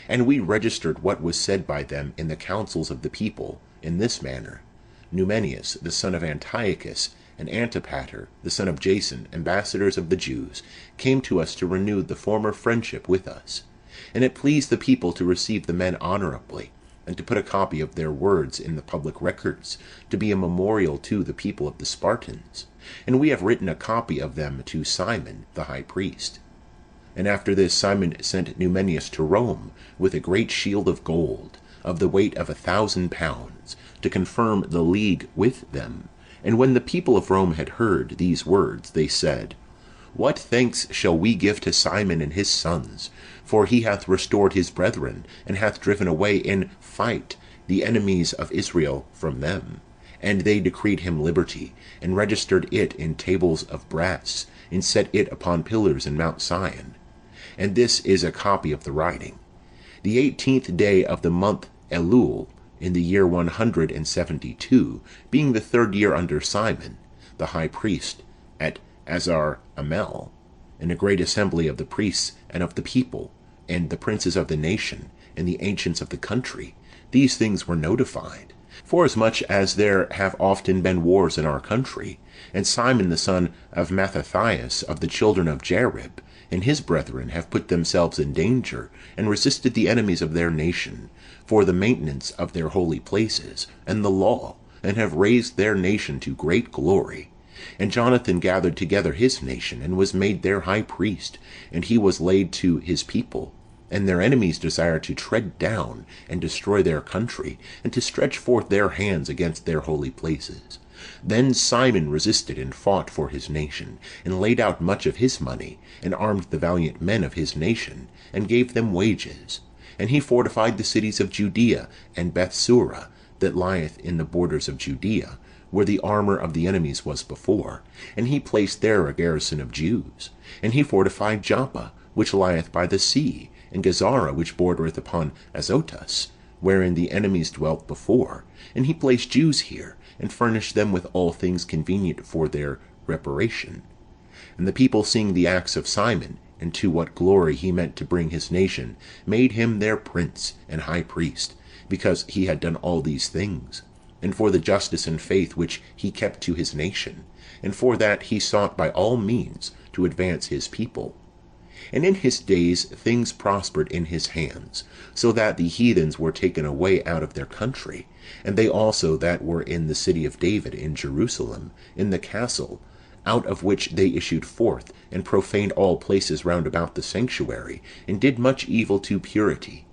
And we registered what was said by them in the councils of the people, in this manner: Numenius, the son of Antiochus, and Antipater, the son of Jason, ambassadors of the Jews, came to us to renew the former friendship with us. And it pleased the people to receive the men honorably, and to put a copy of their words in the public records, to be a memorial to the people of the Spartans. And we have written a copy of them to Simon the high priest. And after this Simon sent Numenius to Rome with a great shield of gold, of the weight of 1,000 pounds, to confirm the league with them. And when the people of Rome had heard these words, they said, What thanks shall we give to Simon and his sons? For he hath restored his brethren, and hath driven away in fight the enemies of Israel from them. And they decreed him liberty, and registered it in tables of brass, and set it upon pillars in Mount Sion. And this is a copy of the writing. The 18th day of the month Elul, in the year 172, being the 3rd year under Simon, the high priest, at Azar Amel, in a great assembly of the priests and of the people, and the princes of the nation, and the ancients of the country, these things were notified. Forasmuch as there have often been wars in our country, and Simon the son of Mattathias of the children of Jarib, and his brethren have put themselves in danger, and resisted the enemies of their nation, for the maintenance of their holy places, and the law, and have raised their nation to great glory. And Jonathan gathered together his nation, and was made their high priest, and he was laid to his people. And their enemies desired to tread down and destroy their country, and to stretch forth their hands against their holy places. Then Simon resisted and fought for his nation, and laid out much of his money, and armed the valiant men of his nation, and gave them wages. And he fortified the cities of Judea and Bethsura, that lieth in the borders of Judea, where the armor of the enemies was before, and he placed there a garrison of Jews. And he fortified Joppa, which lieth by the sea, and Gazara, which bordereth upon Azotus, wherein the enemies dwelt before. And he placed Jews here, and furnished them with all things convenient for their reparation. And the people, seeing the acts of Simon, and to what glory he meant to bring his nation, made him their prince and high priest, because he had done all these things, and for the justice and faith which he kept to his nation, and for that he sought by all means to advance his people. And in his days things prospered in his hands, so that the heathens were taken away out of their country, and they also that were in the city of David in Jerusalem, in the castle, out of which they issued forth, and profaned all places round about the sanctuary, and did much evil to purity.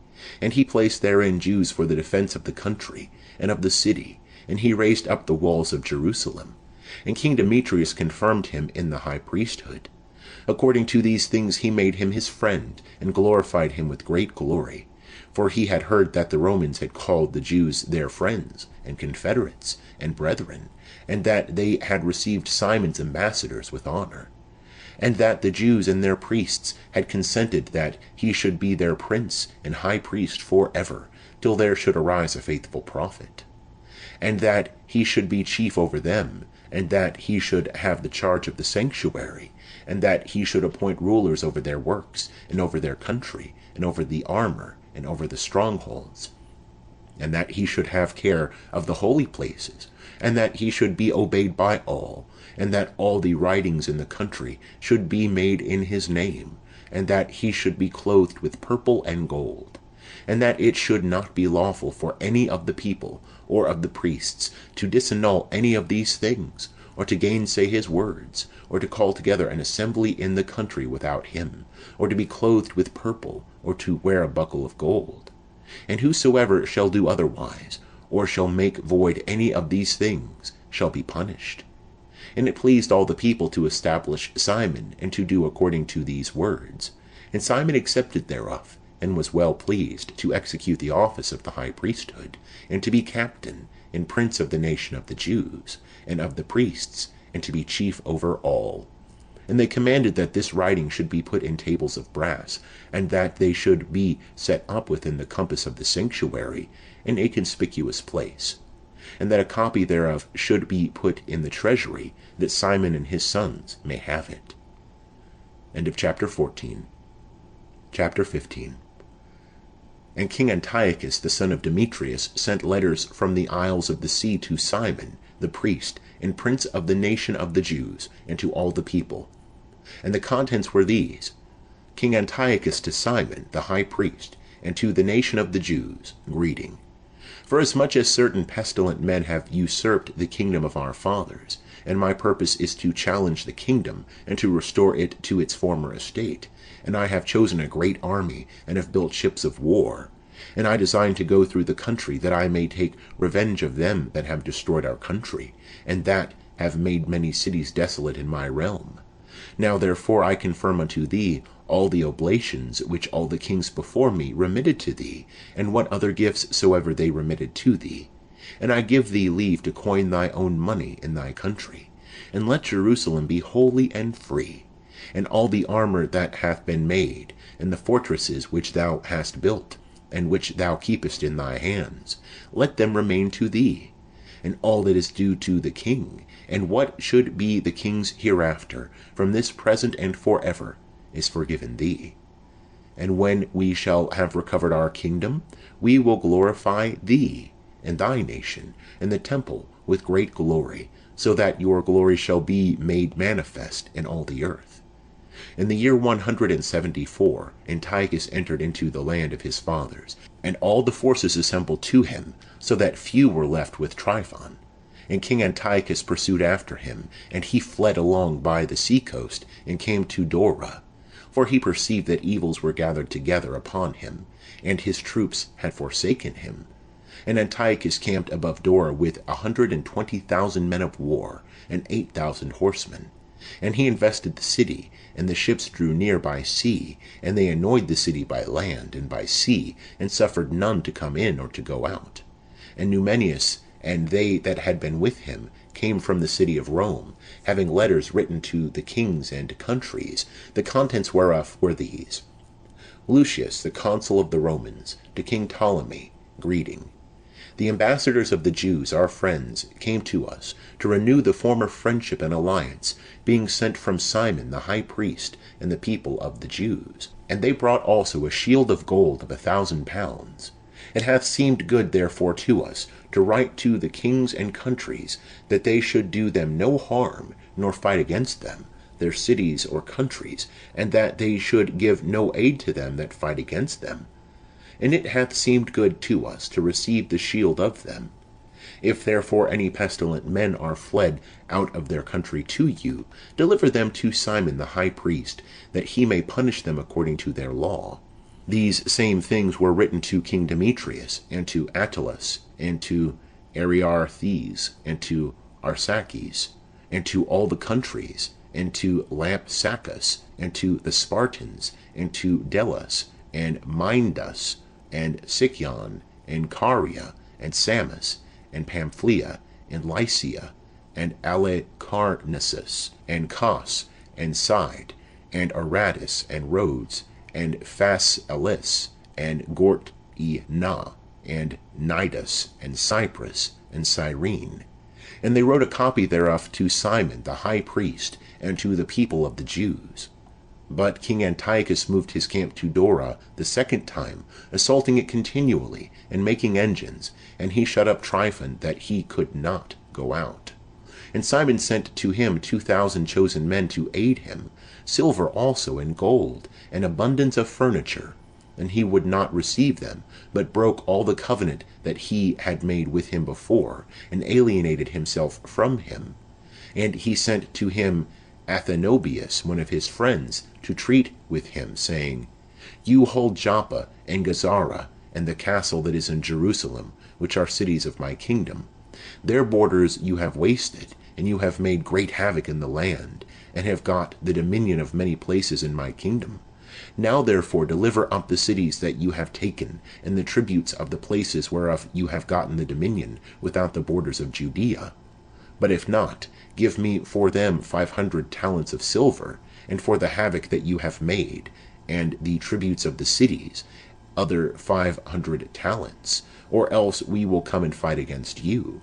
And he placed therein Jews for the defence of the country, and of the city, and he raised up the walls of Jerusalem. And King Demetrius confirmed him in the high priesthood. According to these things he made him his friend, and glorified him with great glory. For he had heard that the Romans had called the Jews their friends, and confederates, and brethren, and that they had received Simon's ambassadors with honor, and that the Jews and their priests had consented that he should be their prince and high priest for ever, till there should arise a faithful prophet, and that he should be chief over them, and that he should have the charge of the sanctuary, and that he should appoint rulers over their works, and over their country, and over the armor, and over the strongholds, and that he should have care of the holy places, and that he should be obeyed by all, and that all the writings in the country should be made in his name, and that he should be clothed with purple and gold, and that it should not be lawful for any of the people or of the priests to disannul any of these things, or to gainsay his words, or to call together an assembly in the country without him, or to be clothed with purple, or to wear a buckle of gold. And whosoever shall do otherwise, or shall make void any of these things, shall be punished. And it pleased all the people to establish Simon, and to do according to these words. And Simon accepted thereof, and was well pleased to execute the office of the high priesthood, and to be captain, and prince of the nation of the Jews, and of the priests, and to be chief over all. And they commanded that this writing should be put in tables of brass, and that they should be set up within the compass of the sanctuary, in a conspicuous place, and that a copy thereof should be put in the treasury, that Simon and his sons may have it. End of chapter 14. Chapter 15. And King Antiochus the son of Demetrius sent letters from the isles of the sea to Simon, the priest, and prince of the nation of the Jews, and to all the people. And the contents were these: King Antiochus to Simon, the high priest, and to the nation of the Jews, greeting. Forasmuch as certain pestilent men have usurped the kingdom of our fathers, and my purpose is to challenge the kingdom, and to restore it to its former estate, and I have chosen a great army, and have built ships of war, and I design to go through the country, that I may take revenge of them that have destroyed our country, and that have made many cities desolate in my realm. Now therefore I confirm unto thee all the oblations which all the kings before me remitted to thee, and what other gifts soever they remitted to thee. And I give thee leave to coin thy own money in thy country, and let Jerusalem be holy and free, and all the armour that hath been made, and the fortresses which thou hast built, and which thou keepest in thy hands, let them remain to thee, and all that is due to the king, and what should be the king's hereafter, from this present and for ever, is forgiven thee. And when we shall have recovered our kingdom, we will glorify thee, and thy nation, and the temple, with great glory, so that your glory shall be made manifest in all the earth. In the year 174 Antiochus entered into the land of his fathers, and all the forces assembled to him, so that few were left with Tryphon. And King Antiochus pursued after him, and he fled along by the sea coast, and came to Dora. For he perceived that evils were gathered together upon him, and his troops had forsaken him. And Antiochus camped above Dora with 120,000 men of war, and 8,000 horsemen. And he invested the city, and the ships drew near by sea, and they annoyed the city by land and by sea, and suffered none to come in or to go out. And Numenius and they that had been with him came from the city of Rome, having letters written to the kings and countries, the contents whereof were these: Lucius, the consul of the Romans, to King Ptolemy, greeting. The ambassadors of the Jews, our friends, came to us, to renew the former friendship and alliance, being sent from Simon the high priest, and the people of the Jews. And they brought also a shield of gold of 1,000 pounds. It hath seemed good therefore to us to write to the kings and countries, that they should do them no harm, nor fight against them, their cities or countries, and that they should give no aid to them that fight against them. And it hath seemed good to us to receive the shield of them. If therefore any pestilent men are fled out of their country to you, deliver them to Simon the high priest, that he may punish them according to their law. These same things were written to King Demetrius, and to Attalus, and to Ariarthes, and to Arsaces, and to all the countries, and to Lampsacus, and to the Spartans, and to Delos, and Mindus, and Sicyon, and Caria, and Samus, and Pamphylia, and Lycia, and Alicarnassus, and Cos, and Side, and Aradus, and Rhodes, and Phasaelis, and Gortyna, and Nidus, and Cyprus, and Cyrene. And they wrote a copy thereof to Simon the high priest, and to the people of the Jews. But King Antiochus moved his camp to Dora the second time, assaulting it continually, and making engines, and he shut up Tryphon, that he could not go out. And Simon sent to him 2,000 chosen men to aid him, silver also and gold, and abundance of furniture. And he would not receive them, but broke all the covenant that he had made with him before, and alienated himself from him. And he sent to him Athenobius, one of his friends, to treat with him, saying, You hold Joppa and Gazara, and the castle that is in Jerusalem, which are cities of my kingdom. Their borders you have wasted, and you have made great havoc in the land, and have got the dominion of many places in my kingdom. Now therefore deliver up the cities that you have taken, and the tributes of the places whereof you have gotten the dominion, without the borders of Judea. But if not, give me for them 500 talents of silver, and for the havoc that you have made, and the tributes of the cities, other 500 talents, or else we will come and fight against you.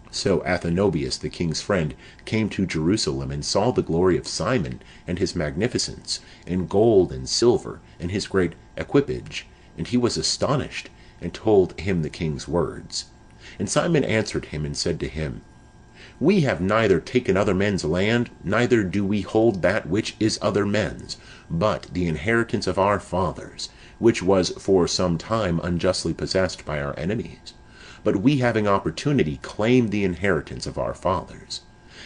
So Athenobius, the king's friend, came to Jerusalem, and saw the glory of Simon, and his magnificence, and gold and silver, and his great equipage, And he was astonished, and told him the king's words. And Simon answered him, and said to him, We have neither taken other men's land, neither do we hold that which is other men's, but the inheritance of our fathers, which was for some time unjustly possessed by our enemies. But we, having opportunity, claim the inheritance of our fathers.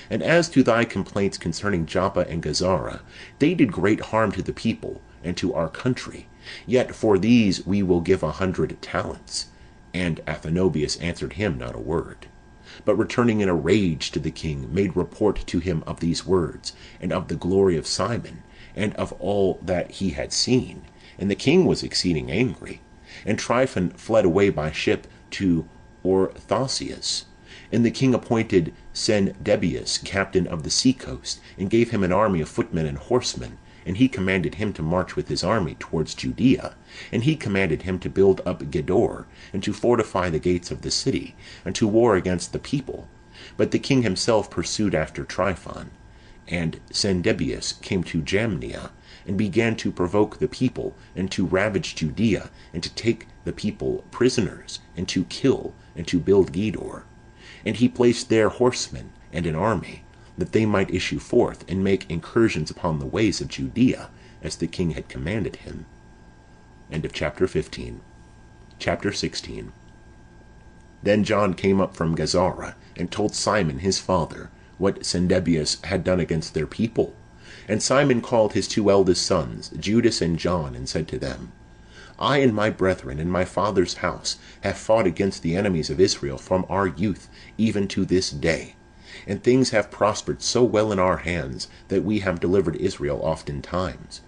And as to thy complaints concerning Joppa and Gazara, they did great harm to the people and to our country. Yet for these we will give 100 talents. And Athenobius answered him not a word, but returning in a rage to the king, made report to him of these words, and of the glory of Simon, and of all that he had seen. And the king was exceeding angry. And Tryphon fled away by ship to Orthosius. And the king appointed Sendebius captain of the sea-coast, and gave him an army of footmen and horsemen. And he commanded him to march with his army towards Judea. And he commanded him to build up Gedor, and to fortify the gates of the city, and to war against the people. But the king himself pursued after Tryphon. And Sendebius came to Jamnia, and began to provoke the people, and to ravage Judea, and to take the people prisoners, and to kill, and to build Gedor. And he placed there horsemen and an army, that they might issue forth, and make incursions upon the ways of Judea, as the king had commanded him. End of chapter 15. Chapter 16. Then John came up from Gazara, and told Simon his father what Sendebius had done against their people. And Simon called his 2 eldest sons, Judas and John, and said to them, I and my brethren and my father's house have fought against the enemies of Israel from our youth even to this day. And things have prospered so well in our hands, that we have delivered Israel oftentimes.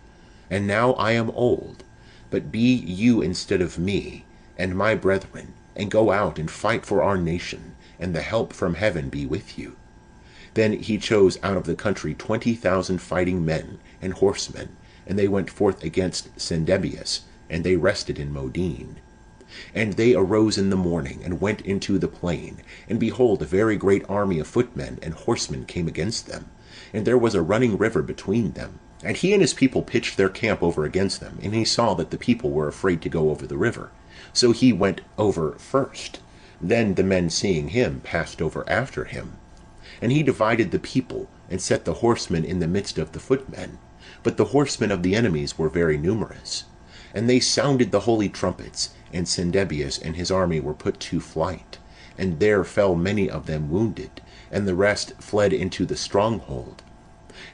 And now I am old, but be you instead of me, and my brethren, and go out and fight for our nation, and the help from heaven be with you. Then he chose out of the country 20,000 fighting men and horsemen, and they went forth against Sendebius, and they rested in Modin. And they arose in the morning, and went into the plain, and behold, a very great army of footmen and horsemen came against them, and there was a running river between them. And he and his people pitched their camp over against them, and he saw that the people were afraid to go over the river. So he went over first. Then the men, seeing him, passed over after him. And he divided the people, and set the horsemen in the midst of the footmen. But the horsemen of the enemies were very numerous. And they sounded the holy trumpets, and Sendebius and his army were put to flight. And there fell many of them wounded, and the rest fled into the stronghold.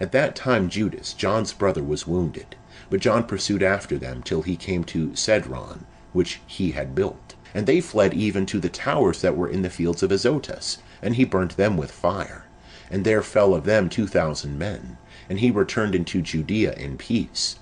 At that time Judas, John's brother, was wounded, but John pursued after them till he came to Cedron, which he had built. And they fled even to the towers that were in the fields of Azotus, and he burnt them with fire. And there fell of them 2,000 men, and he returned into Judea in peace.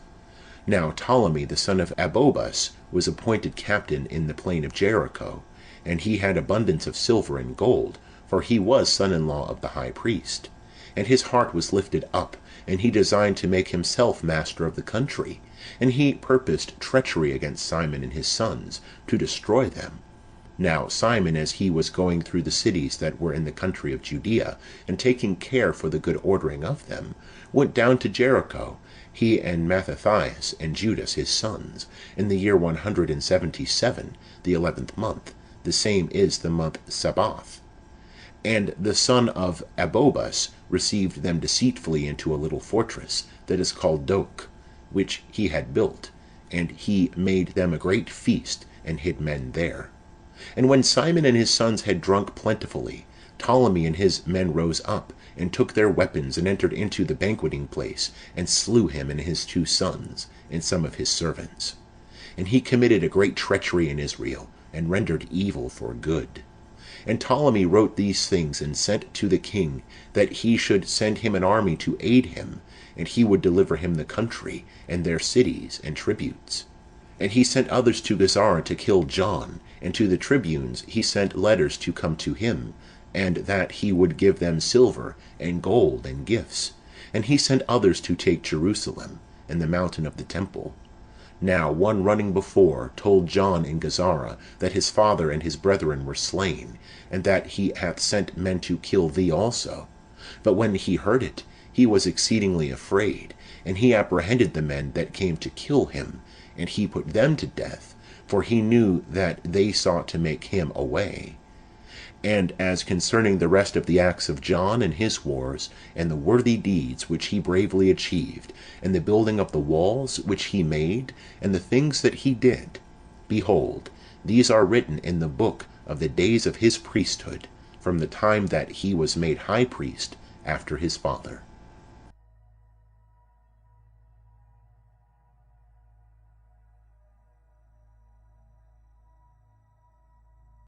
Now Ptolemy the son of Abobus was appointed captain in the plain of Jericho, and he had abundance of silver and gold, for he was son-in-law of the high priest. And his heart was lifted up, and he designed to make himself master of the country. And he purposed treachery against Simon and his sons, to destroy them. Now Simon, as he was going through the cities that were in the country of Judea, and taking care for the good ordering of them, went down to Jericho, he and Mattathias and Judas his sons, in the year 177, the 11th month, the same is the month Sabaoth. And the son of Abobus received them deceitfully into a little fortress, that is called Doke, which he had built, and he made them a great feast, and hid men there. And when Simon and his sons had drunk plentifully, Ptolemy and his men rose up, and took their weapons, and entered into the banqueting place, and slew him and his 2 sons, and some of his servants. And he committed a great treachery in Israel, and rendered evil for good. And Ptolemy wrote these things, and sent to the king, that he should send him an army to aid him, and he would deliver him the country, and their cities, and tributes. And he sent others to Gazara to kill John, and to the tribunes he sent letters to come to him, and that he would give them silver, and gold, and gifts. And he sent others to take Jerusalem, and the mountain of the temple. Now one running before told John in Gazara that his father and his brethren were slain, and that he hath sent men to kill thee also. But when he heard it, he was exceedingly afraid, and he apprehended the men that came to kill him, and he put them to death, for he knew that they sought to make him away. And as concerning the rest of the acts of John and his wars, and the worthy deeds which he bravely achieved, and the building of the walls which he made, and the things that he did, behold, these are written in the book of the days of his priesthood, from the time that he was made high priest after his father.